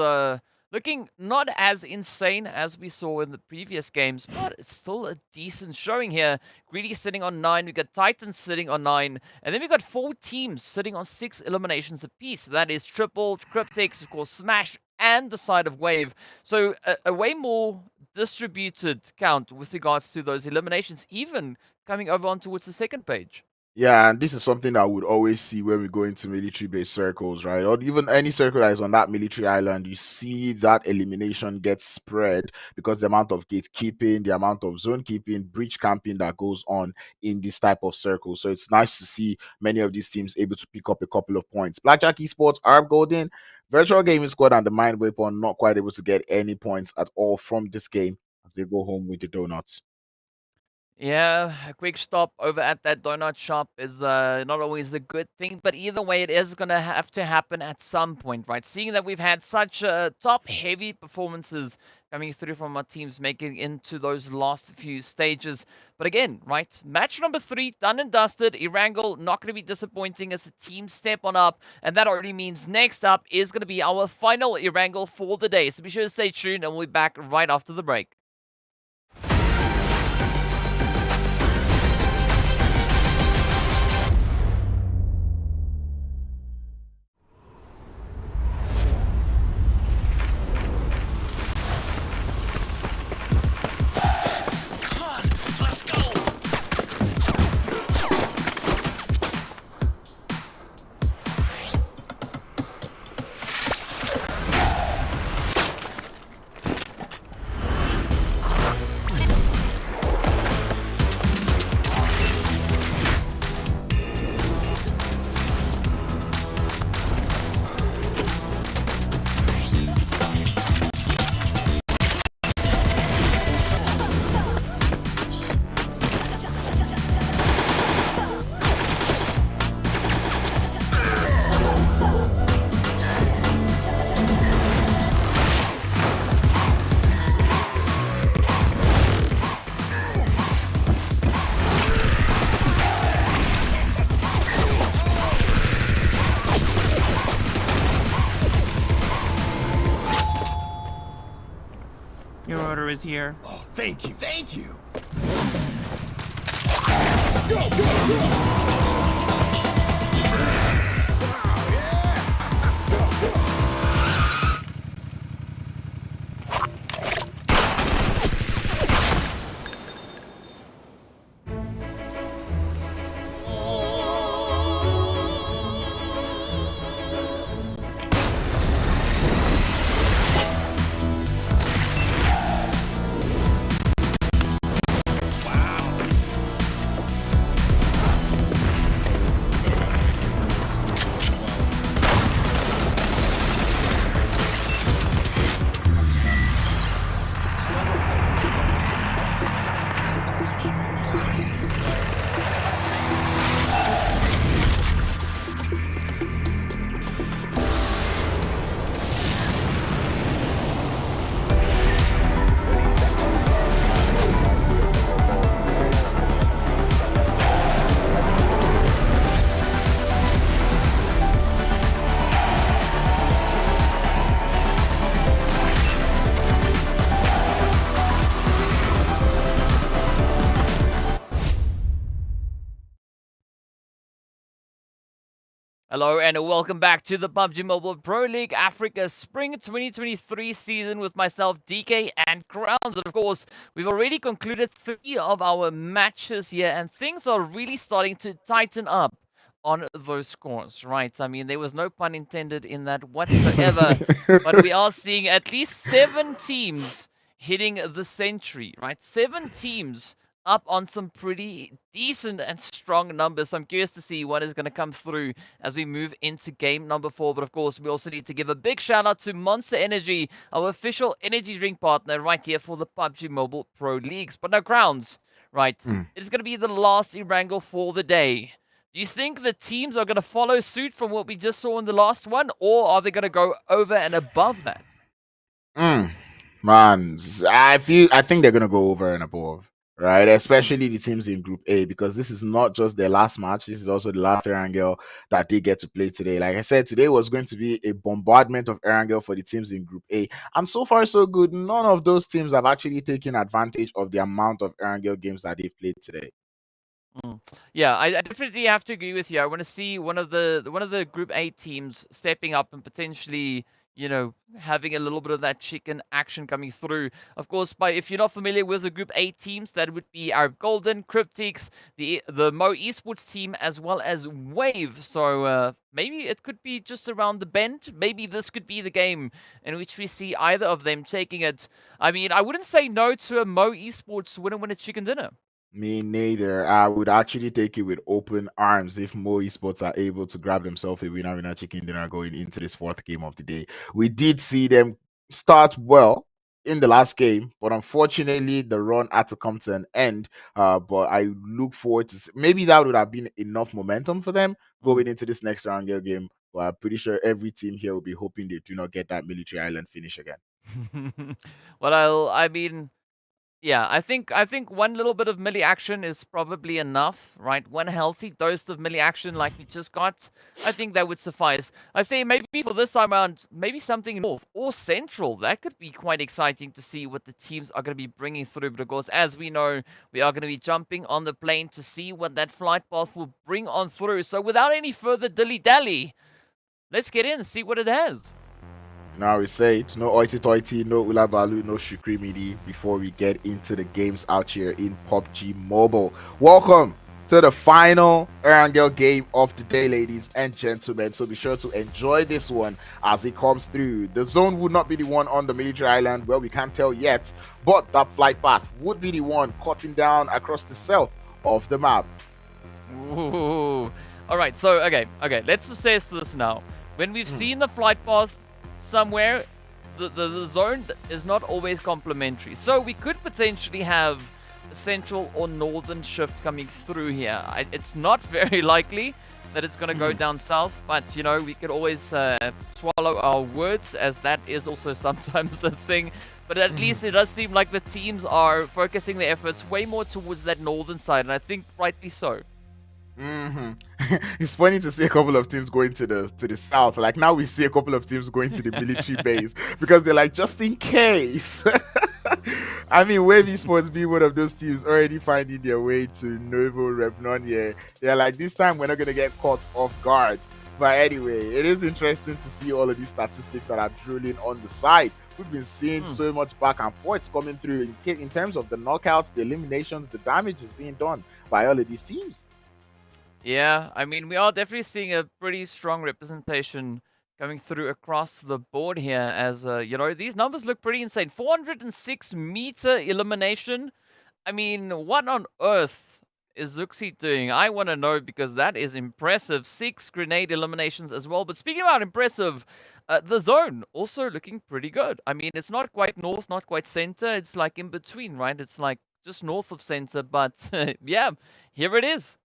looking not as insane as we saw in the previous games, but it's still a decent showing here. Greedy sitting on 9, we got Titans sitting on 9, and then we got 4 teams sitting on 6 eliminations apiece. That is Triple, CRYPTICS, of course, Smash, and the side of Wave. So a way more distributed count with regards to those eliminations, even coming over on towards the second page. Yeah, and this is something I would always see when we go into military-based circles, right? Or even any circle that is on that military island, you see that elimination gets spread because the amount of gatekeeping, the amount of zone keeping, breach camping that goes on in this type of circle. So it's nice to see many of these teams able to pick up a couple of points. Blackjack Esports, Arab Golden, Virtual Gaming Squad, and the Mind Weapon not quite able to get any points at all from this game as they go home with the donuts. Yeah, a quick stop over at that donut shop is not always a good thing, but either way, it is going to have to happen at some point, right? Seeing that we've had such top-heavy performances coming through from our teams making into those last few stages. But again, right, match number 3, done and dusted. Erangel not going to be disappointing as the team step on up, and that already means next up is going to be our final Erangel for the day. So be sure to stay tuned, and we'll be back right after the break. players here. Oh, thank you. Thank you. Hello and welcome back to the PUBG Mobile Pro League Africa Spring 2023 season with myself, DK, and Crowns. And of course, we've already concluded 3 of our matches here, and things are really starting to tighten up on those scores, right? I mean, there was no pun intended in that whatsoever, but we are seeing at least 7 teams hitting the century, right? 7 teams up on some pretty decent and strong numbers. So I'm curious to see what is going to come through as we move into game number 4. But of course, we also need to give a big shout out to Monster Energy, our official energy drink partner right here for the PUBG Mobile Pro Leagues. But no crowns, right? It is going to be the last Erangel for the day. Do you think the teams are going to follow suit from what we just saw in the last one, or are they going to go over and above that? Man, I think they're gonna go over and above, right? Especially the teams in Group A, because this is not just their last match. This is also the last Erangel that they get to play today. Like I said, today was going to be a bombardment of Erangel for the teams in Group A, and so far so good. None of those teams have actually taken advantage of the amount of Erangel games that they've played today. Yeah, I definitely have to agree with you. I want to see one of the Group A teams stepping up and potentially, you know, having a little bit of that chicken action coming through. Of course, if you're not familiar with the Group A teams, that would be our Golden, CRYPTICS, the Mo Esports team, as well as Wave. So maybe it could be just around the bend. Maybe this could be the game in which we see either of them taking it. I mean, I wouldn't say no to a Mo Esports winner chicken dinner. Me neither. I would actually take it with open arms if Mo Esports are able to grab themselves a winner chicken dinner going into this 4th game of the day. We did see them start well in the last game, but unfortunately the run had to come to an end. But I look forward to maybe that would have been enough momentum for them going into this next round game. But I'm pretty sure every team here will be hoping they do not get that military island finish again. Well, I mean, yeah, I think one little bit of melee action is probably enough, right? One healthy dose of melee action like we just got, I think that would suffice. I say maybe for this time around, maybe something north or central. That could be quite exciting to see what the teams are going to be bringing through. But of course, as we know, we are going to be jumping on the plane to see what that flight path will bring on through. So without any further dilly-dally, let's get in and see what it has. Now we say it, no oity toity, no ulabalu, no shukri midi before we get into the games out here in PUBG Mobile. Welcome to the final Erangel game of the day, ladies and gentlemen. So be sure to enjoy this one as it comes through. The zone would not be the one on the military island. Well, we can't tell yet, but that flight path would be the one cutting down across the south of the map. Ooh. All right, so okay, let's assess this now. When we've seen the flight path somewhere, the zone is not always complementary. So we could potentially have a central or northern shift coming through here. It's not very likely that it's going to go down south, but you know, we could always swallow our words, as that is also sometimes a thing. But at least it does seem like the teams are focusing their efforts way more towards that northern side, and I think rightly so. It's funny to see a couple of teams going to the south. Like now we see a couple of teams going to the military base because they're like, just in case. I mean, Wave Esports being one of those teams already finding their way to Novo Repnon here. They're like, this time we're not going to get caught off guard. But anyway, it is interesting to see all of these statistics that are drooling on the side. We've been seeing so much back and forth coming through in terms of the knockouts, the eliminations, the damage is being done by all of these teams. Yeah, I mean, we are definitely seeing a pretty strong representation coming through across the board here as, you know, these numbers look pretty insane. 406-meter elimination. I mean, what on earth is Zuxi doing? I want to know because that is impressive. 6 grenade eliminations as well. But speaking about impressive, the zone also looking pretty good. I mean, it's not quite north, not quite center. It's like in between, right? It's like just north of center. But yeah, here it is.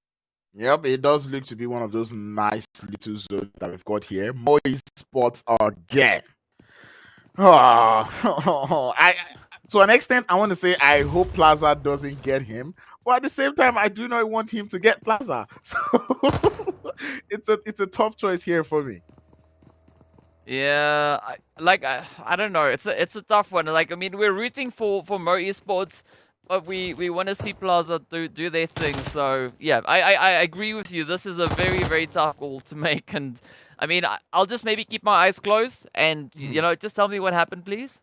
Yep, it does look to be one of those nice little zones that we've got here. More spots again. I to an extent, I want to say I hope Plaza doesn't get him, but at the same time, I do not want him to get Plaza. So it's a tough choice here for me. Yeah, I don't know. It's a tough one. Like I mean, we're rooting for MEA Esports, but we want to see Plaza do their thing. So yeah, I agree with you. This is a very tough call to make, and I mean I'll just maybe keep my eyes closed and you know just tell me what happened, please.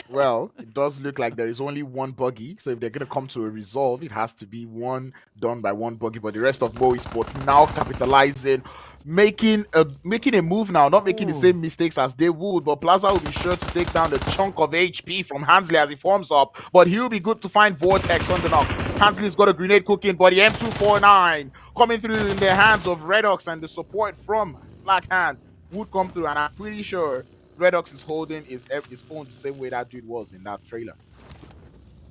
Well, it does look like there is only one buggy, so if they're going to come to a resolve, it has to be one done by one buggy. But the rest of MEA Sports now capitalizing, making a move now, not making the same mistakes as they would. But Plaza will be sure to take down the chunk of HP from Hansley as he forms up. But he'll be good to find Vortex on the knock. Hansley's got a grenade cooking, but the M249 coming through in the hands of RUKH and the support from Black Hand would come through, and I'm pretty sure RUKH is holding his phone the same way that dude was in that trailer.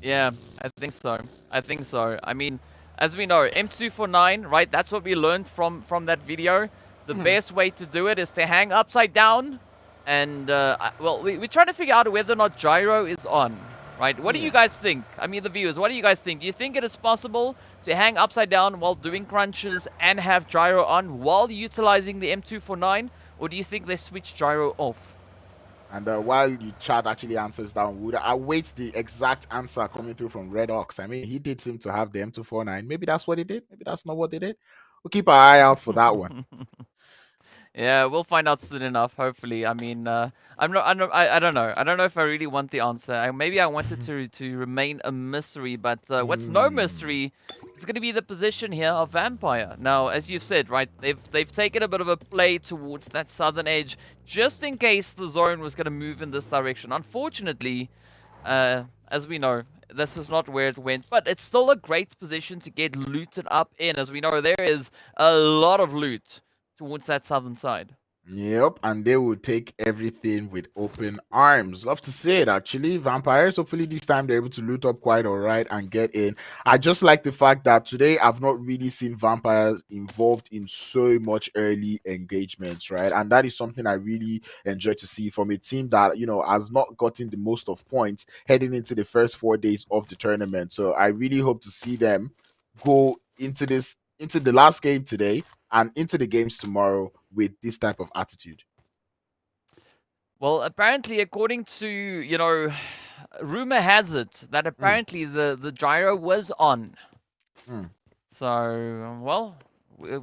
Yeah, I think so. I think so. I mean, as we know, M249, right? That's what we learned from that video. The best way to do it is to hang upside down. And, well, we're trying to figure out whether or not gyro is on, right? What do you guys think? I mean, the viewers, what do you guys think? Do you think it is possible to hang upside down while doing crunches and have gyro on while utilizing the M249? Or do you think they switch gyro off? And while you chat actually answers down, would I wait the exact answer coming through from RUKH? I mean, he did seem to have the M249. Maybe that's what he did. Maybe that's not what they did. We'll keep our eye out for that one. Yeah, we'll find out soon enough. Hopefully. I mean, I don't know. I don't know if I really want the answer. Maybe I want it to remain a mystery. But what's no mystery is going to be the position here of Vampire. Now, as you said, right, they've taken a bit of a play towards that southern edge, just in case the zone was going to move in this direction. Unfortunately, as we know, this is not where it went, but it's still a great position to get looted up in. As we know, there is a lot of loot towards that southern side. Yep, and they will take everything with open arms. Love to see it, actually. Vampires, hopefully this time they're able to loot up quite all right and get in. I just like the fact that today I've not really seen Vampires involved in so much early engagements, right? And that is something I really enjoy to see from a team that, you know, has not gotten the most of points heading into the first 4 days of the tournament. So I really hope to see them go into the last game today and into the games tomorrow with this type of attitude. Well, apparently, according to, you know, rumor has it that apparently the gyro was on. So, well,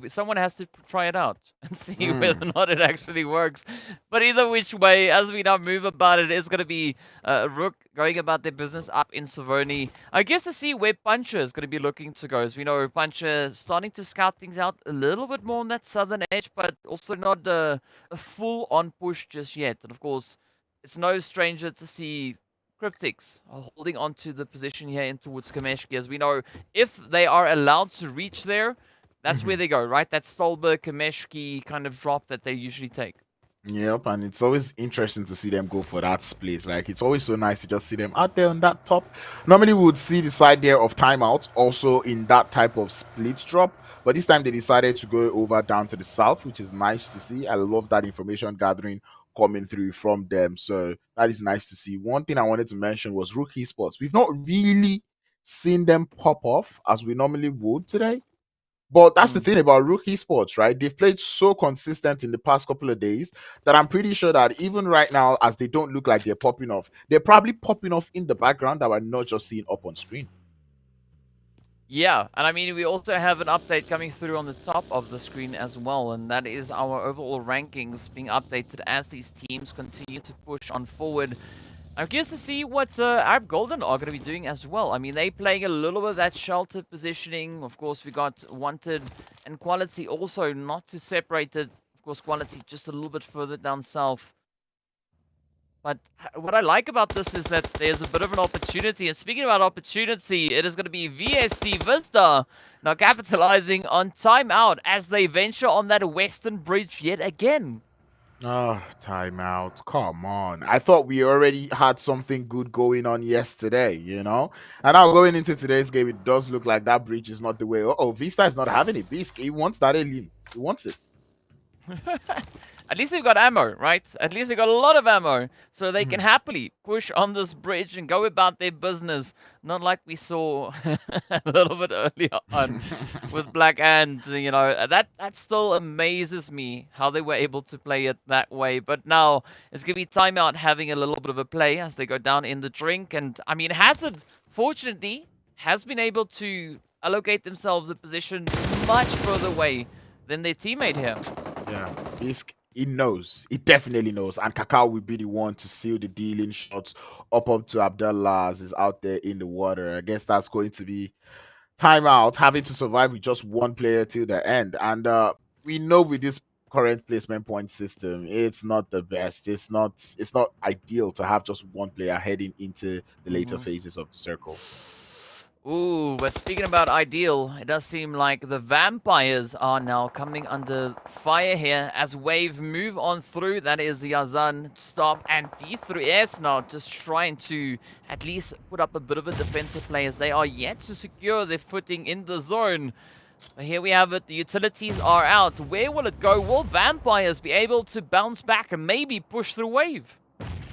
someone has to try it out and see whether or not it actually works. But either which way, as we now move about it, it's going to be RUKH going about their business up in Savoni. I guess to see where Puncher is going to be looking to go. As we know, Puncher starting to scout things out a little bit more on that southern edge, but also not a full-on push just yet. And of course, it's no stranger to see CRYPTICS holding on to the position here in towards Kameshki. As we know, if they are allowed to reach there, that's where they go, right? That Stolberg, Kameshki kind of drop that they usually take. Yep, and it's always interesting to see them go for that split. Like, it's always so nice to just see them out there on that top. Normally, we would see the side there of timeout also in that type of split drop. But this time, they decided to go over down to the south, which is nice to see. I love that information gathering coming through from them. So that is nice to see. One thing I wanted to mention was RUKH Esports. We've not really seen them pop off as we normally would today. But that's the thing about RUKH Esports, right? They've played so consistent in the past couple of days that I'm pretty sure that even right now, as they don't look like they're popping off, they're probably popping off in the background that we're not just seeing up on screen. Yeah, and I mean, we also have an update coming through on the top of the screen as well, and that is our overall rankings being updated as these teams continue to push on forward. I'm curious to see what Arab Golden are going to be doing as well. I mean, they playing a little bit of that sheltered positioning. Of course, we got Wanted and Quality also not too separated. Of course, Quality just a little bit further down south. But what I like about this is that there's a bit of an opportunity. And speaking about opportunity, it is going to be VSC VISTA now capitalizing on timeout as they venture on that western bridge yet again. Oh, timeout. Come on. I thought we already had something good going on yesterday, you know? And now going into today's game, it does look like that bridge is not the way. Oh, Vista is not having it. Beast, he wants that alien. He wants it. At least they've got ammo, right? At least they've got a lot of ammo. So they can happily push on this bridge and go about their business. Not like we saw a little bit earlier on with Black Ant. You know, that still amazes me how they were able to play it that way. But now it's going to be timeout having a little bit of a play as they go down in the drink. And I mean, Hazard, fortunately, has been able to allocate themselves a position much further away than their teammate here. Yeah, he knows. He definitely knows. And Kakao will be the one to seal the dealing shots up to Abdullah as is out there in the water. I guess that's going to be timeout, having to survive with just one player till the end. And we know with this current placement point system, it's not the best. It's not ideal to have just one player heading into the later phases of the circle. Ooh, but speaking about ideal, it does seem like the vampires are now coming under fire here as Wave move on through. That is Yazan, Stop, and D3S now just trying to at least put up a bit of a defensive play as they are yet to secure their footing in the zone. But here we have it, the utilities are out. Where will it go? Will vampires be able to bounce back and maybe push through Wave?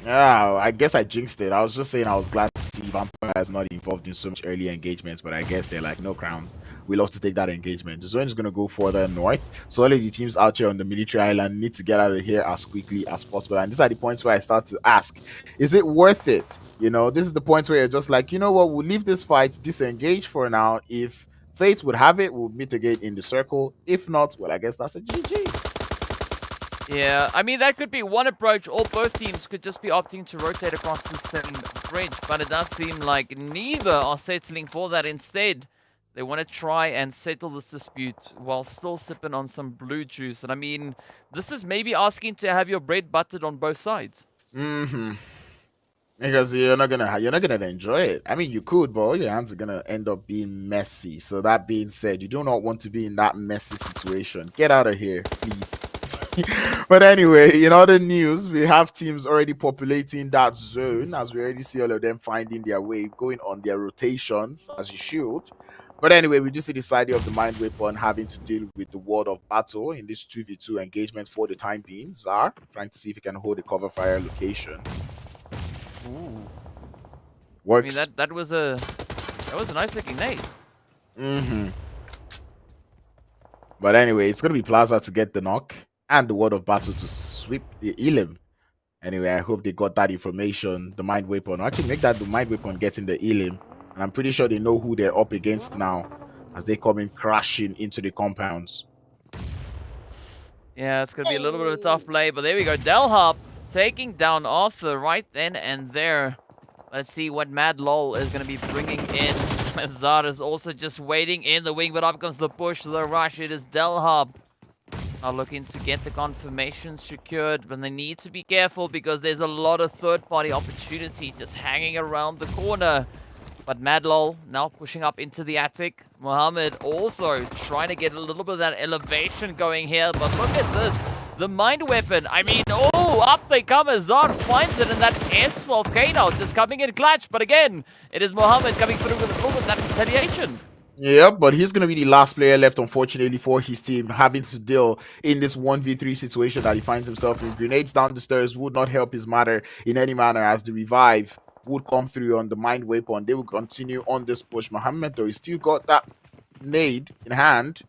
Yeah, I guess I jinxed it. I was just saying I was glad to see Vampires not involved in so much early engagements, but I guess they're like, no crowns. We love to take that engagement. The zone is going to go further north, so all of the teams out here on the military island need to get out of here as quickly as possible. And these are the points where I start to ask, is it worth it? You know, this is the point where you're just like, you know what, we'll leave this fight, disengage for now. If fate would have it, we'll mitigate in the circle. If not, well, I guess that's a GG. Yeah, I mean, that could be one approach, or both teams could just be opting to rotate across the same bridge, but it does seem like neither are settling for that. Instead, they want to try and settle this dispute while still sipping on some blue juice. And I mean, this is maybe asking to have your bread buttered on both sides. Because you're not gonna enjoy it. I mean, you could, but all your hands are gonna end up being messy. So that being said, you do not want to be in that messy situation. Get out of here, please. But anyway, in other news, we have teams already populating that zone, as we already see all of them finding their way, going on their rotations, as you should. But anyway, we just see the side of the mind weapon having to deal with the word of battle in this 2v2 engagement for the time being. Zar trying to see if he can hold the cover fire location. Ooh. Works. I mean, that was a nice looking nade. But anyway, it's gonna be Plaza to get the knock and the word of battle to sweep the Elim. Anyway, I hope they got that information. The mind weapon. Actually, make that the mind weapon getting the Elim. And I'm pretty sure they know who they're up against now as they come in crashing into the compounds. Yeah, it's going to be a little bit of a tough play, but there we go. Delhop taking down Arthur right then and there. Let's see what Mad Lol is going to be bringing in. Zard is also just waiting in the wing, but up comes the push, the rush. It is Delhop now looking to get the confirmation secured, but they need to be careful because there's a lot of third-party opportunity just hanging around the corner. But Madlol now pushing up into the attic. Mohammed also trying to get a little bit of that elevation going here. But look at this. The mind weapon. I mean, oh, up they come. Azar finds it, and that S12K now just coming in clutch. But again, it is Mohammed coming through with a little bit of that retaliation. Yeah, but he's going to be the last player left, unfortunately, for his team, having to deal in this 1v3 situation that he finds himself in. Grenades down the stairs would not help his matter in any manner, as the revive would come through on the mind weapon. They will continue on this push. Mohammed, though, he still got that nade in hand.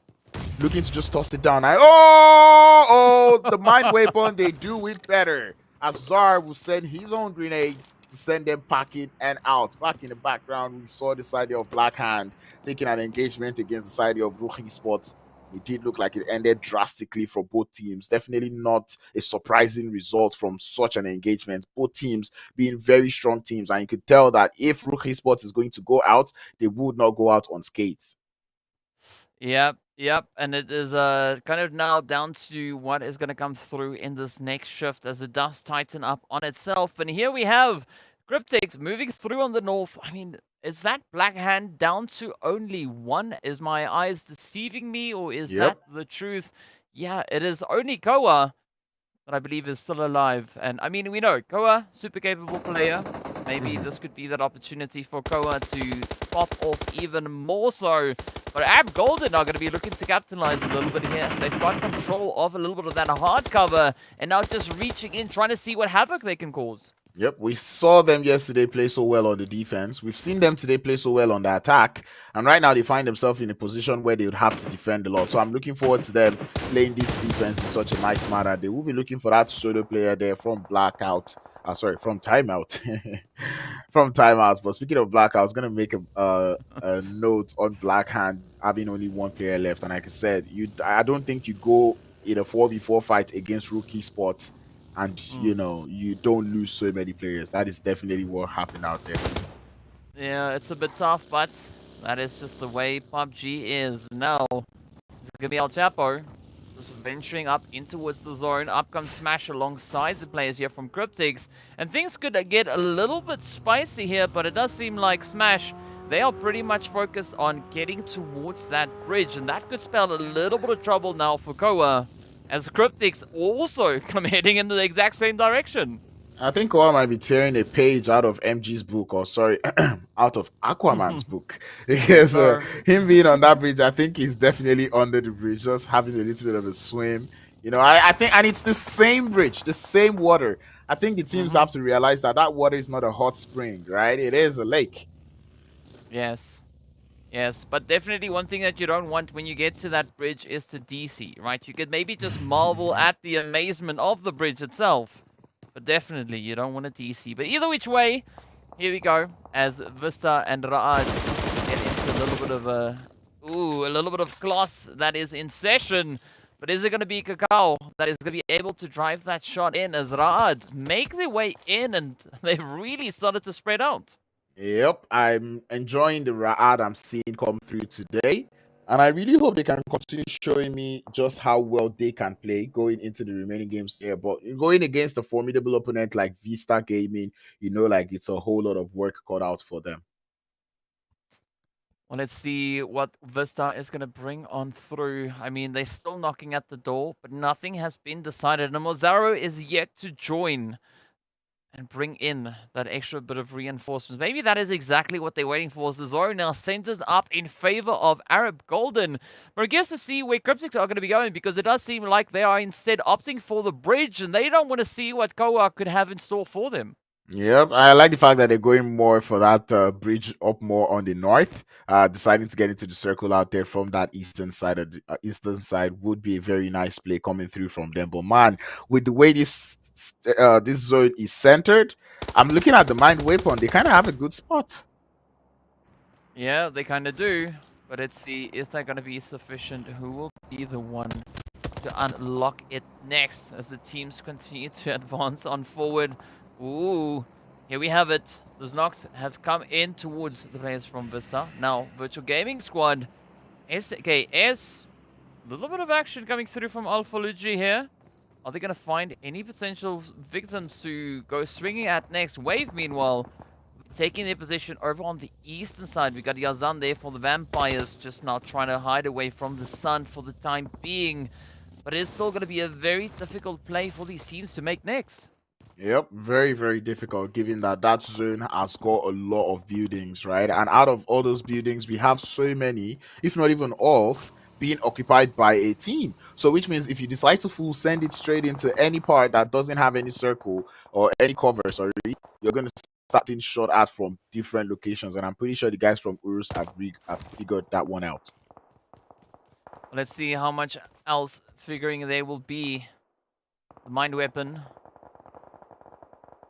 looking to just toss it down. Oh, the mind weapon, they do it better. Azar will send his own grenade to send them packing and out. Back in the background, we saw the side of Black Hand taking an engagement against the side of RUKH Esports. It did look like it ended drastically for both teams. Definitely not a surprising result from such an engagement. Both teams being very strong teams, and you could tell that if RUKH Esports is going to go out, they would not go out unscathed. Yep, and it is kind of now down to what is going to come through in this next shift as it does tighten up on itself. And here we have CRYPTICS moving through on the north. I mean, is that Black Hand down to only one? Is my eyes deceiving me, or is that the truth? Yeah, it is only Koa that I believe is still alive. And I mean, we know Koa, super capable player. Maybe this could be that opportunity for Koa to pop off even more so. But Ab Golden are going to be looking to capitalize a little bit here. They've got control of a little bit of that hard cover, and now just reaching in, trying to see what havoc they can cause. Yep, we saw them yesterday play so well on the defense. We've seen them today play so well on the attack. And right now they find themselves in a position where they would have to defend a lot. So I'm looking forward to them playing this defense in such a nice manner. They will be looking for that solo player there from Blackout. From Timeout. From Timeout. But speaking of Blackout, I was going to make a note on Black Hand having only one player left. And like I said, I don't think you go in a 4v4 fight against RUKH Esports and you don't lose so many players. That is definitely what happened out there. Yeah, it's a bit tough, but that is just the way PUBG is. Now, it's gonna be El Chapo just venturing up in towards the zone. Up comes Smash alongside the players here from CRYPTICS, and things could get a little bit spicy here, but it does seem like Smash, they are pretty much focused on getting towards that bridge, and that could spell a little bit of trouble now for Koa, as CRYPTICS also come heading in the exact same direction. I think Koa might be tearing a page out of MG's book, or sorry, out of Aquaman's book. Because him being on that bridge, I think he's definitely under the bridge, just having a little bit of a swim. I think, and it's the same bridge, the same water. I think the teams have to realize that water is not a hot spring, right? It is a lake. Yes, but definitely one thing that you don't want when you get to that bridge is to DC, right? You could maybe just marvel at the amazement of the bridge itself, but definitely you don't want to DC. But either which way, here we go, as VISTA and RUKH get into a little bit of a little bit of class that is in session. But is it going to be Kakao that is going to be able to drive that shot in as RUKH make their way in, and they've really started to spread out? Yep, I'm enjoying the RUKH I'm seeing come through today. And I really hope they can continue showing me just how well they can play going into the remaining games here. But going against a formidable opponent like VISTA Gaming, like it's a whole lot of work cut out for them. Well, let's see what VISTA is going to bring on through. I mean, they're still knocking at the door, but nothing has been decided. And Mozaro is yet to join and bring in that extra bit of reinforcements. Maybe that is exactly what they're waiting for. Zoro now centers up in favor of Arab Golden. But I guess to see where CRYPTICS are going to be going, because it does seem like they are instead opting for the bridge, and they don't want to see what Koa could have in store for them. Yep, I like the fact that they're going more for that bridge up more on the north, deciding to get into the circle out there from that eastern side. Of the eastern side would be a very nice play coming through from them. But man, with the way this zone is centered, I'm looking at the mind weapon. They kind of have a good spot. Yeah, they kind of do. But let's see, is that going to be sufficient? Who will be the one to unlock it next as the teams continue to advance on forward? Ooh, here we have it. Those knocks have come in towards the players from VISTA. Now, Virtual Gaming Squad, SKS. A little bit of action coming through from Alpha Luigi here. Are they going to find any potential victims to go swinging at next? Wave, meanwhile, taking their position over on the eastern side. We got Yazan there for the Vampires, just now trying to hide away from the sun for the time being. But it is still going to be a very difficult play for these teams to make next. Yep, very, very difficult given that zone has got a lot of buildings, right? And out of all those buildings, we have so many, if not even all, being occupied by a team. So which means if you decide to send it straight into any part that doesn't have any circle or any cover, sorry, you're going to start getting shot at from different locations. And I'm pretty sure the guys from URUS have figured that one out. Let's see how much else figuring there will be. The mind weapon.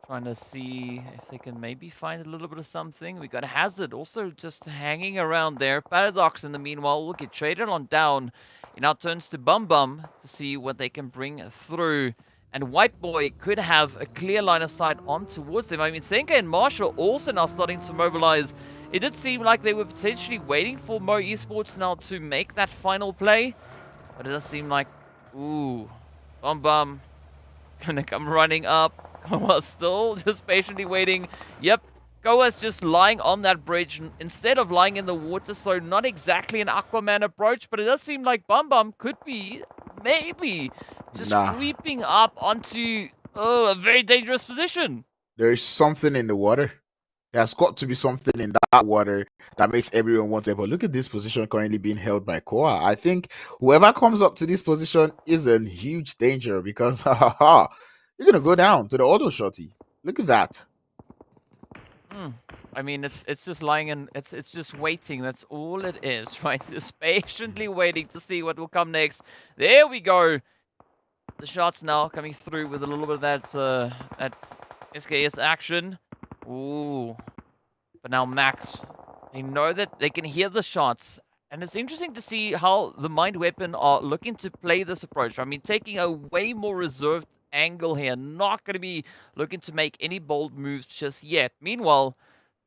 Trying to see if they can maybe find a little bit of something. We got Hazard also just hanging around there. Paradox in the meanwhile will get traded on down. It now turns to Bum Bum to see what they can bring through. And White Boy could have a clear line of sight on towards them. I mean, Senka and Marshall also now starting to mobilize. It did seem like they were potentially waiting for Mo Esports now to make that final play. But it does seem like, ooh, Bum Bum gonna come running up. Koa's still just patiently waiting. Yep, Koa's just lying on that bridge instead of lying in the water, so not exactly an Aquaman approach, but it does seem like Bum Bum could be, maybe, just Nah, creeping up onto a very dangerous position. there is something in the water. There's got to be something in that water that makes everyone want to. But look at this position currently being held by Koa. I think whoever comes up to this position is in huge danger because you're gonna go down to the auto shotty. Look at that. I mean, it's just lying and it's just waiting. That's all it is, right? Just patiently waiting to see what will come next. There we go. The shots now coming through with a little bit of that SKS action. Ooh. But now Max, they know that they can hear the shots. And it's interesting to see how the Mind Weapon are looking to play this approach. I mean, taking a way more reserved angle here. Not going to be looking to make any bold moves just yet. Meanwhile,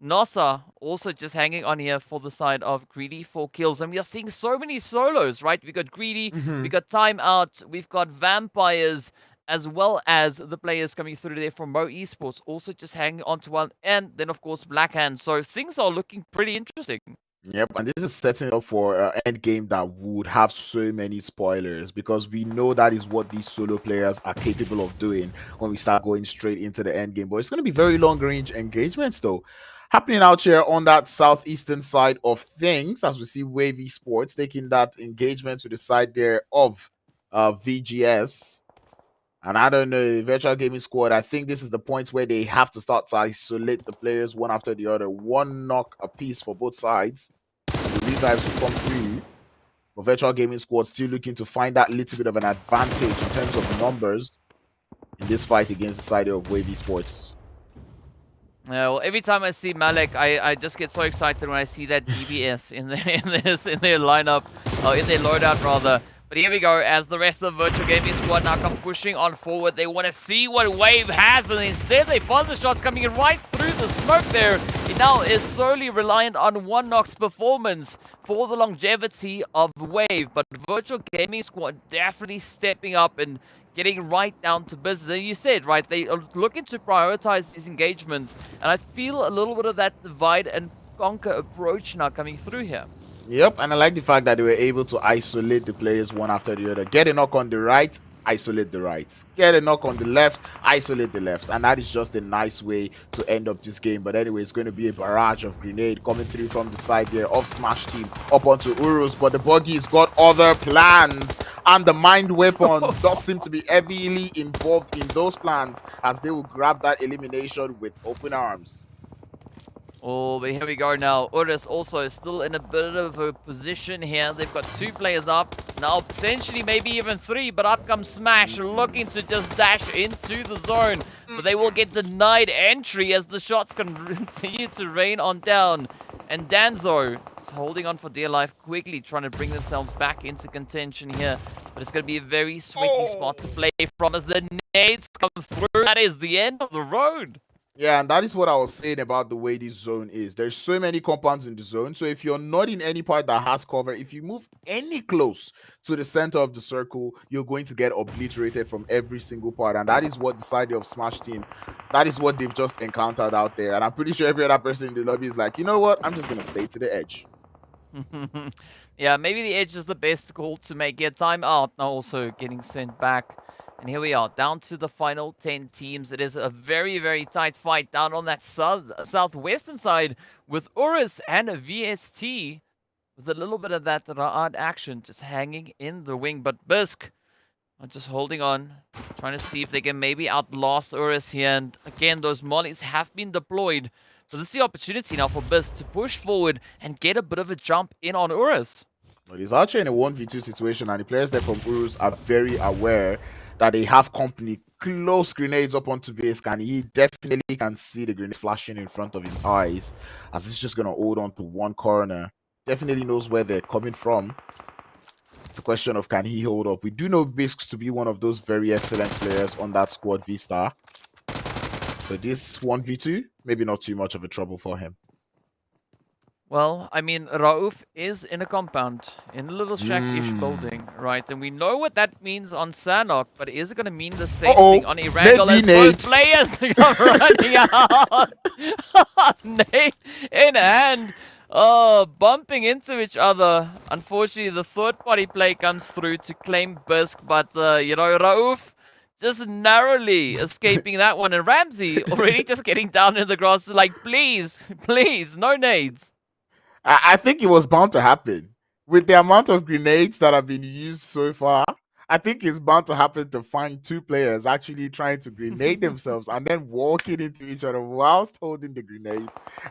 NASA also just hanging on here for the side of GREEDYFORKILLS. And we are seeing so many solos, right? We got Greedy, we got Timeout, we've got Vampires, as well as the players coming through there from Mo Esports, also just hanging on to one, and then of course Blackhand. So things are looking pretty interesting. Yep, and this is setting up for an end game that would have so many spoilers because we know that is what these solo players are capable of doing when we start going straight into the end game. But it's going to be very long range engagements though. Happening out here on that southeastern side of things, as we see Wave Esports taking that engagement to the side there of VGS. And I don't know, Virtual Gaming Squad, I think this is the point where they have to start to isolate the players one after the other. One knock apiece for both sides. And the revives will come through. But Virtual Gaming Squad still looking to find that little bit of an advantage in terms of numbers in this fight against the side of Wavy Sports. Yeah, well, every time I see Malek, I just get so excited when I see that DBS in their lineup, in their loadout rather. But here we go, as the rest of the Virtual Gaming Squad now come pushing on forward. They want to see what Wave has, and instead they find the shots coming in right through the smoke there. It now is solely reliant on One Knock's performance for the longevity of Wave. But Virtual Gaming Squad definitely stepping up and getting right down to business. And you said, right, they are looking to prioritize these engagements. And I feel a little bit of that divide and conquer approach now coming through here. Yep, and I like the fact that they were able to isolate the players one after the other. Get a knock on the right, isolate the rights. Get a knock on the left, isolate the lefts. And that is just a nice way to end up this game. But anyway, it's going to be a barrage of grenade coming through from the side there of Smash Team up onto URUS. But the buggy's got other plans. And the mind weapon does seem to be heavily involved in those plans as they will grab that elimination with open arms. Oh, but here we go now. URUS also still in a bit of a position here. They've got 2 players up. Now potentially maybe even 3, but up comes Smash looking to just dash into the zone. But they will get denied entry as the shots continue to rain on down. And Danzo is holding on for dear life, quickly trying to bring themselves back into contention here. But it's going to be a very sweaty spot to play from as the nades come through. That is the end of the road. Yeah, and that is what I was saying about the way this zone is. There's so many compounds in the zone. So if you're not in any part that has cover, if you move any close to the center of the circle, you're going to get obliterated from every single part. And that is what the side of Smash Team, that is what they've just encountered out there. And I'm pretty sure every other person in the lobby is like, you know what? I'm just going to stay to the edge. Yeah, maybe the edge is the best call to make. Get time out now also getting sent back. And here we are, down to the final 10 teams. It is a very, very tight fight down on that southwestern side with URUS and VST. With a little bit of that Ra'ad action just hanging in the wing. But Bisk are just holding on, trying to see if they can maybe outlast URUS here. And again, those mollies have been deployed. So this is the opportunity now for Bisk to push forward and get a bit of a jump in on URUS. But he's actually in a 1v2 situation, and the players there from URUS are very aware that they have company. Close grenades up onto base, and he definitely can see the grenades flashing in front of his eyes as he's just going to hold on to one corner. Definitely knows where they're coming from. It's a question of can he hold up. We do know Bisks to be one of those very excellent players on that squad VISTA. So this 1v2, maybe not too much of a trouble for him. Well, I mean, Rauf is in a compound, in a little shack-ish building, right? And we know what that means on Sanhok, but is it going to mean the same thing on Erangel as both players come running out? Nate in hand. Oh, bumping into each other. Unfortunately, the third-party play comes through to claim Bisk, but, you know, Rauf just narrowly escaping that one. And Ramsey already just getting down in the grass, like, please, please, no nades. I think it was bound to happen. With the amount of grenades that have been used so far, I think it's bound to happen to find two players actually trying to grenade themselves and then walking into each other whilst holding the grenade.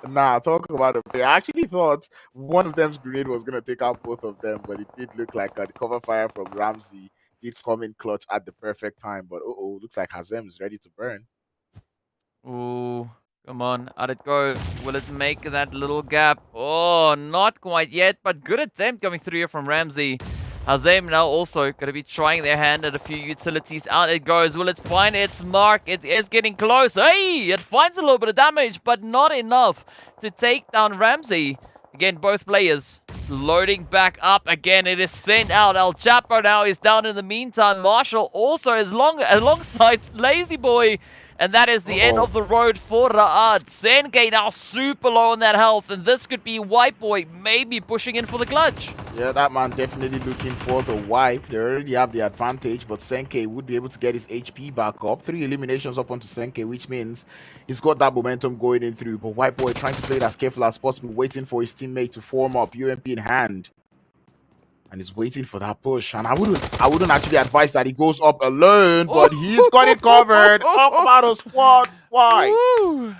Nah, talk about it. I actually thought one of them's grenade was going to take out both of them, but it did look like the cover fire from Ramsey did come in clutch at the perfect time. But looks like Hazem is ready to burn. Ooh. Come on, out it goes. Will it make that little gap? Oh, not quite yet, but good attempt coming through here from Ramsey. Hazem now also going to be trying their hand at a few utilities. Out it goes. Will it find its mark? It is getting close. Hey, it finds a little bit of damage, but not enough to take down Ramsey. Again, both players loading back up. Again, it is sent out. El Chapo now is down in the meantime. Marshall also is alongside Lazy Boy. And that is the end of the road for Ra'ad. Senke now super low on that health. And this could be White Boy maybe pushing in for the clutch. Yeah, that man definitely looking for the wipe. They already have the advantage, but Senke would be able to get his HP back up. 3 eliminations up onto Senke, which means he's got that momentum going in through. But White Boy trying to play it as careful as possible, waiting for his teammate to form up, UMP in hand. And he's waiting for that push. And I wouldn't actually advise that he goes up alone, but he's got it covered. Talk about a squad. Why? Ooh.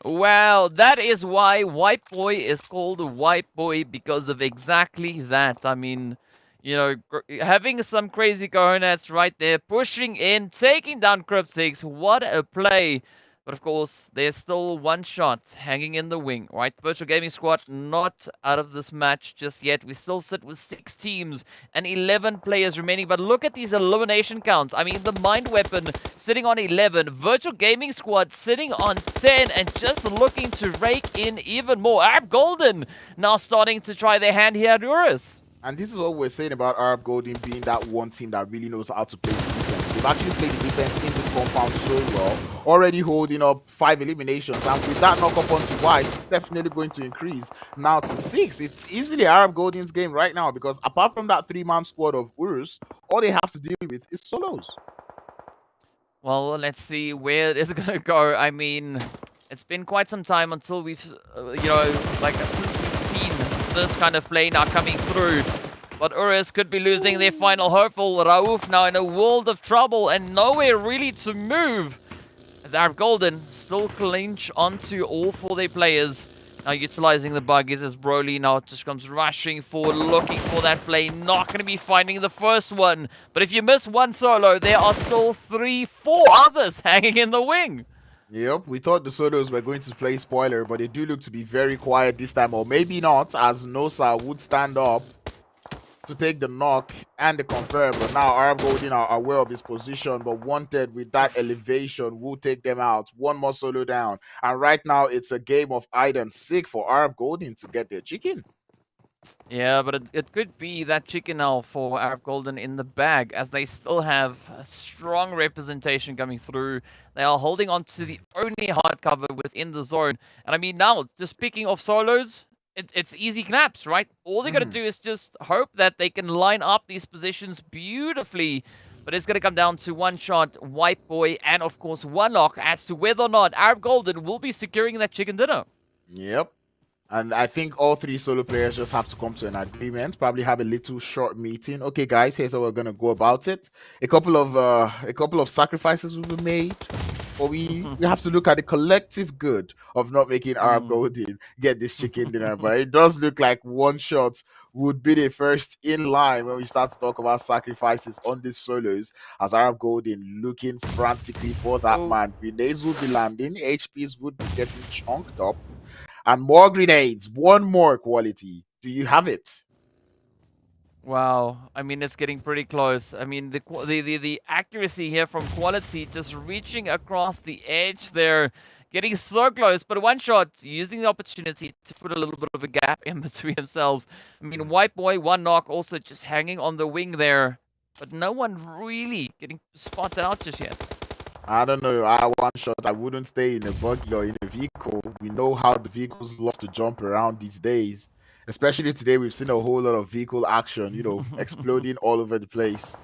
Well, that is why White Boy is called White Boy, because of exactly that. I mean, you know, having some crazy cojones right there, pushing in, taking down CRYPTICS. What a play. But of course, there's still one shot hanging in the wing, right? Virtual Gaming Squad not out of this match just yet. We still sit with 6 teams and 11 players remaining. But look at these elimination counts. I mean, the Mind Weapon sitting on 11. Virtual Gaming Squad sitting on 10 and just looking to rake in even more. Arab Golden now starting to try their hand here at URUS. And this is what we're saying about Arab Golden being that one team that really knows how to play the defense. They've actually played the defense in this compound so well, already holding up 5 eliminations. And with that knock up onto Wise, it's definitely going to increase now to 6. It's easily Arab Golden's game right now because apart from that 3-man squad of URUS, all they have to deal with is solos. Well, let's see where it is going to go. I mean, it's been quite some time until we've, you know, like since we've seen this kind of play now coming through. But URUS could be losing their final hopeful. Rauf now in a world of trouble and nowhere really to move. As Arab Golden still clinch onto all 4 their players. Now utilizing the buggies as Broly now just comes rushing forward, looking for that play. Not going to be finding the first one. But if you miss one solo, there are still 3, 4 others hanging in the wing. Yep, we thought the solos were going to play spoiler, but they do look to be very quiet this time. Or maybe not, as Nosa would stand up to take the knock and the confirm. But now Arab Golden are aware of his position, but wanted with that elevation will take them out. One more solo down. And right now it's a game of hide and seek for Arab Golden to get their chicken. Yeah, but it could be that chicken now for Arab Golden in the bag, as they still have a strong representation coming through. They are holding on to the only hard cover within the zone. And I mean, now, just speaking of solos, it's easy knaps, right? All they got to do is just hope that they can line up these positions beautifully. But it's going to come down to one shot, White Boy, and of course one lock as to whether or not Arab Golden will be securing that chicken dinner. Yep. And I think all 3 solo players just have to come to an agreement, probably have a little short meeting. Okay, guys, here's how we're going to go about it. A couple of sacrifices will be made. But we have to look at the collective good of not making Arab Golden get this chicken dinner. But it does look like one shot would be the first in line when we start to talk about sacrifices on these solos, as Arab Golden looking frantically for that Oh, man. Grenades would be landing, HPs would be getting chunked up, and more grenades, one more quality. Do you have it? wow. I mean, it's getting pretty close. I mean, the accuracy here from quality just reaching across the edge there, getting so close. But one shot, using the opportunity to put a little bit of a gap in between themselves. I mean, White Boy, one knock, also just hanging on the wing there. But no one really getting spotted out just yet. I don't know. I one shot. I wouldn't stay in a buggy or in a vehicle. We know how the vehicles love to jump around these days. Especially today, we've seen a whole lot of vehicle action, exploding all over the place.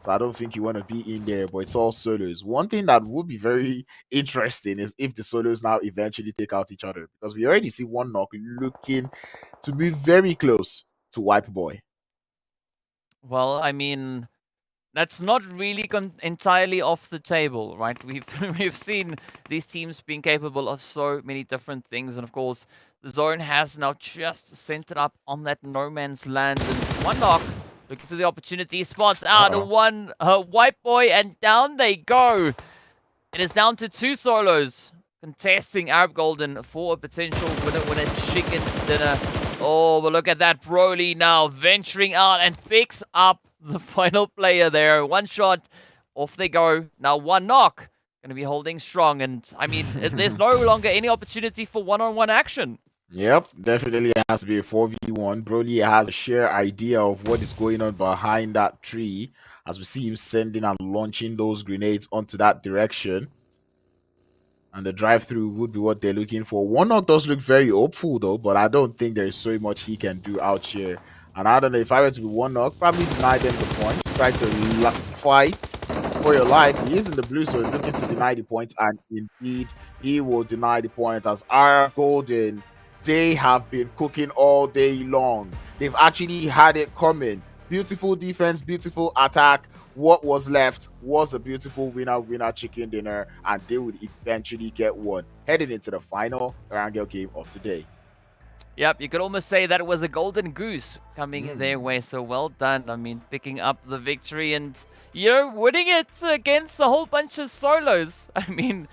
So I don't think you want to be in there, but it's all solos. One thing that would be very interesting is if the solos now eventually take out each other, because we already see one knock looking to be very close to Wipe Boy. Well, I mean, that's not really entirely off the table, right? We've seen these teams being capable of so many different things, and of course, the zone has now just centered up on that no man's land. And one knock, looking for the opportunity, spots out Uh-oh. one White Boy, and down they go. It is down to two solos contesting Arab Golden for a potential winner chicken dinner. Oh, but look at that Broly now venturing out and picks up the final player there. One shot, off they go. Now one knock. Going to be holding strong. And I mean, there's no longer any opportunity for one-on-one action. Yep, definitely has to be a 4v1. Broly has a sheer idea of what is going on behind that tree as we see him sending and launching those grenades onto that direction. And the drive-through would be what they're looking for. One knock does look very hopeful though, but I don't think there's so much he can do out here. And I don't know, if I were to be one knock, probably deny them the points. Try to fight for your life. He is in the blue, so he's looking to deny the points, and indeed he will deny the point as our Golden, they have been cooking all day long. They've actually had it coming. Beautiful defense, beautiful attack. What was left was a beautiful winner chicken dinner, and they would eventually get one heading into the final Erangel game of the day. Yep, you could almost say that it was a golden goose coming their way. So well done. I mean, picking up the victory and, winning it against a whole bunch of solos. I mean,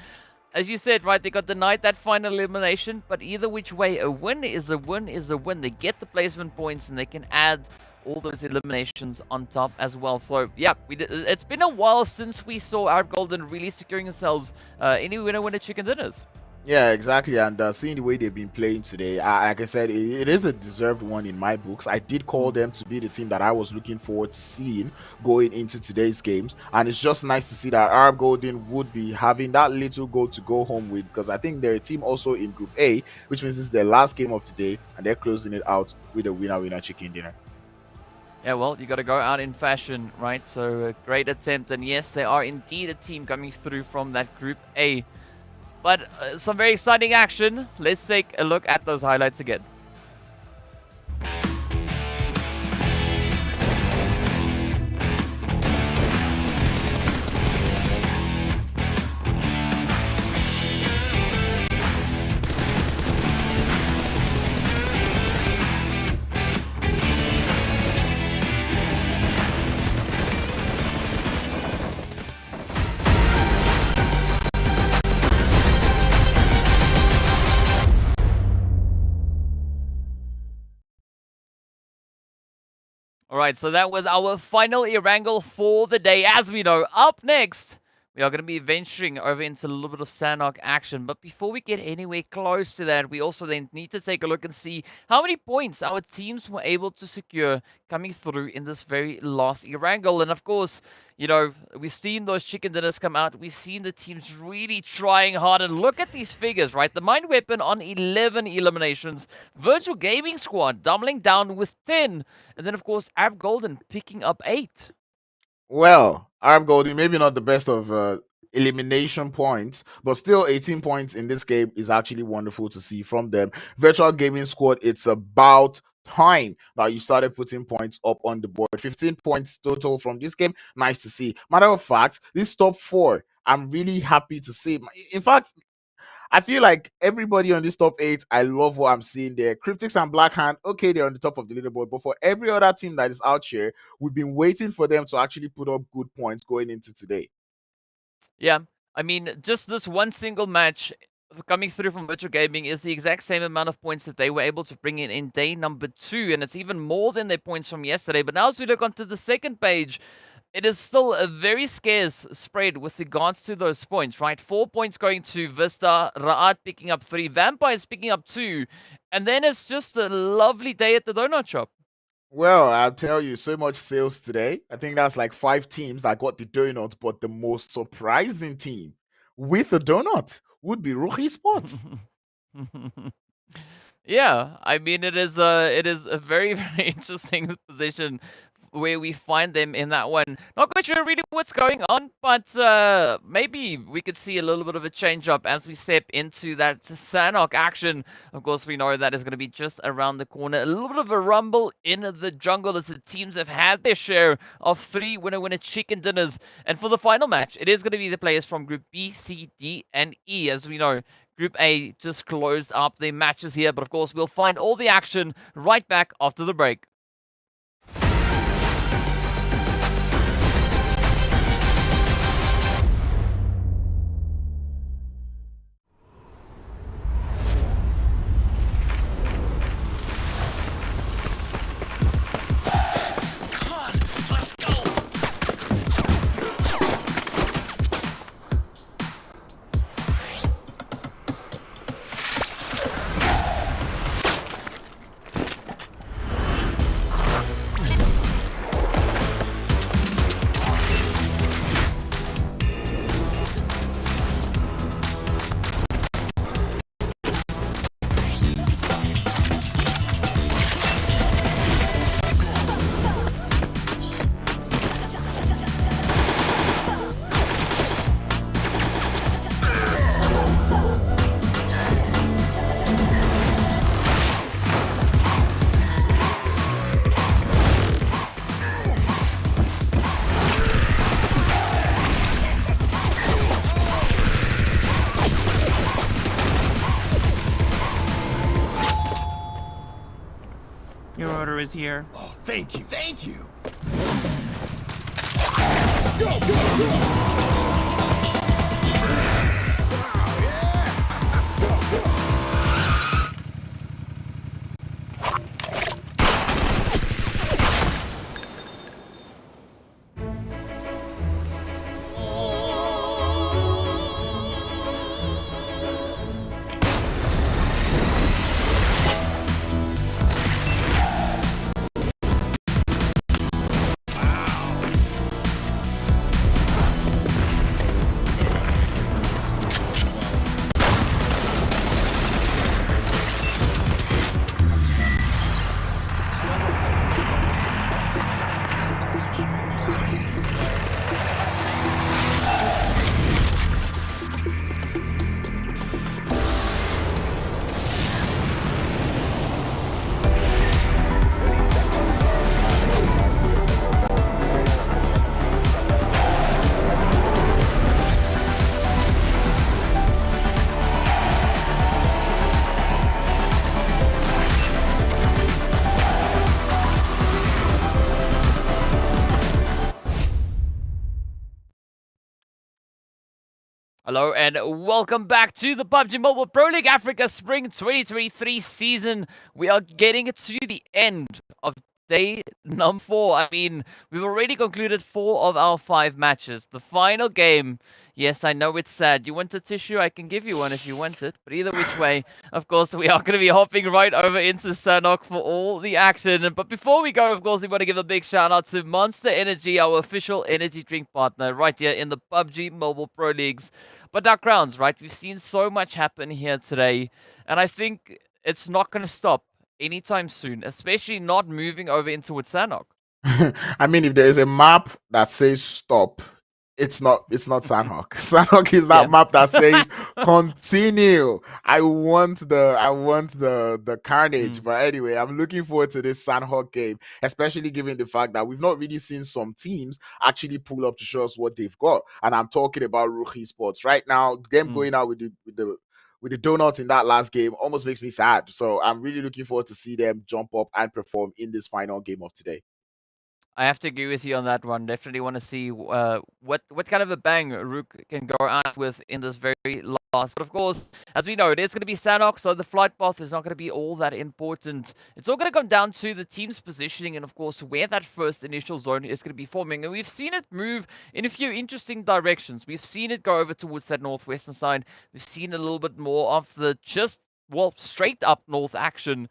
as you said, right, they got denied that final elimination, but either which way, a win is a win is a win. They get the placement points and they can add all those eliminations on top as well. So, yeah, it's been a while since we saw Arab Golden really securing themselves any winner chicken dinners. Yeah, exactly. And seeing the way they've been playing today, like I said, it is a deserved one in my books. I did call them to be the team that I was looking forward to seeing going into today's games. And it's just nice to see that Arab Golden would be having that little goal to go home with, because I think they're a team also in Group A, which means it's their last game of the day, and they're closing it out with a winner chicken dinner. Yeah, well, you got to go out in fashion, right? So a great attempt. And yes, they are indeed a team coming through from that Group A. But some very exciting action. Let's take a look at those highlights again. All right, so that was our final Erangel for the day. As we know, up next, we are going to be venturing over into a little bit of Sanhok action. But before we get anywhere close to that, we also then need to take a look and see how many points our teams were able to secure coming through in this very last Erangel. And of course, we've seen those chicken dinners come out. We've seen the teams really trying hard. And look at these figures, right? The Mind Weapon on 11 eliminations. Virtual Gaming Squad doubling down with 10. And then, of course, Arab Golden picking up 8. Well, Arab Golden, maybe not the best of elimination points, but still 18 points in this game is actually wonderful to see from them. Virtual Gaming Squad, it's about time that you started putting points up on the board. 15 points total from this game. Nice to see. Matter of fact, this top 4, I'm really happy to see. In fact, I feel like everybody on this top 8, I love what I'm seeing there. CRYPTICS and Blackhand, okay, they're on the top of the leaderboard, but for every other team that is out here, we've been waiting for them to actually put up good points going into today. Yeah, I mean, just this one single match coming through from Virtual Gaming is the exact same amount of points that they were able to bring in day number 2, and it's even more than their points from yesterday. But now as we look onto the second page, it is still a very scarce spread with regards to those points, right? 4 points going to VISTA, RUKH picking up 3, Vampires picking up 2, and then it's just a lovely day at the donut shop. Well, I'll tell you, so much sales today. I think that's like 5 teams that got the donut, but the most surprising team with a donut would be RUKH Esports. Yeah, I mean it is a very very interesting position where we find them in that one. Not quite sure really what's going on, but maybe we could see a little bit of a change up as we step into that Sanhok action. Of course, we know that is going to be just around the corner. A little bit of a rumble in the jungle as the teams have had their share of 3 winner chicken dinners. And for the final match, it is going to be the players from Group B, C, D, and E. As we know, Group A just closed up their matches here, but of course, we'll find all the action right back after the break. Your order is here. Oh, thank you, thank you. Hello and welcome back to the PUBG Mobile Pro League Africa Spring 2023 season. We are getting to the end of day number 4. I mean, we've already concluded 4 of our 5 matches. The final game, yes, I know it's sad. You want a tissue? I can give you one if you want it. But either which way, of course, we are going to be hopping right over into Sanhok for all the action. But before we go, of course, we want to give a big shout out to Monster Energy, our official energy drink partner right here in the PUBG Mobile Pro Leagues. But our crowns, right? We've seen so much happen here today, and I think it's not going to stop anytime soon, especially not moving over into Sanhok. I mean, if there is a map that says stop, it's not Sanhok. Sanhok is that map that says continue. I want the carnage. But anyway, I'm looking forward to this Sanhok game, especially given the fact that we've not really seen some teams actually pull up to show us what they've got. And I'm talking about RUKH Esports right now. Them going out with with the donut in that last game almost makes me sad. So I'm really looking forward to see them jump up and perform in this final game of today. I have to agree with you on that one. Definitely want to see what kind of a bang RUKH can go out with in this very last. But of course, as we know, it is going to be Sanhok, so the flight path is not going to be all that important. It's all going to come down to the team's positioning and, of course, where that first initial zone is going to be forming. And we've seen it move in a few interesting directions. We've seen it go over towards that northwestern side. We've seen a little bit more of the straight up north action.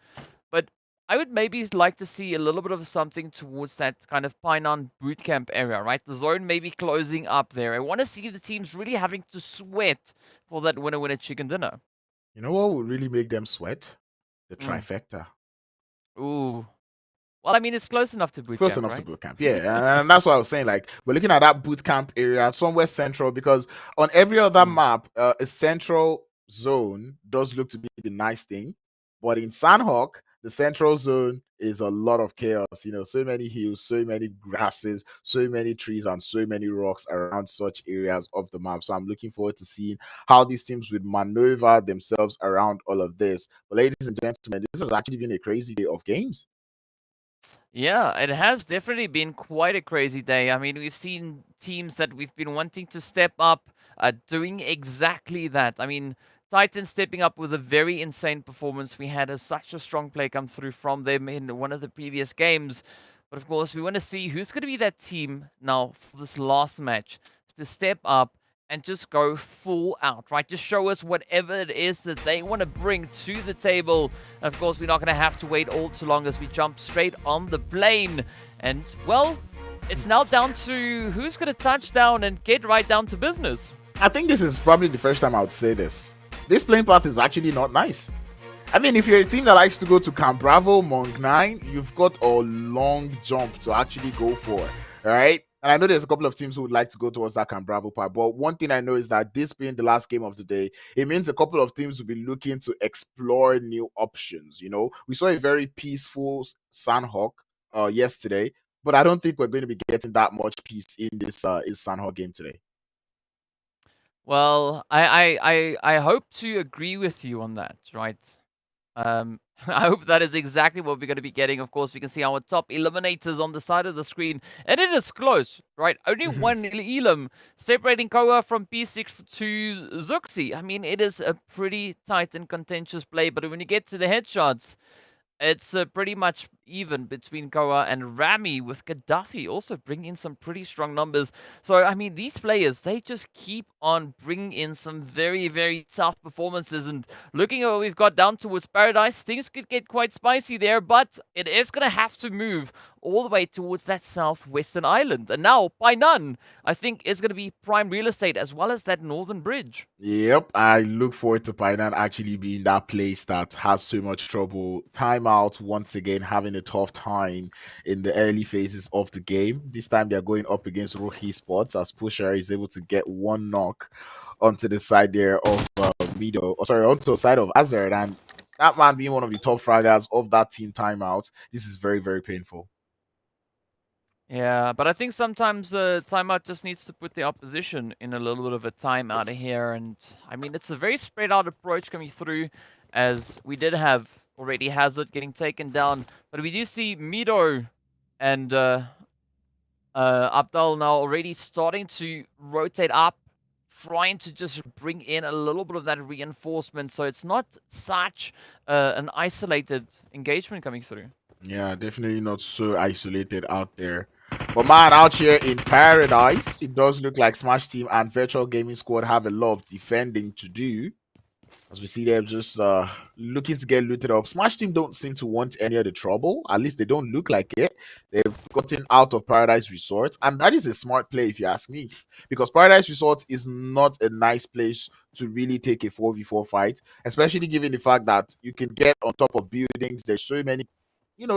But I would maybe like to see a little bit of something towards that kind of Painan bootcamp area, right? The zone may be closing up there. I want to see the teams really having to sweat for that winner chicken dinner. You know what would really make them sweat? The Mm. trifecta. Ooh. Well, I mean, it's close enough to bootcamp, Close enough right? to boot camp, yeah, and that's what I was saying. Like, we're looking at that boot camp area somewhere central, because on every other map, a central zone does look to be the nice thing, but in Sanhok, the central zone is a lot of chaos. You know, so many hills, so many grasses, so many trees, and so many rocks around such areas of the map. So I'm looking forward to seeing how these teams would maneuver themselves around all of this. But ladies and gentlemen, this has actually been a crazy day of games. Yeah, it has definitely been quite a crazy day. I mean, we've seen teams that we've been wanting to step up doing exactly that. I mean, Titan stepping up with a very insane performance. We had such a strong play come through from them in one of the previous games. But of course, we want to see who's going to be that team now for this last match to step up and just go full out, right? Just show us whatever it is that they want to bring to the table. Of course, we're not going to have to wait all too long as we jump straight on the plane. And, well, it's now down to who's going to touch down and get right down to business. I think this is probably the first time I would say this. This playing path is actually not nice. I mean, if you're a team that likes to go to Camp Bravo, Monk 9, you've got a long jump to actually go for, all right? And I know there's a couple of teams who would like to go towards that Camp Bravo part, but one thing I know is that this being the last game of the day, it means a couple of teams will be looking to explore new options. You know, we saw a very peaceful Sanhok yesterday, but I don't think we're going to be getting that much peace in this Sanhok game today. Well, I hope to agree with you on that, right? I hope that is exactly what we're going to be getting. Of course, we can see our top eliminators on the side of the screen, and it is close, right? Only one elim separating Koa from P6 to Zuxi. I mean, it is a pretty tight and contentious play, but when you get to the headshots, it's pretty much even between Koa and Rami, with Gaddafi also bringing in some pretty strong numbers. So, I mean, these players, they just keep on bringing in some very, very tough performances. And looking at what we've got down towards Paradise, things could get quite spicy there, but it is going to have to move all the way towards that southwestern island. And now, Painan, I think, is going to be prime real estate, as well as that northern bridge. Yep, I look forward to Painan actually being that place that has so much trouble. Timeout once again having a tough time in the early phases of the game. This time they're going up against RUKH Esports, as Pusher is able to get one knock onto the side there of onto the side of Azard, and that man being one of the top fraggers of that team timeout. This is very, very painful. Yeah, but I think sometimes timeout just needs to put the opposition in a little bit of a timeout here. And I mean, it's a very spread out approach coming through, as we did have already Hazard getting taken down. But we do see Mido and Abdal now already starting to rotate up, trying to just bring in a little bit of that reinforcement. So it's not such an isolated engagement coming through. Yeah, definitely not so isolated out there. But man, out here in Paradise, it does look like Smash Team and Virtual Gaming Squad have a lot of defending to do. As we see them just looking to get looted up. Smash Team don't seem to want any of the trouble. At least they don't look like it. They've gotten out of Paradise Resort. And that is a smart play, if you ask me. Because Paradise Resort is not a nice place to really take a 4v4 fight. Especially given the fact that you can get on top of buildings. There's so many,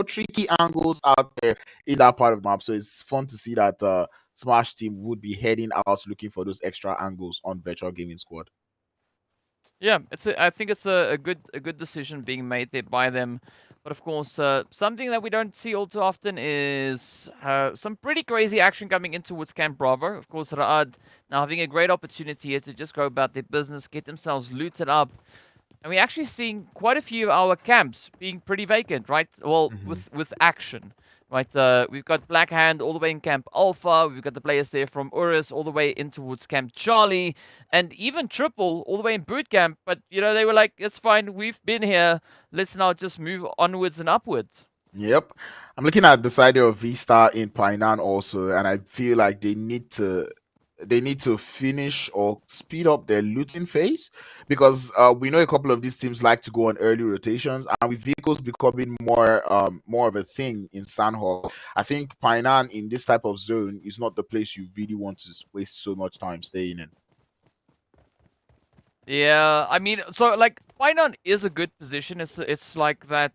tricky angles out there in that part of the map. So it's fun to see that Smash Team would be heading out looking for those extra angles on Virtual Gaming Squad. Yeah, I think it's a good decision being made there by them. But of course, something that we don't see all too often is some pretty crazy action coming in towards Camp Bravo. Of course, Raad now having a great opportunity here to just go about their business, get themselves looted up. And we're actually seeing quite a few of our camps being pretty vacant, right? Well, Hmm. with action, right? We've got Black Hand all the way in Camp Alpha. We've got the players there from URUS all the way in towards Camp Charlie, and even Triple all the way in Boot Camp. But you know, they were like, "It's fine. We've been here. Let's now just move onwards and upwards." Yep. I'm looking at the side of Vista in Painan also, and I feel like they need to finish or speed up their looting phase because we know a couple of these teams like to go on early rotations, and with vehicles becoming more of a thing in Sanhok, I think Painan in this type of zone is not the place you really want to waste so much time staying in. Yeah, I mean, so like Painan is a good position. It's like that.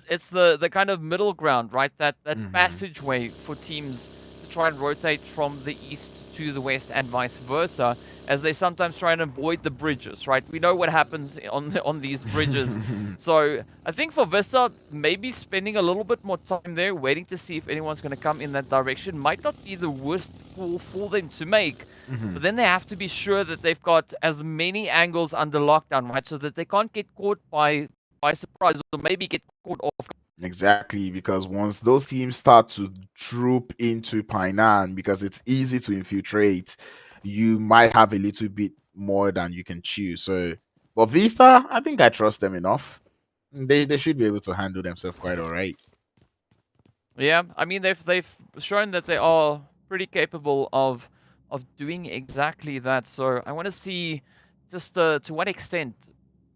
It's the kind of middle ground, right? That Hmm. passageway for teams to try and rotate from the east to the west and vice versa, as they sometimes try and avoid the bridges, right? We know what happens on these bridges. So I think for Vista, maybe spending a little bit more time there, waiting to see if anyone's going to come in that direction, might not be the worst call for them to make. Hmm. But then they have to be sure that they've got as many angles under lockdown, right? So that they can't get caught by surprise or maybe get caught off. Exactly, because once those teams start to troop into Painan, because it's easy to infiltrate, you might have a little bit more than you can chew. So, but Vista, I think I trust them enough. They should be able to handle themselves quite all right. Yeah, I mean they've shown that they are pretty capable of doing exactly that. So I want to see just to what extent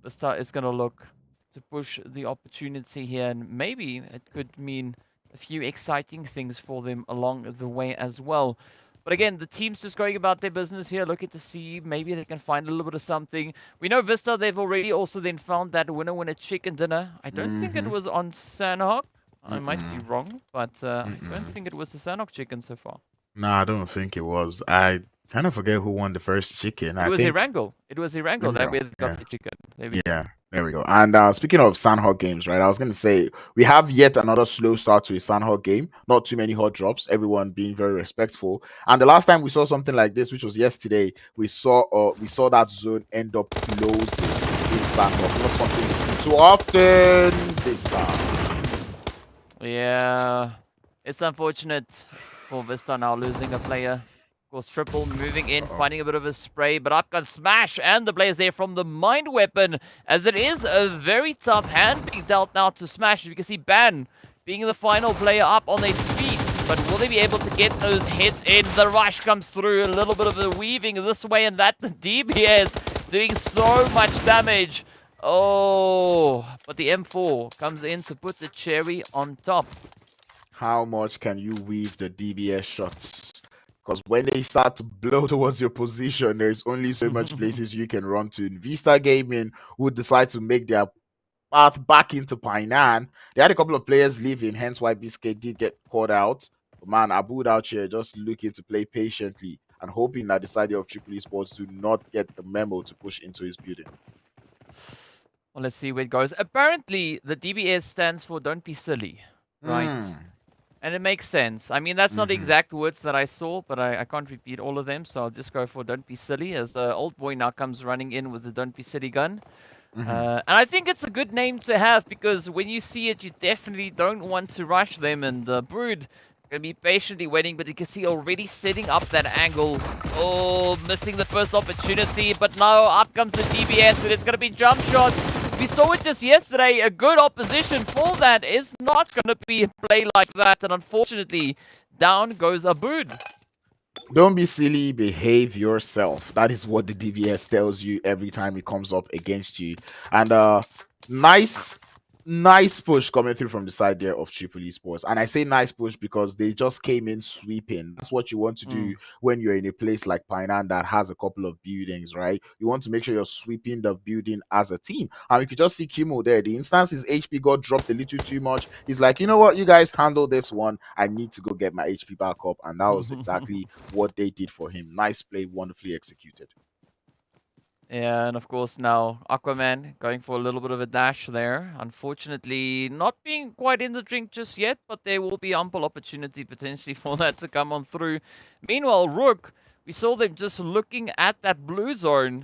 Vista is going to look to push the opportunity here, and maybe it could mean a few exciting things for them along the way as well. But again, the team's just going about their business here, looking to see maybe they can find a little bit of something. We know Vista, they've already also then found that winner chicken dinner. I don't think it Mm-hmm. was on Sanhok. I might be Mm-mm. wrong, but I don't Mm-mm. think it was the Sanhok chicken so far. No, I don't think it was. I kind of forget who won the first chicken. It I was think Erangel. It was Erangel that Emerald. we got Yeah. the chicken. There we go. Yeah, there we go. And speaking of Sanhok games, right? I was going to say we have yet another slow start to a Sanhok game. Not too many hot drops. Everyone being very respectful. And the last time we saw something like this, which was yesterday, we saw that zone end up closing in Sanhok. Not something we see too often this time. Yeah, it's unfortunate for Vista now losing a player. Of course, Triple moving in, Uh-oh. finding a bit of a spray, but up comes Smash and the players there from the Mind Weapon, as it is a very tough hand being dealt now to Smash. You can see Ban being the final player up on their feet, but will they be able to get those hits in? The rush comes through, a little bit of the weaving this way and that. The DBS doing so much damage. Oh, but the M4 comes in to put the cherry on top. How much can you weave the DBS shots? Because when they start to blow towards your position, there's only so much places you can run to. Vista Gaming would decide to make their path back into Painan. They had a couple of players leaving, hence why Biscuit did get called out. But man, Aboud out here just looking to play patiently and hoping that the side of Triple Esports do not get the memo to push into his building. Well, let's see where it goes. Apparently, the DBS stands for Don't Be Silly, right? Hmm. And it makes sense. I mean, that's not the Mm-hmm. exact words that I saw, but I can't repeat all of them, so I'll just go for Don't Be Silly, as the old boy now comes running in with the Don't Be Silly gun. Mm-hmm. And I think it's a good name to have, because when you see it, you definitely don't want to rush them. And Brood going to be patiently waiting, but you can see already setting up that angle. Oh, missing the first opportunity, but now up comes the DBS, and it's going to be jump shots. We saw it just yesterday. A good opposition for that is not going to be a play like that, and unfortunately, down goes Aboud. Don't be silly, behave yourself. That is what the DBS tells you every time it comes up against you. And nice nice push coming through from the side there of Triple Esports. And I say nice push because they just came in sweeping. That's what you want to do Mm. when you're in a place like Painan that has a couple of buildings, right? You want to make sure you're sweeping the building as a team. And you could just see Kimo there. The instance his HP got dropped a little too much. He's like, you know what, you guys handle this one. I need to go get my HP back up. And that was exactly what they did for him. Nice play, wonderfully executed. Yeah, and of course now Aquaman going for a little bit of a dash there. Unfortunately, not being quite in the drink just yet, but there will be ample opportunity potentially for that to come on through. Meanwhile, RUKH, we saw them just looking at that blue zone.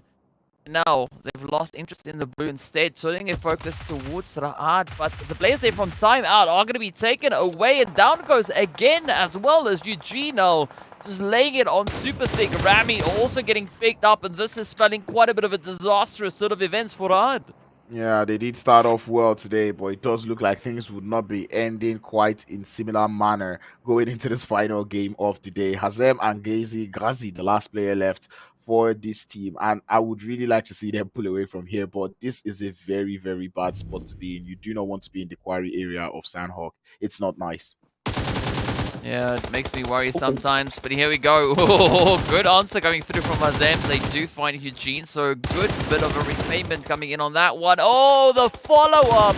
Now, they've lost interest in the blue instead, turning their focus towards RUKH, but the players there from timeout are going to be taken away, and down goes again, as well as Eugene now, just laying it on super thick. Rami also getting picked up, and this is spelling quite a bit of a disastrous sort of events for RUKH. Yeah, they did start off well today, but it does look like things would not be ending quite in similar manner going into this final game of the day. Hazem and Gazi, the last player left for this team, and I would really like to see them pull away from here, but this is a very, very bad spot to be in. You do not want to be in the quarry area of Sanhok. It's not nice. Yeah, it makes me worry sometimes, but here we go. Oh, good answer coming through from Hazem. They do find Eugene, so good bit of a repayment coming in on that one. Oh, the follow-up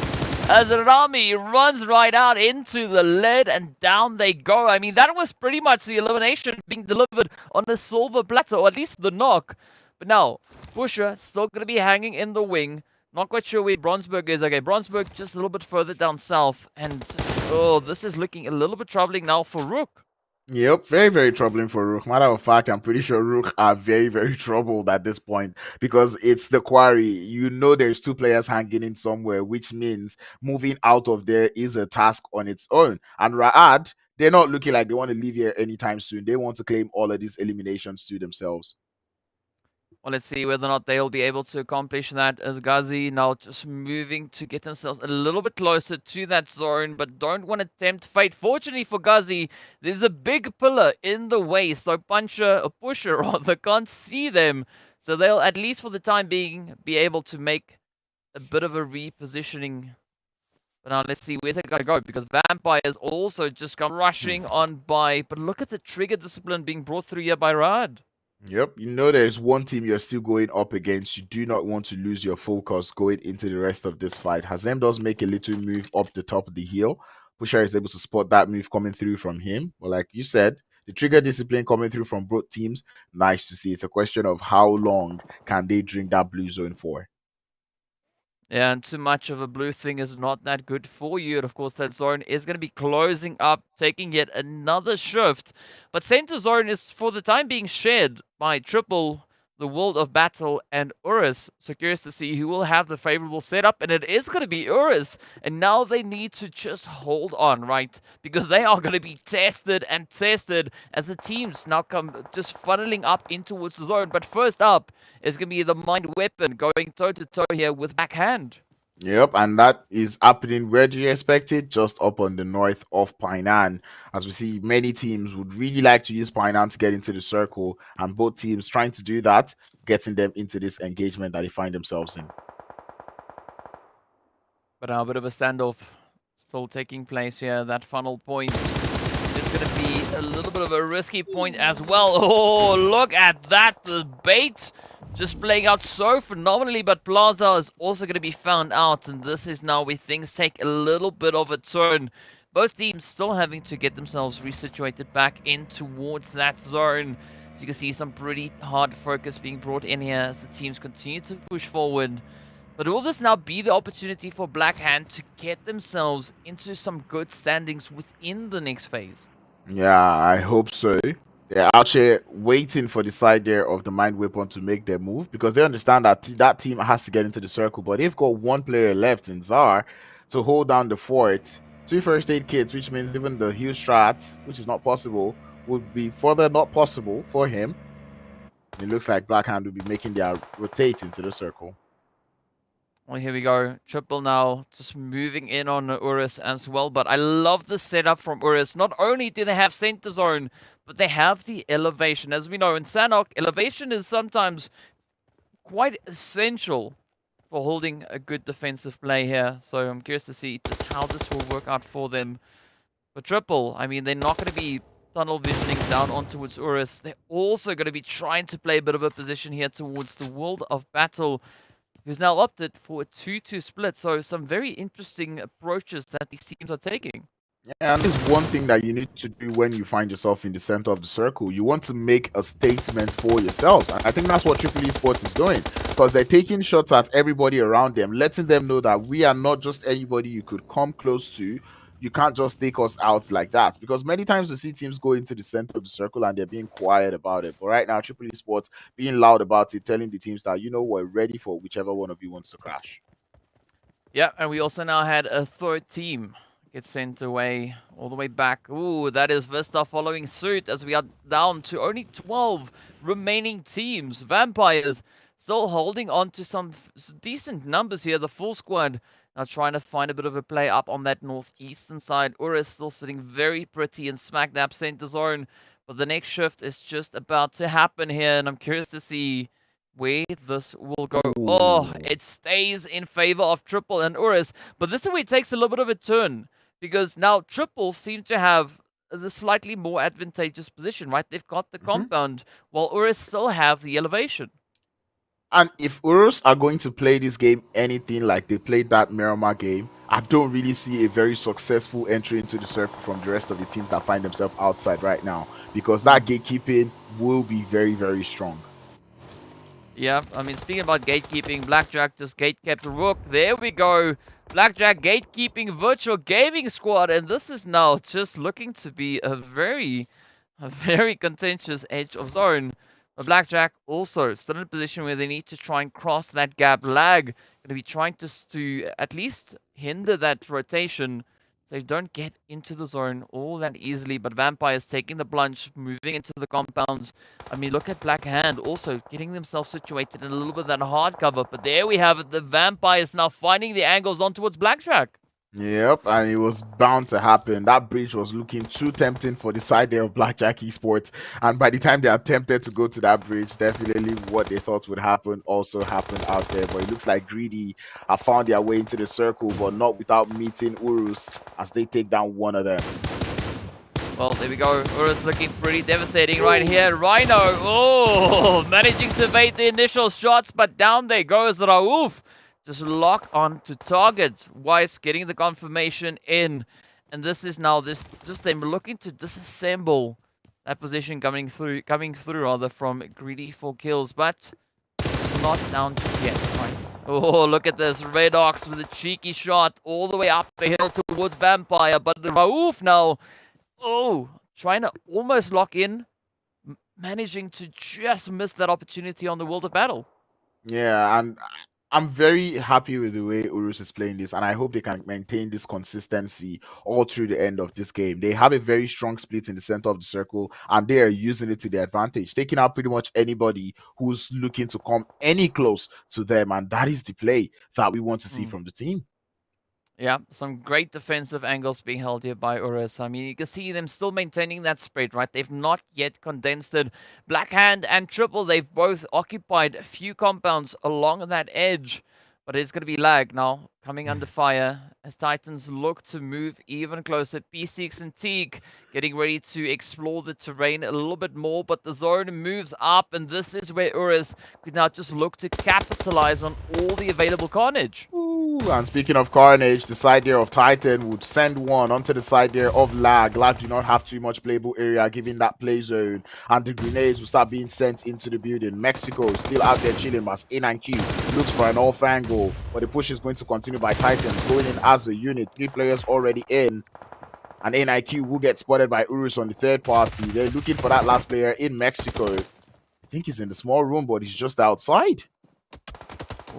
as Rami runs right out into the lead, and down they go. I mean, that was pretty much the elimination being delivered on the silver platter, or at least the knock. But now, Pusher still going to be hanging in the wing. Not quite sure where Bronsberg is. Okay, Bronsberg just a little bit further down south, and oh, this is looking a little bit troubling now for RUKH. Yep, very, very troubling for RUKH. Matter of fact, I'm pretty sure RUKH are very, very troubled at this point because it's the quarry. You know there's two players hanging in somewhere, which means moving out of there is a task on its own. And RUKH, they're not looking like they want to leave here anytime soon. They want to claim all of these eliminations to themselves. Well, let's see whether or not they'll be able to accomplish that, as Ghazi now just moving to get themselves a little bit closer to that zone, but don't want to tempt fate. Fortunately for Ghazi, there's a big pillar in the way, so Pusher rather, can't see them. So they'll, at least for the time being, be able to make a bit of a repositioning. But now let's see, where's it going to go? Because Vampires also just come rushing on by. But look at the trigger discipline being brought through here by Rad. Yep, you know there's one team you're still going up against. You do not want to lose your focus going into the rest of this fight. Hazem does make a little move up the top of the hill. Pusher is able to spot that move coming through from him. But like you said, the trigger discipline coming through from both teams, nice to see. It's a question of how long can they drink that blue zone for. Yeah, and too much of a blue thing is not that good for you. And of course, that zone is going to be closing up, taking yet another shift. But center zone is, for the time being, shared by Triple, the World of Battle, and URUS. So curious to see who will have the favorable setup. And it is going to be URUS. And now they need to just hold on, right? Because they are going to be tested and tested as the teams now come just funneling up in towards the zone. But first up is going to be the Mind Weapon going toe-to-toe here with Backhand. Yep, and that is happening where do you expect it? Just up on the north of Painan. As we see, many teams would really like to use Painan to get into the circle, and both teams trying to do that, getting them into this engagement that they find themselves in. But now a bit of a standoff still taking place here. That funnel point is going to be a little bit of a risky point as well. Oh, look at that. The bait just playing out so phenomenally, but Plaza is also going to be found out, and this is now where things take a little bit of a turn. Both teams still having to get themselves resituated back in towards that zone. As you can see, some pretty hard focus being brought in here as the teams continue to push forward. But will this now be the opportunity for Blackhand to get themselves into some good standings within the next phase? Yeah, I hope so. They're out here waiting for the side there of the Mind Weapon to make their move because they understand that that team has to get into the circle. But they've got one player left in Zar to hold down the fort. 2 first aid kits, which means even the heal strat, which is not possible, would be further not possible for him. It looks like Blackhand will be making their rotate into the circle. Well, here we go. Triple now just moving in on URUS as well. But I love the setup from URUS. Not only do they have center zone, but they have the elevation. As we know, in Sanhok, elevation is sometimes quite essential for holding a good defensive play here. So I'm curious to see just how this will work out for them. But Triple, I mean, they're not going to be tunnel visioning down on towards URUS. They're also going to be trying to play a bit of a position here towards the World of Battle, who's now opted for a 2-2 split. So some very interesting approaches that these teams are taking. And this is one thing that you need to do when you find yourself in the center of the circle. You want to make a statement for yourselves. And I think that's what Triple Esports is doing, because they're taking shots at everybody around them, letting them know that we are not just anybody you could come close to. you can't just take us out like that, because many times we see teams go into the center of the circle and they're being quiet about it. But right now, Triple Esports being loud about it, telling the teams that, we're ready for whichever one of you wants to crash. Yeah, and we also now had a third team get sent away all the way back. Ooh, that is Vista following suit as we are down to only 12 remaining teams. Vampires still holding on to some decent numbers here. The full squad now trying to find a bit of a play up on that northeastern side. URUS still sitting very pretty in smack dab center zone. But the next shift is just about to happen here, and I'm curious to see where this will go. Oh, it stays in favor of Triple and URUS. But this is where it takes a little bit of a turn, because now Triple seems to have the slightly more advantageous position, right? They've got the compound, while URUS still have the elevation. And if URUS are going to play this game anything like they played that Miramar game, I don't really see a very successful entry into the circle from the rest of the teams that find themselves outside right now, because that gatekeeping will be very, very strong. Yeah, I mean, speaking about gatekeeping, Blackjack just gatekept RUKH. There we go. Blackjack gatekeeping virtual gaming squad, and this is now just looking to be a very contentious edge of zone. But Blackjack also still in a position where they need to try and cross that gap. Lag going to be trying to at least hinder that rotation, so you don't get into the zone all that easily. But Vampires taking the plunge, moving into the compounds. I mean, look at Black Hand also getting themselves situated in a little bit of that hard cover. But there we have it. The Vampires now finding the angles on towards Blackjack. Yep, and it was bound to happen. That bridge was looking too tempting for the side there of Blackjack Esports. And by the time they attempted to go to that bridge, definitely what they thought would happen also happened out there. But it looks like Greedy have found their way into the circle, but not without meeting URUS as they take down one of them. Well, there we go. URUS looking pretty devastating right here. Rhino, oh, managing to evade the initial shots, but down there goes Rauf. Just lock on to target. Weiss getting the confirmation in. And this is now just them looking to disassemble that position coming through rather from GREEDYFORKILLS, but not down just yet, right? Oh, look at this. Red Ox with a cheeky shot all the way up the hill towards Vampire, but Rauf now, oh, trying to almost lock in, managing to just miss that opportunity on the World of Battle. Yeah, and I'm very happy with the way URUS is playing this, and I hope they can maintain this consistency all through the end of this game. They have a very strong split in the center of the circle, and they are using it to their advantage, taking out pretty much anybody who's looking to come any close to them, and that is the play that we want to see from the team. Yeah, some great defensive angles being held here by URUS. I mean, you can see them still maintaining that spread, right? They've not yet condensed it. Blackhand and Triple, they've both occupied a few compounds along that edge. But it's going to be Lag now, coming under fire as Titans look to move even closer. P6 and Teak getting ready to explore the terrain a little bit more, but the zone moves up, and this is where URUS could now just look to capitalize on all the available carnage. And speaking of carnage, the side there of Titan would send one onto the side there of Lag. Lag do not have too much playable area given that play zone, and the grenades will start being sent into the building. Mexico is still out there chilling as A9Q looks for an off angle, but the push is going to continue by Titans going in as a unit. 3 players already in, and A9Q will get spotted by URUS on the third party. They're looking for that last player in Mexico. I think he's in the small room, but he's just outside.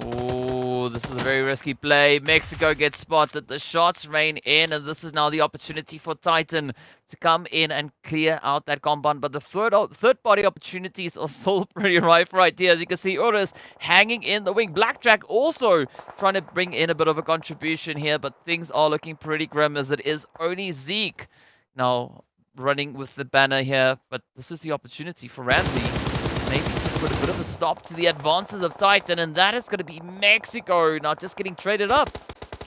Oh, this is a very risky play. Mexico gets spotted. The shots rain in, and this is now the opportunity for Titan to come in and clear out that compound. But the third-party opportunities are still pretty rife right here. As you can see, URUS hanging in the wing. Blackjack also trying to bring in a bit of a contribution here, but things are looking pretty grim as it is only Zeke now running with the banner here. But this is the opportunity for Ramsey maybe to put a bit of a stop to the advances of Titan, and that is going to be Mexico now just getting traded up.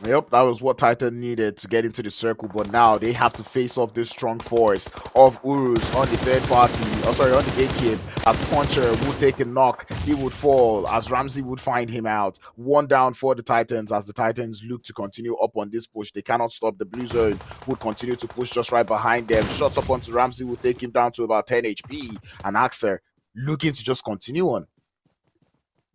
Yep, that was what Titan needed to get into the circle, but now they have to face off this strong force of URUS on the third party, on the gatekeep, as Puncher would take a knock, he would fall, as Ramsey would find him out. 1 down for the Titans, as the Titans look to continue up on this push. They cannot stop. The blue zone would continue to push just right behind them. Shots up onto Ramsey would take him down to about 10 HP, and Axer looking to just continue on.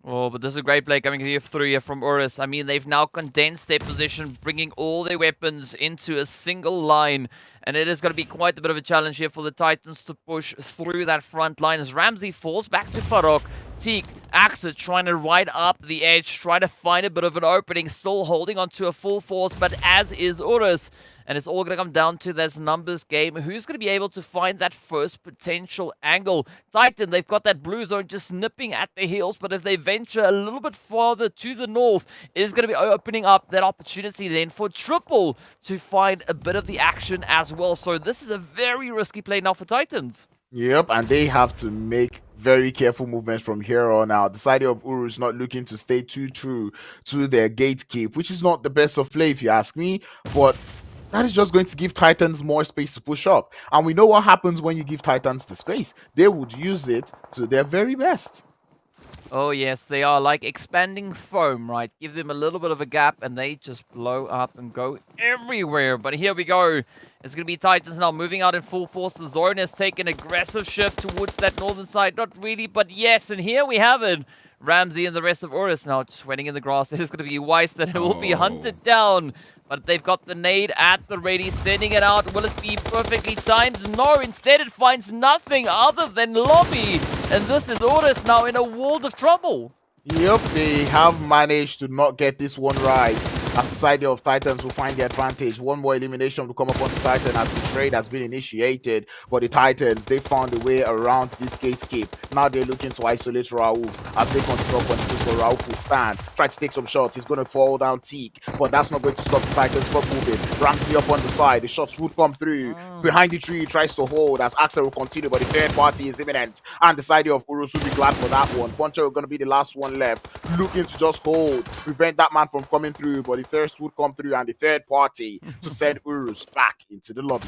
Oh, but this is a great play coming through here from URUS. I mean, they've now condensed their position, bringing all their weapons into a single line. And it is going to be quite a bit of a challenge here for the Titans to push through that front line as Ramsey falls back to Farokh. Teak, Axel trying to ride up the edge, trying to find a bit of an opening, still holding on to a full force, but as is URUS. And it's all going to come down to this numbers game. Who's going to be able to find that first potential angle? Titan, they've got that blue zone just nipping at their heels, but if they venture a little bit farther to the north, it is going to be opening up that opportunity then for Triple to find a bit of the action as well. So this is a very risky play now for Titans. Yep, and they have to make very careful movements from here on out. The side of URUS not looking to stay too true to their gatekeep, which is not the best of play if you ask me, but that is just going to give Titans more space to push up. And we know what happens when you give Titans the space. They would use it to their very best. Oh yes, they are like expanding foam, right? Give them a little bit of a gap and they just blow up and go everywhere. But here we go. It's going to be Titans now moving out in full force. The zone has taken aggressive shift towards that northern side. Not really, but yes. And here we have it. Ramsey and the rest of URUS now sweating in the grass. It is going to be Weiss that will be hunted down. But they've got the nade at the ready, sending it out. Will it be perfectly timed? No, instead it finds nothing other than lobby. And this is URUS now in a world of trouble. Yep, they have managed to not get this one right. As the side of Titans will find the advantage. One more elimination will come up on the Titan as the trade has been initiated. But the Titans, they found a way around this gatekeep. Now they're looking to isolate Raouf as they continue up on the for Raouf will stand. Try to take some shots. He's going to fall down Teak. But that's not going to stop the Titans from moving. Ramsey up on the side. The shots would come through. Behind the tree, he tries to hold as Axel will continue. But the third party is imminent. And the side of URUS will be glad for that one. Puncher going to be the last one left. Looking to just hold. Prevent that man from coming through. But first would come through and the third party to send URUS back into the lobby.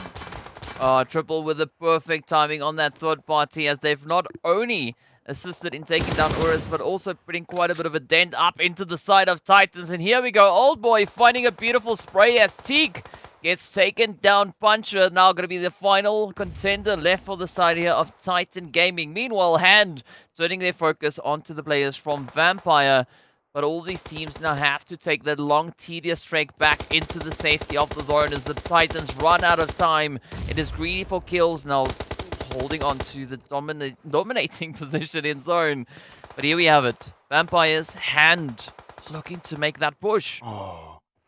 Triple with the perfect timing on that third party as they've not only assisted in taking down URUS, but also putting quite a bit of a dent up into the side of Titans. And here we go, Old Boy finding a beautiful spray as Teak gets taken down. Puncher now going to be the final contender left for the side here of Titan Gaming. Meanwhile, Hand turning their focus onto the players from Vampire. But all these teams now have to take that long, tedious trek back into the safety of the zone as the Titans run out of time. It is GREEDYFORKILLS now holding on to the dominating position in zone. But here we have it. Vampire's Hand looking to make that push.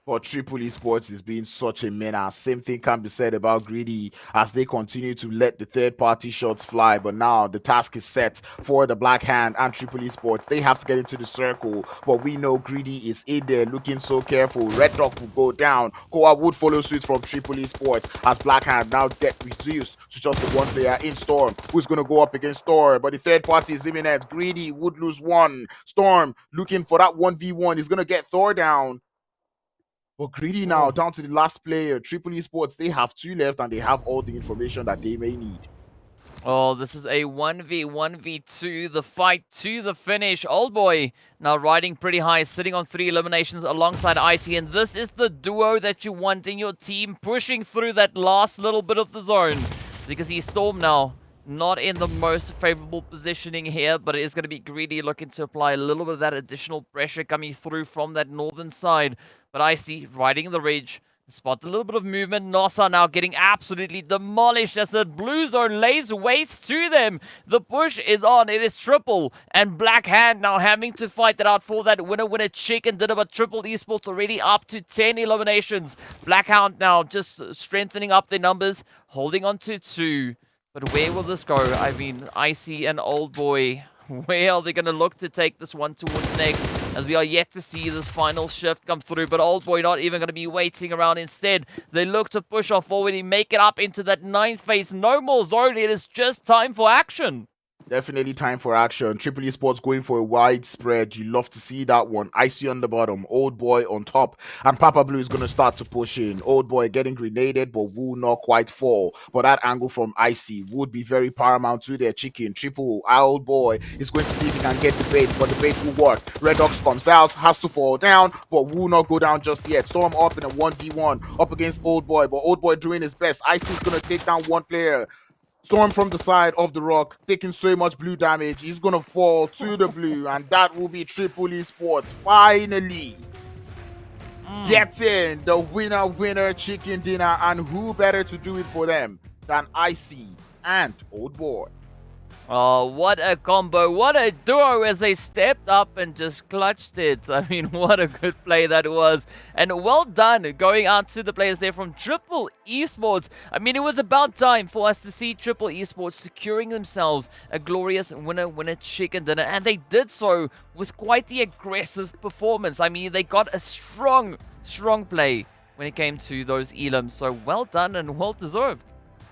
But Triple Esports is being such a menace. Same thing can be said about Greedy as they continue to let the third-party shots fly. But now the task is set for the Black Hand and Triple Esports. They have to get into the circle. But we know Greedy is in there looking so careful. Red Dog will go down. Koa would follow suit from Triple Esports as Black Hand now get reduced to just the one player in Storm who's going to go up against Storm. But the third party is imminent. Greedy would lose one. Storm looking for that 1v1. He's going to get Thor down. But Greedy now down to the last player. Triple Esports, they have 2 left and they have all the information that they may need. Oh, this is a 1v1v2, the fight to the finish. Old Boy now riding pretty high, sitting on 3 eliminations alongside Icy. And this is the duo that you want in your team, pushing through that last little bit of the zone. Because he's Storm now. Not in the most favorable positioning here, but it is going to be Greedy looking to apply a little bit of that additional pressure coming through from that northern side. But I see riding the ridge, spot a little bit of movement. Nossa now getting absolutely demolished as the blue zone lays waste to them. The push is on. It is Triple and Black Hand now having to fight it out for that winner chicken dinner. But Triple Esports already up to 10 eliminations. Black Hound now just strengthening up their numbers, holding on to 2. But where will this go? I mean, Icy and Old Boy, where are they going to look to take this one towards next? As we are yet to see this final shift come through. But Old Boy not even going to be waiting around. Instead, they look to push off forward and make it up into that 9th phase. No more zone. It is just time for action. Definitely time for action. Triple Esports going for a wide spread. You love to see that one. Icy on the bottom, Old Boy on top, and Papa Blue is going to start to push in. Old Boy getting grenaded, but will not quite fall. But that angle from Icy would be very paramount to their chicken. Triple, Old Boy is going to see if he can get the bait, but the bait will work. Red Ox comes out, has to fall down, but will not go down just yet. Storm up in a 1v1 up against Old Boy, but Old Boy doing his best. Icy is going to take down one player. Storm from the side of the RUKH, taking so much blue damage. He's going to fall to the blue, and that will be Triple Esports finally getting the winner chicken dinner. And who better to do it for them than Icy and Old Boy? Oh, what a combo. What a duo as they stepped up and just clutched it. I mean, what a good play that was. And well done going out to the players there from Triple Esports. I mean, it was about time for us to see Triple Esports securing themselves a glorious winner chicken dinner. And they did so with quite the aggressive performance. I mean, they got a strong play when it came to those elims. So well done and well deserved.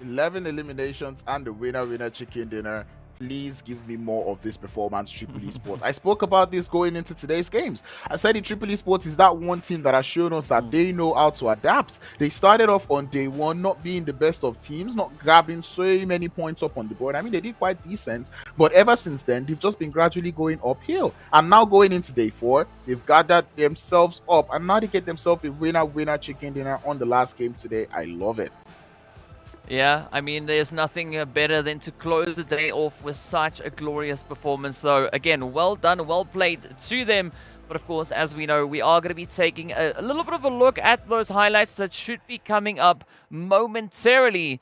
11 eliminations and the winner chicken dinner. Please give me more of this performance, Triple Esports. I spoke about this going into today's games. I said Triple Esports is that one team that has shown us that they know how to adapt. They started off on day one not being the best of teams, not grabbing so many points up on the board. I mean, they did quite decent, but ever since then, they've just been gradually going uphill. And now going into day 4, they've gathered themselves up, and now they get themselves a winner chicken dinner on the last game today. I love it. Yeah, I mean, there's nothing better than to close the day off with such a glorious performance. So, again, well done, well played to them. But, of course, as we know, we are going to be taking a little bit of a look at those highlights that should be coming up momentarily.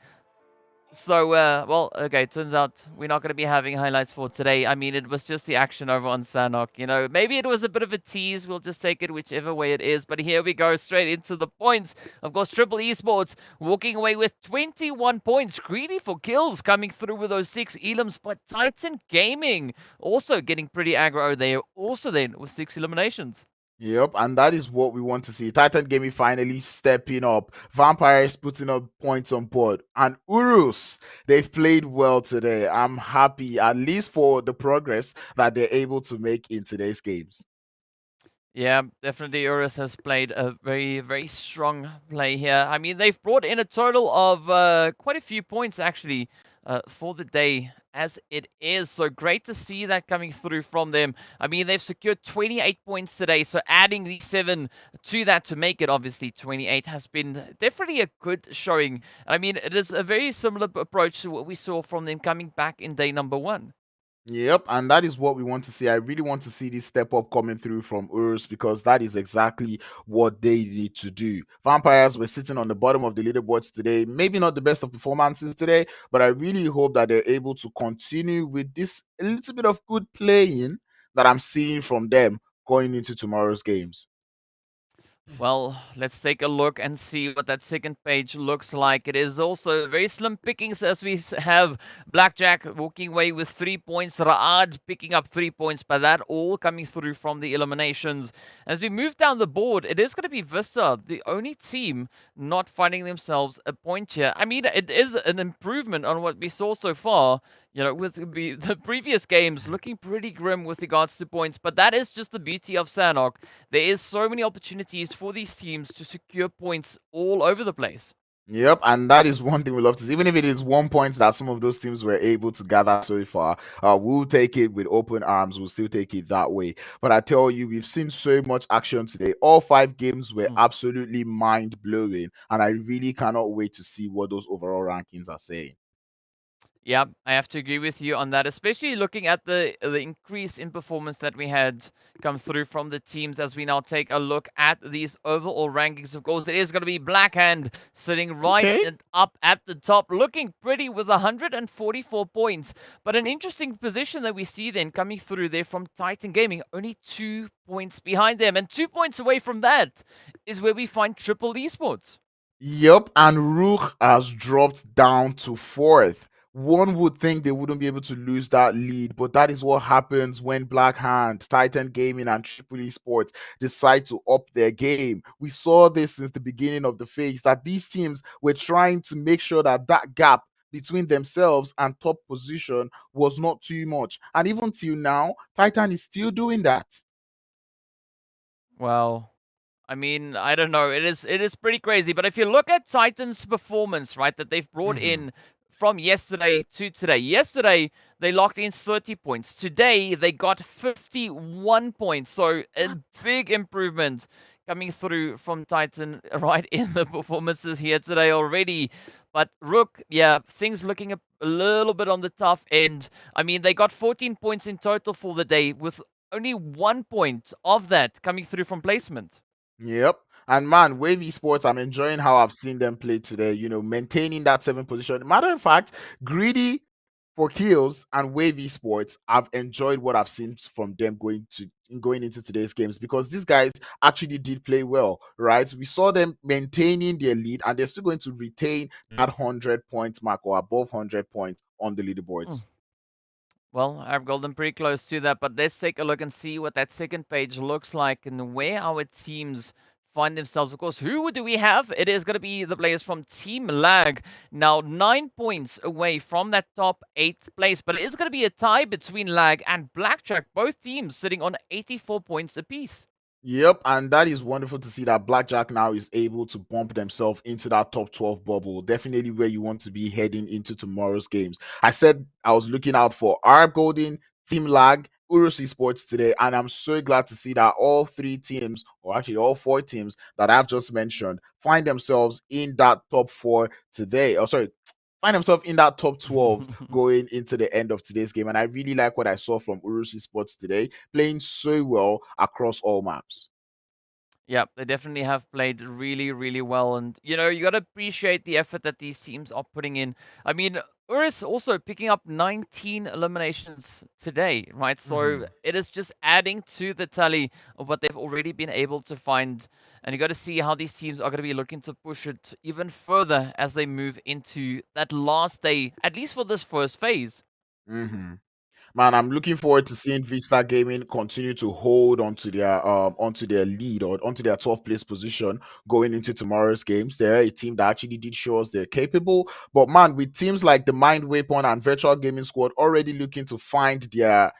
So, well, okay, turns out we're not going to be having highlights for today. I mean, it was just the action over on Sanhok. You know, maybe it was a bit of a tease. We'll just take it whichever way it is. But here we go, straight into the points. Of course, Triple Esports walking away with 21 points. GREEDYFORKILLS coming through with those 6 elims. But Titan Gaming also getting pretty aggro there. Also then with 6 eliminations. Yep, and that is what we want to see. Titan Gaming finally stepping up. Vampires putting up points on board. And URUS, they've played well today. I'm happy, at least for the progress that they're able to make in today's games. Yeah, definitely URUS has played a very strong play here. I mean, they've brought in a total of quite a few points, actually, for the day as it is. So great to see that coming through from them. I mean, they've secured 28 points today, so adding the 7 to that to make it, obviously, 28 has been definitely a good showing. I mean, it is a very similar approach to what we saw from them coming back in day number 1. Yep, and that is what we want to see. I really want to see this step up coming through from URUS because that is exactly what they need to do. Vampires were sitting on the bottom of the leaderboards today. Maybe not the best of performances today, but I really hope that they're able to continue with this a little bit of good playing that I'm seeing from them going into tomorrow's games. Well, let's take a look and see what that second page looks like. It is also very slim pickings as we have Blackjack walking away with 3 points, Raad picking up 3 points, but that all coming through from the eliminations. As we move down the board, it is going to be VISTA, the only team not finding themselves a point here. I mean, it is an improvement on what we saw so far. You know, with the previous games looking pretty grim with regards to points, but that is just the beauty of Sanhok. There is so many opportunities for these teams to secure points all over the place. Yep, and that is one thing we love to see. Even if it is 1 point that some of those teams were able to gather so far, we'll take it with open arms. We'll still take it that way. But I tell you, we've seen so much action today. All 5 games were absolutely mind-blowing, and I really cannot wait to see what those overall rankings are saying. Yeah, I have to agree with you on that, especially looking at the increase in performance that we had come through from the teams as we now take a look at these overall rankings. Of course, it is going to be Blackhand sitting right up at the top, looking pretty with 144 points. But an interesting position that we see then coming through there from Titan Gaming, only 2 points behind them. And 2 points away from that is where we find Triple Esports. Yep, and RUKH has dropped down to 4th. One would think they wouldn't be able to lose that lead, but that is what happens when Blackhand, Titan Gaming, and Triple Esports decide to up their game. We saw this since the beginning of the phase, that these teams were trying to make sure that that gap between themselves and top position was not too much. And even till now, Titan is still doing that. Wow. I mean, I don't know. It is pretty crazy. But if you look at Titan's performance, right, that they've brought in from yesterday to today. Yesterday, they locked in 30 points. Today, they got 51 points. So a big improvement coming through from Titan right in the performances here today already. But RUKH, yeah, things looking a little bit on the tough end. I mean, they got 14 points in total for the day, with only 1 point of that coming through from placement. Yep. And man, Wave Esports, I'm enjoying how I've seen them play today, you know, maintaining that 7th position. Matter of fact, Greedy for Kills and Wave Esports, I've enjoyed what I've seen from them going into today's games, because these guys actually did play well, right? We saw them maintaining their lead, and they're still going to retain that 100 points mark or above 100 points on the leaderboards. Well, I've got them pretty close to that, but let's take a look and see what that second page looks like and where our teams find themselves. Of course, who do we have? It is going to be the players from TEAMLAG. Now, 9 points away from that top 8th place, but it is going to be a tie between Lag and Blackjack. Both teams sitting on 84 points apiece. Yep, and that is wonderful to see that Blackjack now is able to bump themselves into that top 12 bubble. Definitely where you want to be heading into tomorrow's games. I said I was looking out for Arab Golden, Team Lag, URUS Esports today, and I'm so glad to see that all 3 teams, or actually all 4 teams that I've just mentioned, find themselves in that top 4 today. Oh, sorry, find themselves in that top 12 going into the end of today's game. And I really like what I saw from URUS Esports today, playing so well across all maps. Yeah, they definitely have played really, really well. And, you know, you got to appreciate the effort that these teams are putting in. I mean, URUS also picking up 19 eliminations today, right? So it is just adding to the tally of what they've already been able to find. And you got to see how these teams are going to be looking to push it even further as they move into that last day, at least for this first phase. Mm-hmm. Man, I'm looking forward to seeing Vista Gaming continue to hold onto their lead or onto their 12th place position going into tomorrow's games. They're a team that actually did show us they're capable. But man, with teams like the Mind Weapon and Virtual Gaming Squad already looking to find their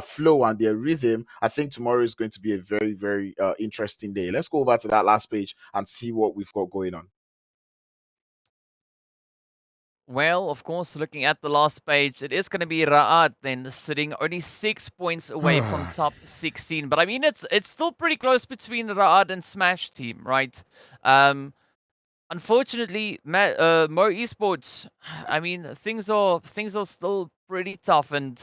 flow and their rhythm, I think tomorrow is going to be a very, very interesting day. Let's go over to that last page and see what we've got going on. Well, of course, looking at the last page, it is going to be RUKH then sitting only 6 points away from top 16. But I mean, it's still pretty close between RUKH and Smash Team, right? Unfortunately, Mo Esports, I mean, things are still pretty tough, and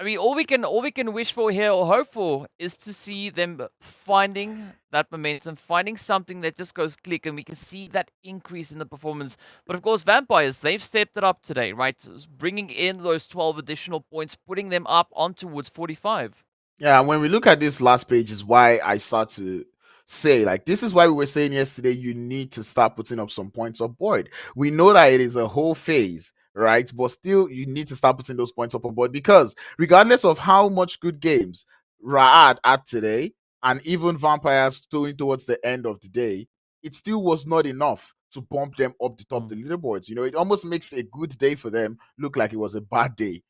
I mean, all we can wish for here or hope for is to see them finding that momentum, finding something that just goes click, and we can see that increase in the performance. But of course, Vampires, they've stepped it up today, right? Bringing in those 12 additional points, putting them up on towards 45. Yeah, when we look at this last page is why I start to say, like, this is why we were saying yesterday you need to start putting up some points on board. We know that it is a whole phase, right? But still, you need to start putting those points up on board, because regardless of how much good games RUKH had today, and even Vampires going towards the end of the day, it still was not enough to bump them up the top of the leaderboards. You know, it almost makes a good day for them look like it was a bad day.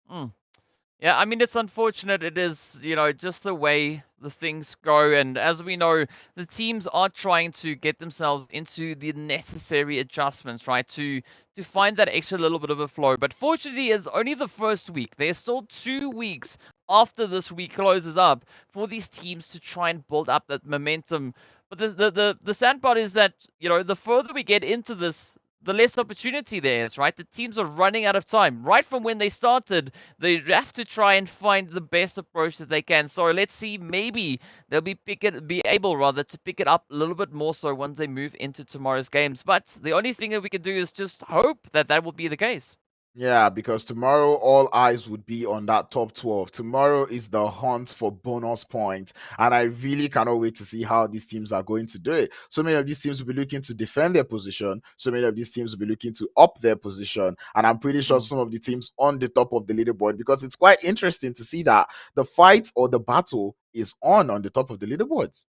Mm. Yeah, I mean, it's unfortunate. It is, you know, just the way the things go. And as we know, the teams are trying to get themselves into the necessary adjustments, right? To find that extra little bit of a flow. But fortunately, it's only the first week. There's still 2 weeks after this week closes up for these teams to try and build up that momentum. But the sad part is that, you know, the further we get into this, the less opportunity there is, right? The teams are running out of time. Right from when they started, they have to try and find the best approach that they can. So let's see, maybe they'll be able rather to pick it up a little bit more so once they move into tomorrow's games. But the only thing that we can do is just hope that that will be the case. Yeah, because tomorrow all eyes would be on that top 12. Tomorrow is the hunt for bonus points. And I really cannot wait to see how these teams are going to do it. So many of these teams will be looking to defend their position. So many of these teams will be looking to up their position. And I'm pretty sure some of the teams on the top of the leaderboard, because it's quite interesting to see that the fight or the battle is on the top of the leaderboards.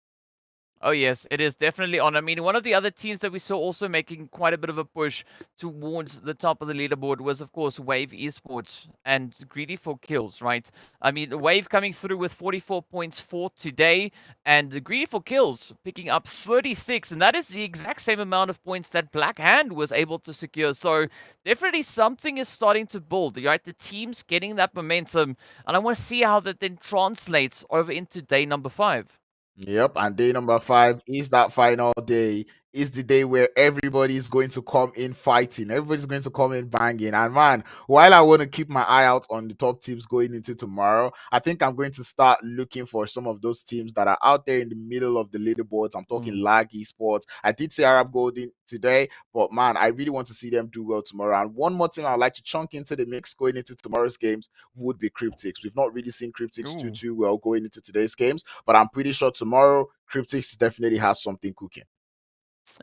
Oh, yes, it is definitely on. I mean, one of the other teams that we saw also making quite a bit of a push towards the top of the leaderboard was, of course, Wave Esports and GREEDYFORKILLS, right? I mean, Wave coming through with 44 points for today, and the GREEDYFORKILLS picking up 36, and that is the exact same amount of points that Black Hand was able to secure. So definitely something is starting to build, right? The team's getting that momentum, and I want to see how that then translates over into day number 5. Yep, and day number 5 is that final day is the day where everybody's going to come in fighting. Everybody's going to come in banging. And man, while I want to keep my eye out on the top teams going into tomorrow, I think I'm going to start looking for some of those teams that are out there in the middle of the leaderboards. I'm talking Lag Esports. I did say Arab Golden today, but man, I really want to see them do well tomorrow. And one more thing I'd like to chunk into the mix going into tomorrow's games would be CRYPTICS. We've not really seen CRYPTICS do too well going into today's games, but I'm pretty sure tomorrow CRYPTICS definitely has something cooking.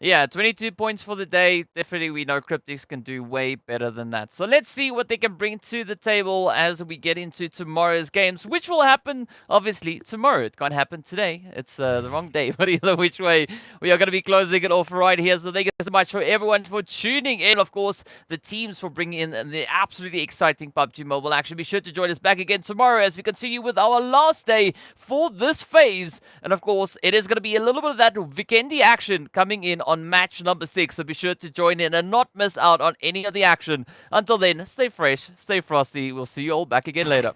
Yeah, 22 points for the day. Definitely, we know CRYPTICS can do way better than that. So let's see what they can bring to the table as we get into tomorrow's games, which will happen, obviously, tomorrow. It can't happen today. It's the wrong day, but either which way, we are going to be closing it off right here. So thank you so much for everyone for tuning in. Of course, the teams for bringing in the absolutely exciting PUBG Mobile action. Be sure to join us back again tomorrow as we continue with our last day for this phase. And of course, it is going to be a little bit of that Vikendi action coming in on match number 6, so be sure to join in and not miss out on any of the action. Until then, stay fresh, stay frosty. We'll see you all back again later.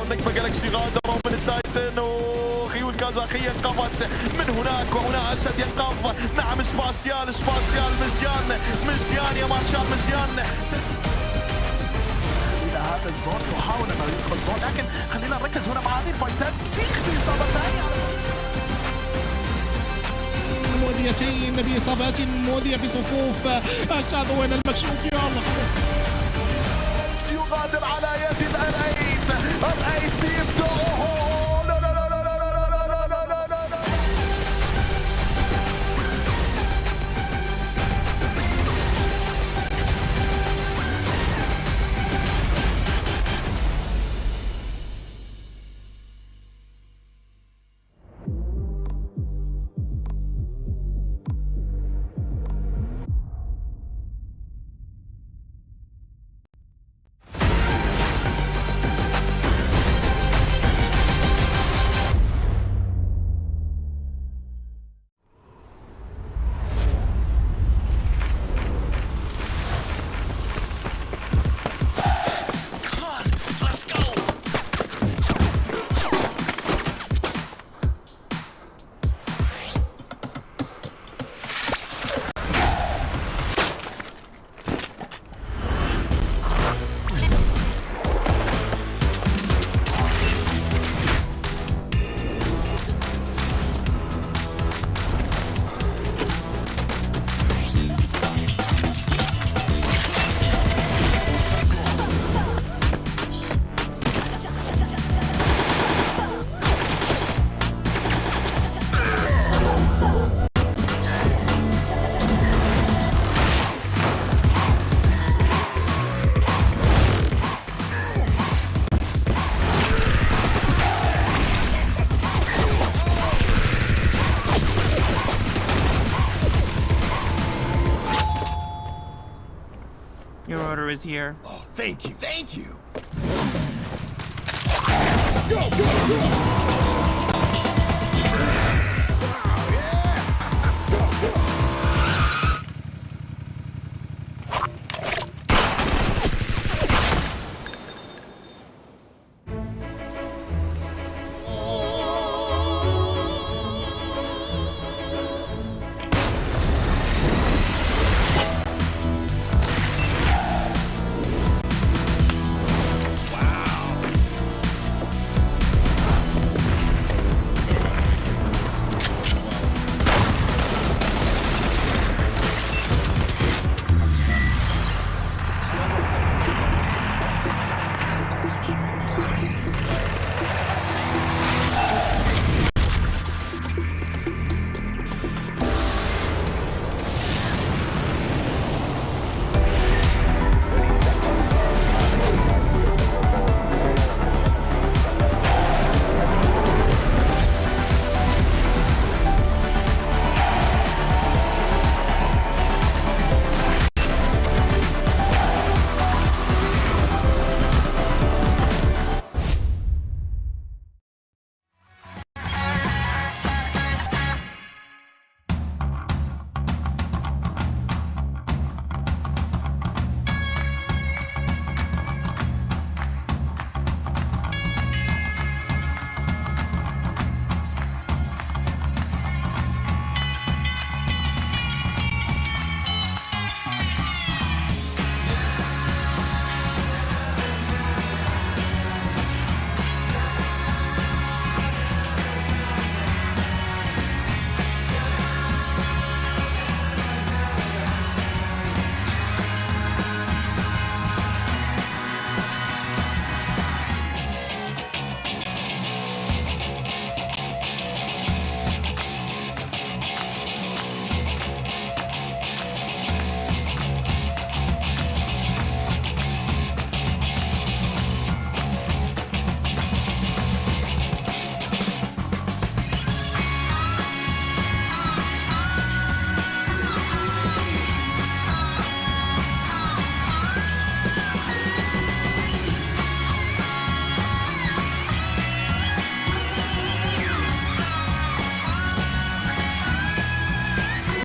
نجم جالكسي غادروا من التايتن وخيول كازاخية انقضت من هناك وهنا أسد ينقض. نعم سباسيال مزيان يا مارشال مزيان إلى هذا الزون يحاول أنه يدخل زون، لكن خلينا نركز هنا مع هذه الفايتات. بسيخ بإصابة ثانية مؤذيتين بإصابات مؤذية في صفوف الشاذوين المكشوف. يا الله يغادر على يد الأيت بيبدأوه. لا لا لا لا لا لا لا لا لا لا لا. Your order is here. Oh, thank you. Go, go, go!